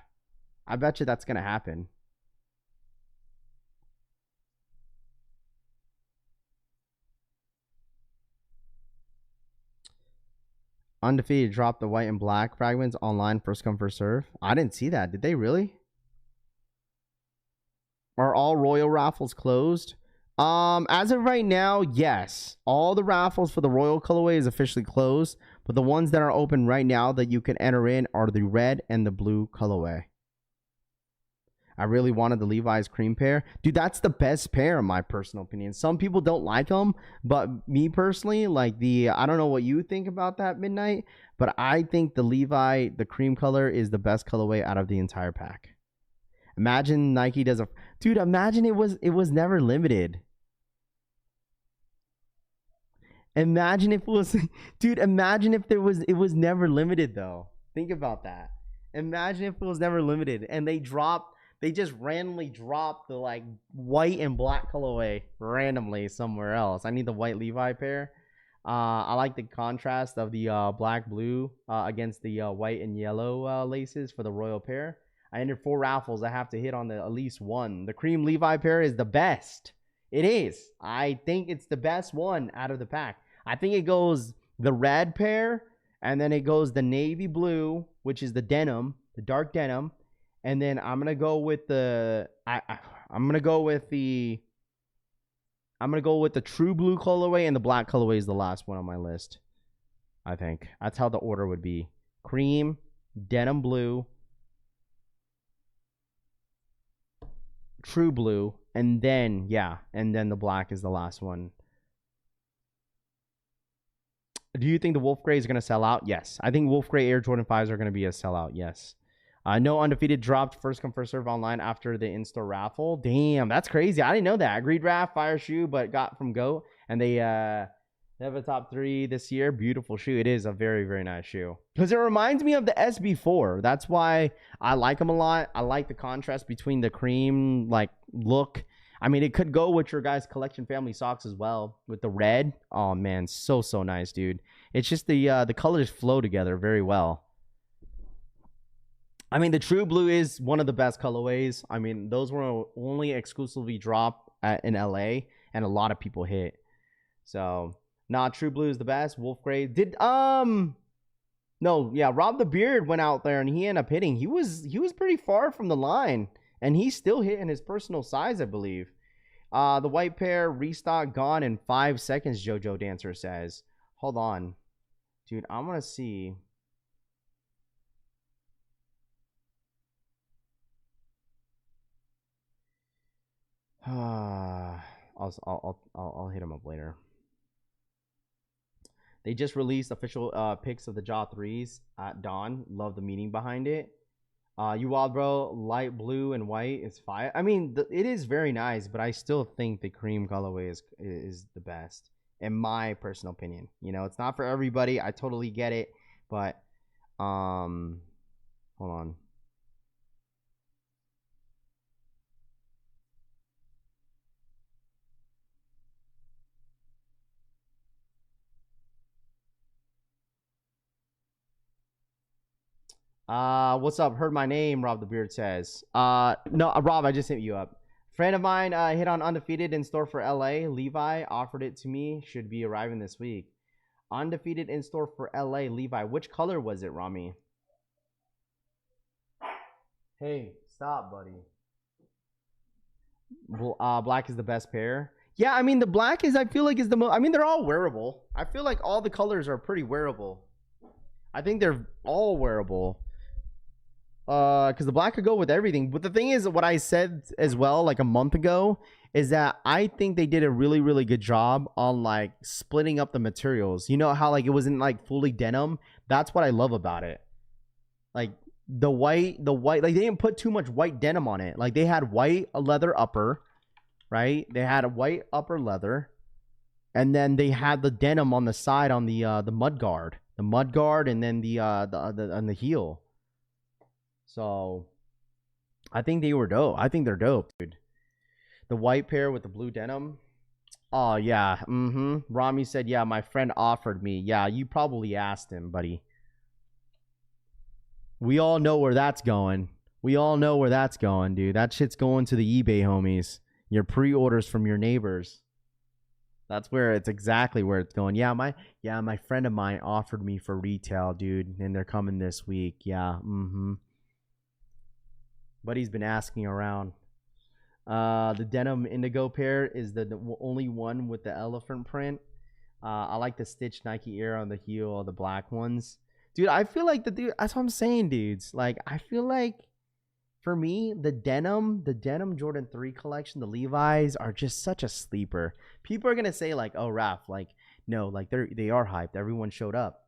[SPEAKER 3] I bet you that's gonna happen. Undefeated dropped the white and black fragments online, first come first serve. I didn't see that. Did they really? Are all Royal raffles closed? As of right now, yes. All the raffles for the Royal colorway is officially closed, but the ones that are open right now that you can enter in are the red and the blue colorway. I really wanted the Levi's cream pair. Dude, that's the best pair in my personal opinion. Some people don't like them, but me personally, like I don't know what you think about that, Midnight, but I think the Levi, the cream color, is the best colorway out of the entire pack. Imagine Nike does a... Dude, imagine it was never limited. Imagine if it was... Dude, imagine if it was never limited, though. Think about that. Imagine if it was never limited and they just randomly dropped the like white and black colorway randomly somewhere else. I need the white Levi pair. I like the contrast of the black blue against the white and yellow laces for the Royal pair. I entered 4 raffles. I have to hit on at least one. The cream Levi pair is the best. It is. I think it's the best one out of the pack. I think it goes the red pair, and then it goes the navy blue, which is the denim, the dark denim, and then I'm gonna go with the I'm gonna go with the true blue colorway, and the black colorway is the last one on my list. I think that's how the order would be: cream, denim blue, true blue, and then the black is the last one. Do you think the Wolf Gray is going to sell out? Yes. I think Wolf Gray Air Jordan 5s are going to be a sellout. Yes. No undefeated dropped first come first serve online after the in-store raffle. Damn, that's crazy. I didn't know that. Agreed Raff, fire shoe, but got from GOAT. And they have a top 3 this year. Beautiful shoe. It is a very, very nice shoe. Because it reminds me of the SB4. That's why I like them a lot. I like the contrast between the cream like look. I mean, it could go with your guys' collection family socks as well with the red. Oh man, so nice, dude. It's just the colors flow together very well. I mean, the true blue is one of the best colorways. I mean, those were only exclusively dropped in LA, and a lot of people hit. So, true blue is the best. Wolf Gray did no, yeah, Rob the Beard went out there and he ended up hitting. He was pretty far from the line. And he's still hitting his personal size, I believe. The white pair restock gone in 5 seconds, JoJo Dancer says. Hold on. Dude, I'm going to see. I'll hit him up later. They just released official pics of the Jaw 3s at dawn. Love the meaning behind it. You wild bro, light blue and white is fire. I mean, it is very nice, but I still think the cream colorway is the best, in my personal opinion. You know, it's not for everybody. I totally get it, but hold on. What's up? Heard my name, Rob the Beard says. No, Rob, I just hit you up. Friend of mine hit on Undefeated in store for LA. Levi offered it to me. Should be arriving this week. Undefeated in store for LA. Levi. Which color was it, Rami? Hey, stop, buddy. Black is the best pair. Yeah, I mean, the black is, I feel like, is the most. I mean, they're all wearable. I feel like all the colors are pretty wearable. I think they're all wearable. Because the black could go with everything. But the thing is, what I said as well, like a month ago, is that I think they did a really, really good job on like splitting up the materials. You know how like it wasn't like fully denim? That's what I love about it. Like the white, like they didn't put too much white denim on it. Like they had white leather upper, right? They had a white upper leather, and then they had the denim on the side on the mud guard, and then the on the heel. So I think they were dope. I think they're dope, dude. The white pair with the blue denim. Oh yeah. Rami said, yeah, my friend offered me. Yeah, you probably asked him, buddy. We all know where that's going. We all know where that's going, dude. That shit's going to the eBay homies. Your pre-orders from your neighbors. That's where it's exactly where it's going. Yeah, my friend of mine offered me for retail, dude, and they're coming this week. Yeah, But he's been asking around. The denim indigo pair is the only one with the elephant print. I like the stitched Nike Air on the heel of the black ones. Dude, I feel like that's what I'm saying, dudes. Like, I feel like for me, the denim Jordan 3 collection, the Levi's are just such a sleeper. People are gonna say like, oh, Raph, like, no, like they are hyped. Everyone showed up.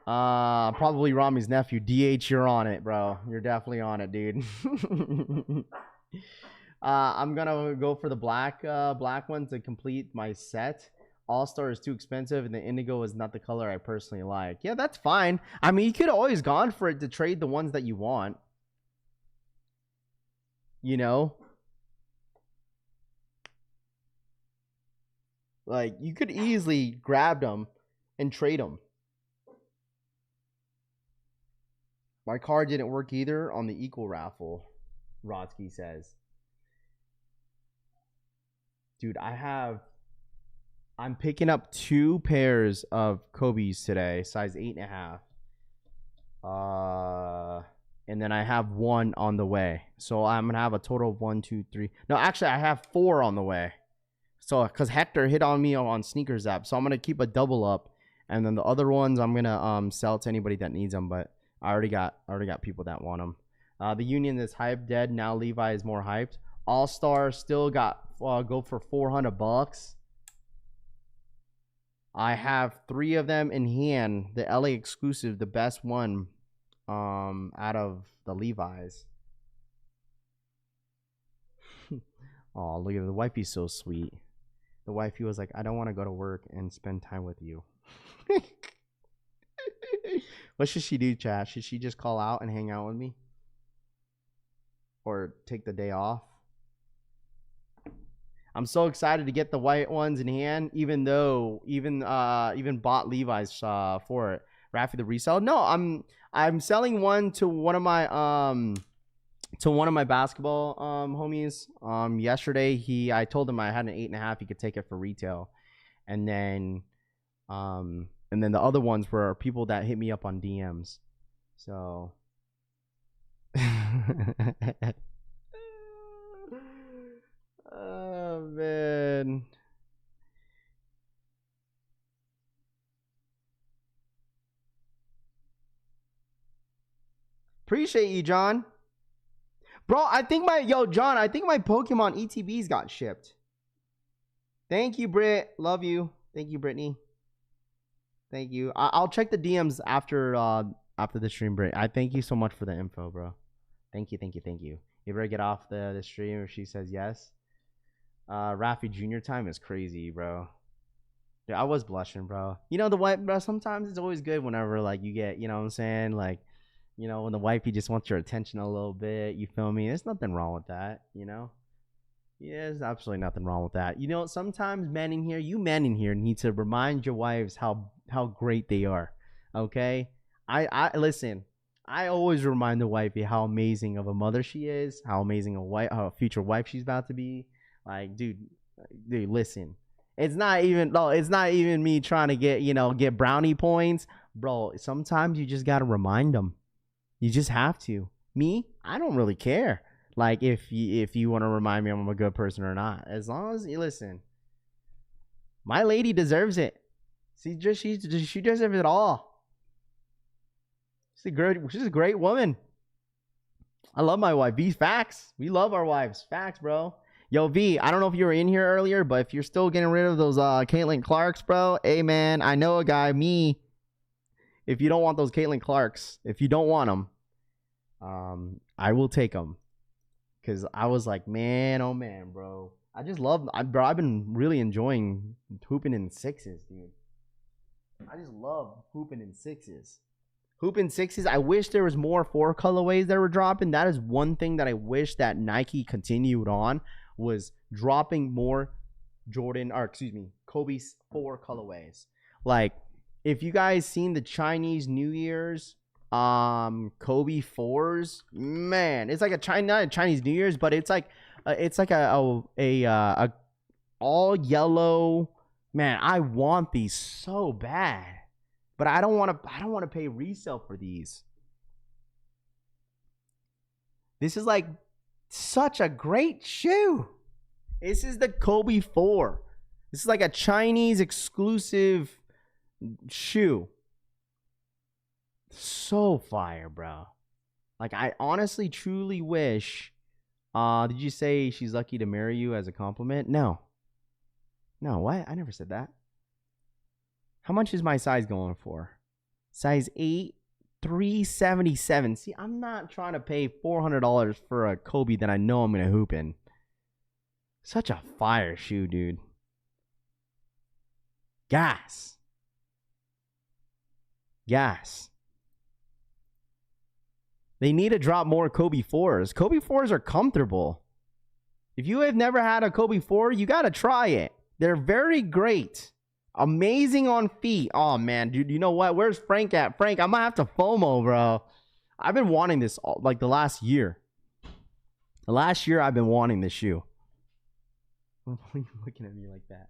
[SPEAKER 3] Probably Rami's nephew. DH, you're on it, bro. You're definitely on it, dude. I'm gonna go for the black one to complete my set. All-Star is too expensive, and the indigo is not the color I personally like. Yeah, that's fine. I mean, you could always gone for it to trade the ones that you want. You know? Like, you could easily grab them and trade them. My card didn't work either on the equal raffle, Rodsky says. Dude, I'm picking up 2 pairs of Kobe's today, size 8.5. And then I have 1 on the way. So I'm going to have a total of 1, 2, 3. No, actually, I have 4 on the way. So, because Hector hit on me on Sneakers app. So I'm going to keep a double up. And then the other ones, I'm going to sell to anybody that needs them. But I already got people that want them. The Union is hyped dead. Now Levi is more hyped. All-Star still got go for $400. I have 3 of them in hand. The LA exclusive, the best one out of the Levi's. Oh, look at the wifey's so sweet. The wifey was like, I don't want to go to work and spend time with you. What should she do, chat? Should she just call out and hang out with me? Or take the day off? I'm so excited to get the white ones in hand, even though even bought Levi's for it. Raffle the resell. No, I'm selling one to one of my basketball homies. Yesterday I told him I had an 8.5. He could take it for retail, and then the other ones were people that hit me up on DMs. So. Oh, man. Appreciate you, John. Bro, I think my Pokemon ETBs got shipped. Thank you, Britt. Love you. Thank you, Brittany. Thank you. I'll check the DMs after the stream, Britt. I thank you so much for the info, bro. Thank you. You ever get off the stream if she says yes? Raffy Junior time is crazy, bro. Dude, I was blushing, bro. You know the wife, bro. Sometimes it's always good whenever like you get, you know what I'm saying, like, you know, when the wifey just wants your attention a little bit. You feel me? There's nothing wrong with that, you know. Yeah, there's absolutely nothing wrong with that. You know, sometimes men in here need to remind your wives how great they are. Okay, I listen. I always remind the wifey how amazing of a mother she is, how amazing a future wife she's about to be. Like, dude, listen. It's not even me trying to get brownie points, bro. Sometimes you just gotta remind them. You just have to. Me, I don't really care. Like, if you want to remind me I'm a good person or not, as long as you listen. My lady deserves it. She deserves it all. She's a great woman. I love my wife. V, facts. We love our wives. Facts, bro. Yo, V, I don't know if you were in here earlier, but if you're still getting rid of those Caitlin Clarks, bro, hey, man, I know a guy, me. If you don't want those Caitlin Clarks, if you don't want them, I will take them. Because I was like, man, oh, man, bro. I just love, bro, I've been really enjoying hooping in sixes, dude. I just love hooping in sixes. Hooping sixes, I wish there was more 4 colorways that were dropping. That is one thing that I wish that Nike continued on, was dropping more Kobe's 4 colorways. Like, if you guys seen the Chinese New Year's Kobe 4s, man, it's like not a Chinese New Year's, but it's like a all yellow. Man, I want these so bad, but I don't want to pay resale for these. This is like such a great shoe. This is the Kobe 4. This is like a Chinese exclusive shoe. So fire, bro. Like, I honestly truly wish. Did you say she's lucky to marry you as a compliment? No, what? I never said that. How much is my size going for? Size 8, $377. See, I'm not trying to pay $400 for a Kobe that I know I'm gonna hoop in. Such a fire shoe, dude. Gas. They need to drop more Kobe 4s. Kobe 4s are comfortable. If you have never had a Kobe 4, you got to try it. They're very great. Amazing on feet. Oh, man, dude, you know what? Where's Frank at? Frank, I might have to FOMO, bro. I've been wanting this like the last year. The last year I've been wanting this shoe. Why are you looking at me like that?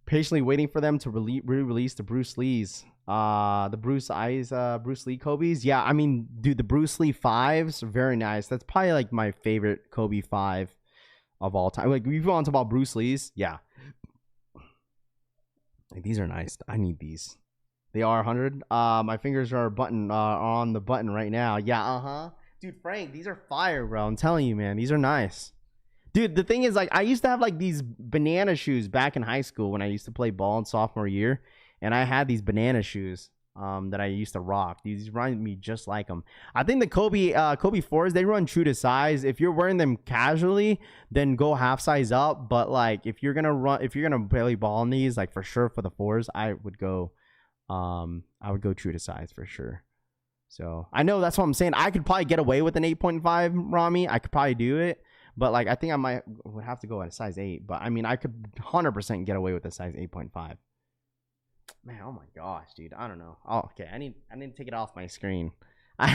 [SPEAKER 3] Patiently waiting for them to re-release the Bruce Lee's. The Bruce Lee Kobe's. Yeah, I mean, dude, the Bruce Lee 5s are very nice. That's probably like my favorite Kobe 5 of all time. Like, if you want to talk about Bruce Lee's, yeah. Like, these are nice. I need these. They are 100. My fingers are on the button right now. Yeah, Dude, Frank, these are fire, bro. I'm telling you, man. These are nice. Dude, the thing is, like, I used to have, like, these banana shoes back in high school when I used to play ball in sophomore year. And I had these banana shoes that I used to rock. These remind me just like them. I think the Kobe 4s, they run true to size. If you're wearing them casually, then go half size up. But, like, if you're going to play ball in these, like, for sure for the 4s, I would go true to size for sure. So, I know that's what I'm saying. I could probably get away with an 8.5, Rami. I could probably do it. But, like, I think I would have to go at a size 8. But, I mean, I could 100% get away with a size 8.5. Man, oh, my gosh, dude. I don't know. Oh, okay. I need to take it off my screen. I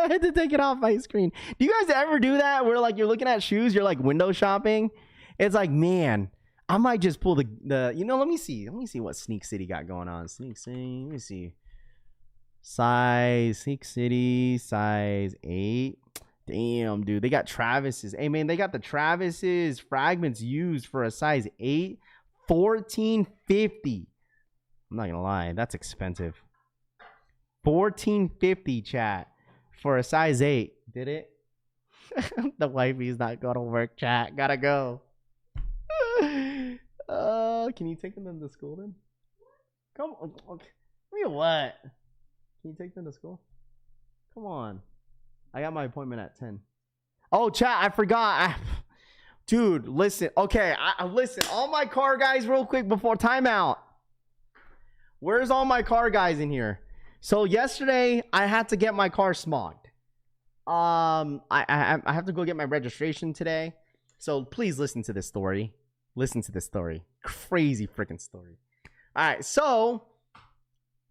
[SPEAKER 3] had to take it off my screen. Do you guys ever do that where, like, you're looking at shoes, you're, like, window shopping? It's like, man, I might just pull the let me see what Sneak City got going on. Sneak City, let me see. Sneak City, size 8. Damn, dude. They got Travis's. Hey, man, they got the Travis's Fragments used for a size 8. $14.50. I'm not going to lie. That's expensive. $14.50, chat, for a size 8. Did it? The wifey's not going to work, chat. Gotta go. Can you take them to school then? Come on. Okay. I mean, what? Can you take them to school? Come on. I got my appointment at 10. Oh, chat, I forgot. Dude, listen. Okay, listen. All my car guys, real quick before timeout. Where's all my car guys in here? So yesterday, I had to get my car smogged. I have to go get my registration today. So please listen to this story. Listen to this story. Crazy freaking story. All right, so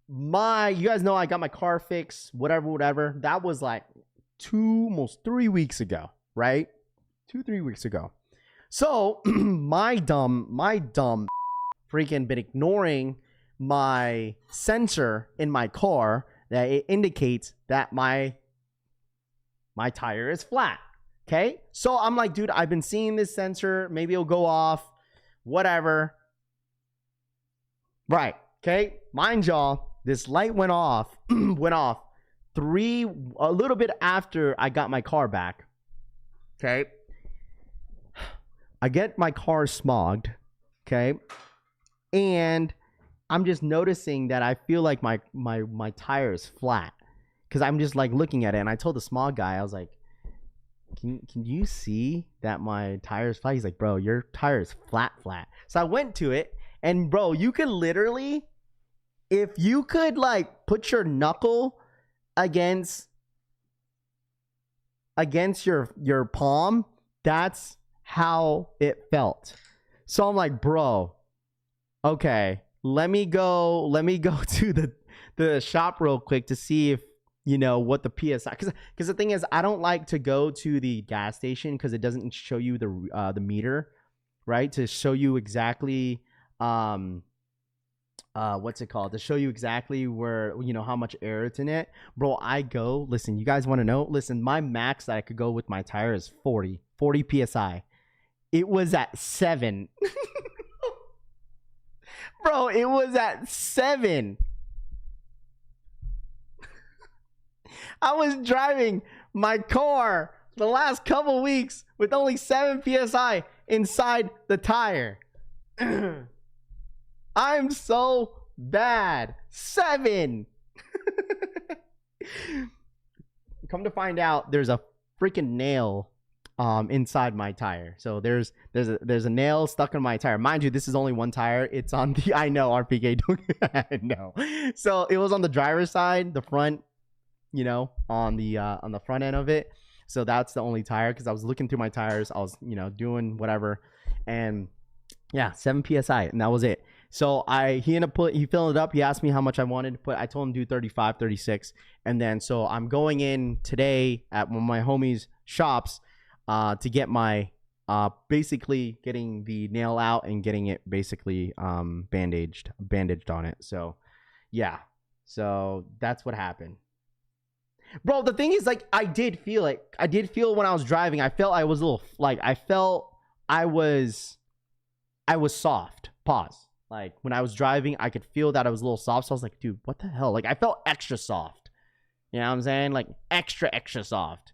[SPEAKER 3] you guys know I got my car fixed, whatever. That was like almost 3 weeks ago, right? 2-3 weeks ago. So my dumb freaking been ignoring my sensor in my car that it indicates that my tire is flat. Okay, so I'm like, dude, I've been seeing this sensor. Maybe it'll go off, whatever. Right. Okay, mind y'all, this light went off a little bit after I got my car back. Okay, I get my car smogged. Okay, and I'm just noticing that I feel like my tire is flat because I'm just like looking at it, and I told the smog guy, I was like, can you see that my tire is flat? He's like, bro, your tire is flat. So I went to it, and bro, you could literally, if you could like put your knuckle against your palm, that's how it felt. So I'm like, bro, okay, let me go to the shop real quick to see if, you know, what the PSI, because the thing is, I don't like to go to the gas station because it doesn't show you the meter, right? To show you exactly what's it called? To show you exactly where, you know, how much air it's in it. Bro, listen, you guys want to know? Listen, my max that I could go with my tire is 40 PSI. It was at 7. Bro, it was at 7. I was driving my car the last couple weeks with only 7 PSI inside the tire. I'm so bad. 7. Come to find out, there's a freaking nail inside my tire. So there's a nail stuck in my tire. Mind you, this is only one tire. It's on the I know RPK. I know. So it was on the driver's side, the front, you know, on the front end of it. So that's the only tire, because I was looking through my tires. I was, you know, doing whatever, and yeah, 7 PSI, and that was it. So he filled it up. He asked me how much I wanted to put. I told him do 35, 36. And then so I'm going in today at one of my homies' shops to get my basically getting the nail out and getting it basically bandaged on it. So yeah. So that's what happened. Bro, the thing is, like, I did feel when I was driving, I felt I was a little, like, I felt I was soft. Pause. Like, when I was driving, I could feel that I was a little soft. So I was like, dude, what the hell? Like, I felt extra soft. You know what I'm saying? Like, extra soft.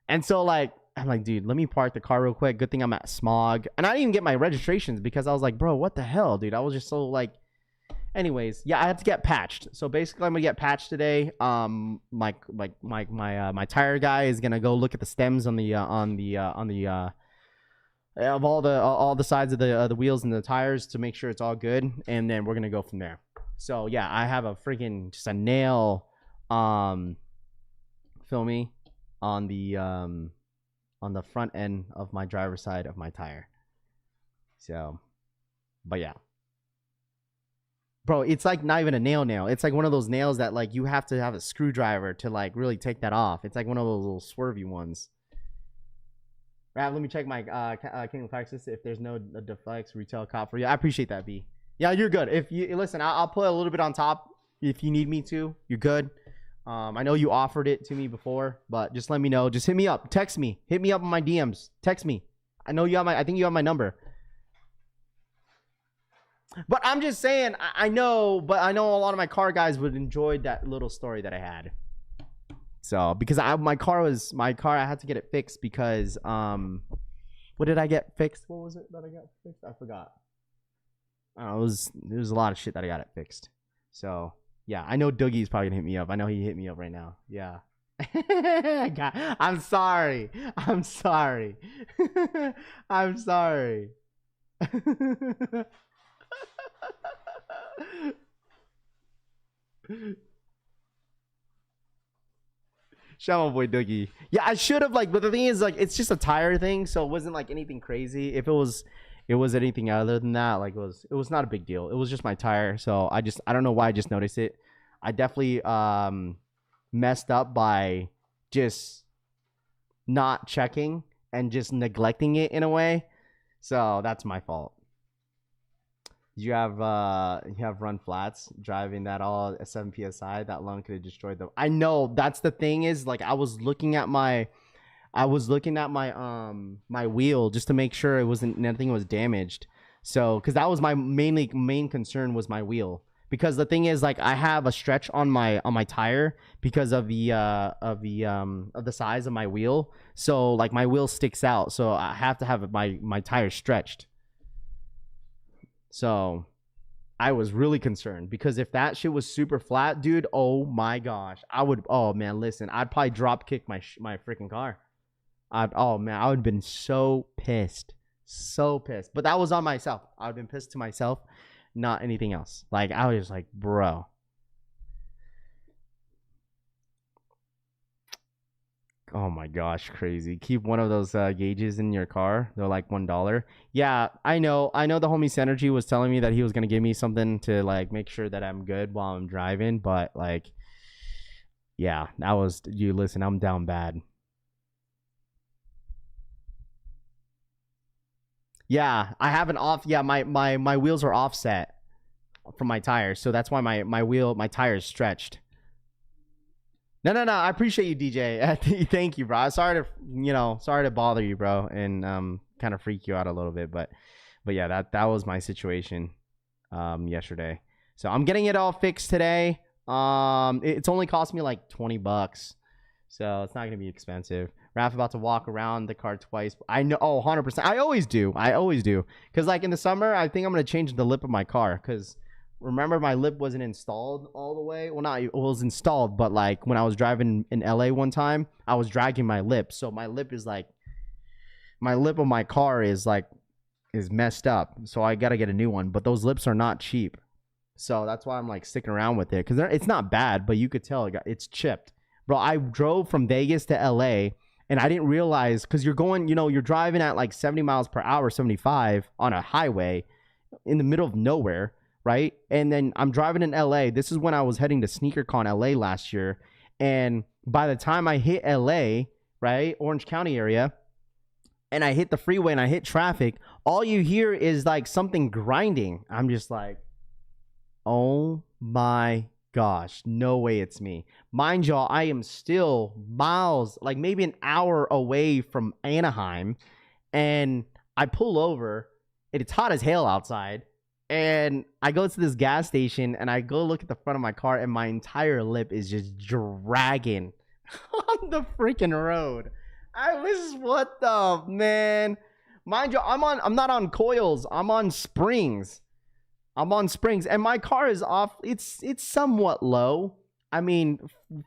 [SPEAKER 3] And so, like, I'm like, dude, let me park the car real quick. Good thing I'm at smog. And I didn't even get my registrations because I was like, bro, what the hell, dude? I was just so, like, anyways, yeah, I have to get patched. So basically, I'm gonna get patched today. My tire guy is gonna go look at the stems on the of all the sides of the wheels and the tires to make sure it's all good, and then we're gonna go from there. So yeah, I have a freaking just a nail, feel me, on the front end of my driver's side of my tire. So, but yeah. Bro, it's like not even a nail. It's like one of those nails that, like, you have to have a screwdriver to, like, really take that off. It's like one of those little swervy ones. Rav, let me check my King of Texas if there's no deflex retail cop for you. I appreciate that, B. Yeah, you're good. If you listen, I'll put a little bit on top if you need me to. You're good. I know you offered it to me before, but just let me know. Just hit me up. Text me. Hit me up on my DMs. Text me. I think you have my number. But I'm just saying, I know a lot of my car guys would enjoy that little story that I had. So, because my car, I had to get it fixed because, what did I get fixed? What was it that I got fixed? I forgot. I don't know, there was a lot of shit that I got it fixed. So, yeah, I know Doogie's probably gonna hit me up. I know he hit me up right now. Yeah. I'm sorry. I'm sorry. Shout out, boy Doogie. Yeah, I should have like, but the thing is like, it's just a tire thing, so it wasn't like anything crazy. If it was anything other than that, like it was not a big deal. It was just my tire, so I don't know why I just noticed it. I definitely messed up by just not checking and just neglecting it in a way. So that's my fault. You have run flats driving that all at 7 psi. That lung could have destroyed them. I know, that's the thing is like I was looking at my my wheel just to make sure nothing was damaged. So because that was my main concern was my wheel, because the thing is like I have a stretch on my tire because of the size of my wheel. So like my wheel sticks out, so I have to have my tire stretched. So I was really concerned, because if that shit was super flat, dude, oh my gosh, oh man, listen, I'd probably drop kick my freaking car. Oh man, I would have been so pissed. But that was on myself. I would have been pissed to myself, not anything else. Like I was like, bro. Oh my gosh, crazy. Keep one of those gauges in your car. They're like $1. Yeah, I know the homie Synergy was telling me that he was going to give me something to like make sure that I'm good while I'm driving, but like yeah, listen, I'm down bad. Yeah, I have an off. Yeah, my wheels are offset from my tires, so that's why my tire is stretched. No. I appreciate you, DJ. Thank you, bro. Sorry to bother you, bro, and kind of freak you out a little bit, but yeah, that was my situation yesterday. So I'm getting it all fixed today. It's only cost me like $20, so it's not gonna be expensive. Raff about to walk around the car twice. I know. Oh, 100%. I always do. Because like in the summer, I think I'm going to change the lip of my car. Because remember, my lip wasn't installed all the way. Well, it was installed. But like when I was driving in LA one time, I was dragging my lip. So my lip of my car is messed up. So I got to get a new one. But those lips are not cheap. So that's why I'm like sticking around with it. Because it's not bad, but you could tell it's chipped. Bro, I drove from Vegas to LA. And I didn't realize, because you're driving at like 70 miles per hour, 75 on a highway in the middle of nowhere, right? And then I'm driving in LA. This is when I was heading to SneakerCon LA last year. And by the time I hit LA, right, Orange County area, and I hit the freeway and I hit traffic, all you hear is like something grinding. I'm just like, oh my gosh, no way it's me. Mind y'all, I am still miles, like maybe an hour away from Anaheim, and I pull over, and it's hot as hell outside, and I go to this gas station, and I go look at the front of my car, and my entire lip is just dragging on the freaking road. What the man? Mind you, I'm not on coils, I'm on springs. And my car is off. It's somewhat low. I mean,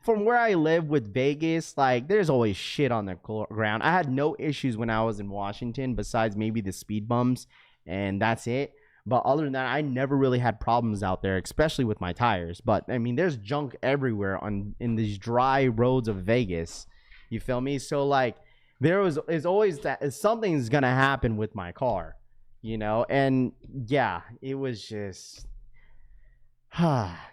[SPEAKER 3] from where I live with Vegas, like there's always shit on the ground. I had no issues when I was in Washington, besides maybe the speed bumps, and that's it. But other than that, I never really had problems out there, especially with my tires. But I mean, there's junk everywhere in these dry roads of Vegas. You feel me? So like, is always that something's gonna happen with my car. And yeah, it was just,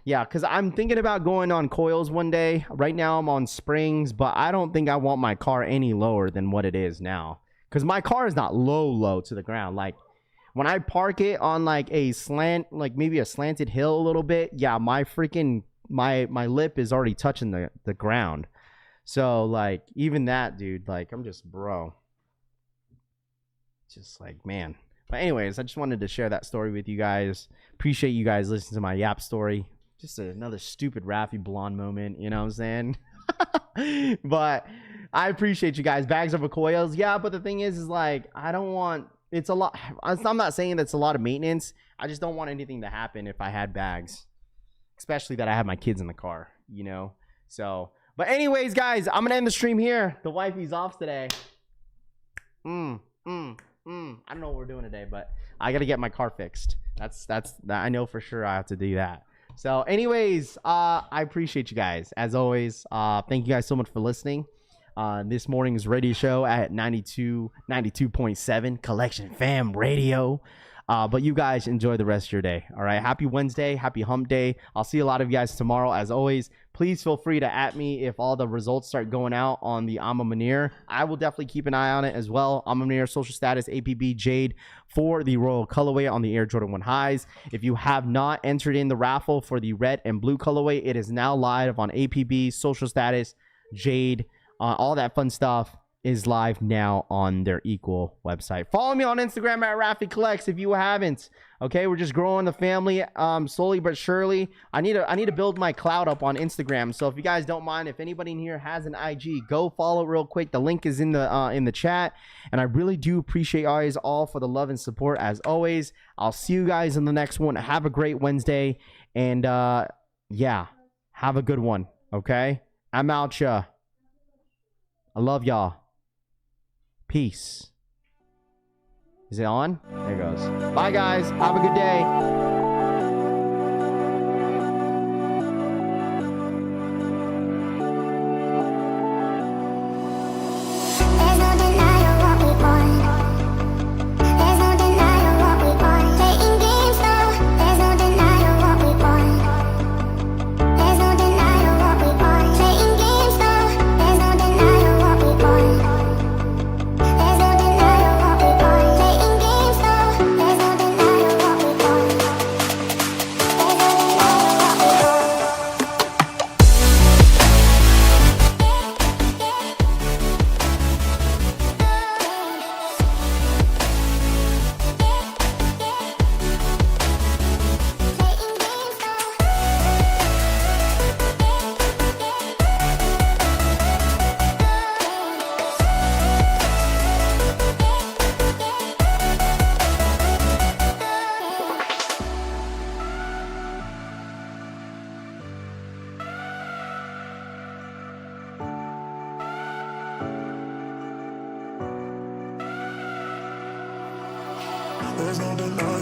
[SPEAKER 3] yeah, because I'm thinking about going on coils one day. Right now I'm on springs, but I don't think I want my car any lower than what it is now. Because my car is not low to the ground. Like when I park it on like a slant, like maybe a slanted hill a little bit, yeah, my freaking, my lip is already touching the ground. So like even that, dude, like I'm just, bro. Just like, man. But anyways, I just wanted to share that story with you guys. Appreciate you guys listening to my yap story. Just another stupid Raffy blonde moment, you know what I'm saying? But I appreciate you guys. Bags over coils. Yeah, but the thing is like, I don't want, it's a lot. I'm not saying that's a lot of maintenance. I just don't want anything to happen if I had bags. Especially that I have my kids in the car, So, but anyways, guys, I'm going to end the stream here. The wifey's off today. I don't know what we're doing today, but I got to get my car fixed. That's I know for sure I have to do that. So anyways, I appreciate you guys as always. Thank you guys so much for listening. This morning's radio show at 92.7 Collection Fam Radio. But you guys enjoy the rest of your day. All right. Happy Wednesday. Happy hump day. I'll see a lot of you guys tomorrow. As always, please feel free to @ me if all the results start going out on the Amma Munir. I will definitely keep an eye on it as well. Amma Munir social status APB Jade for the Royal colorway on the Air Jordan 1 highs. If you have not entered in the raffle for the red and blue colorway, it is now live on APB social status Jade. All that fun stuff is live now on their equal website. Follow me on Instagram at Raffy Collects if you haven't. Okay, we're just growing the family slowly but surely. I need to build my cloud up on Instagram. So if you guys don't mind, if anybody in here has an IG, go follow real quick. The link is in the chat. And I really do appreciate you guys all for the love and support as always. I'll see you guys in the next one. Have a great Wednesday. And yeah, have a good one. Okay, I'm out, ya. I love y'all. Peace. Is it on? There it goes. Bye, guys. Have a good day.
[SPEAKER 2] There's no denying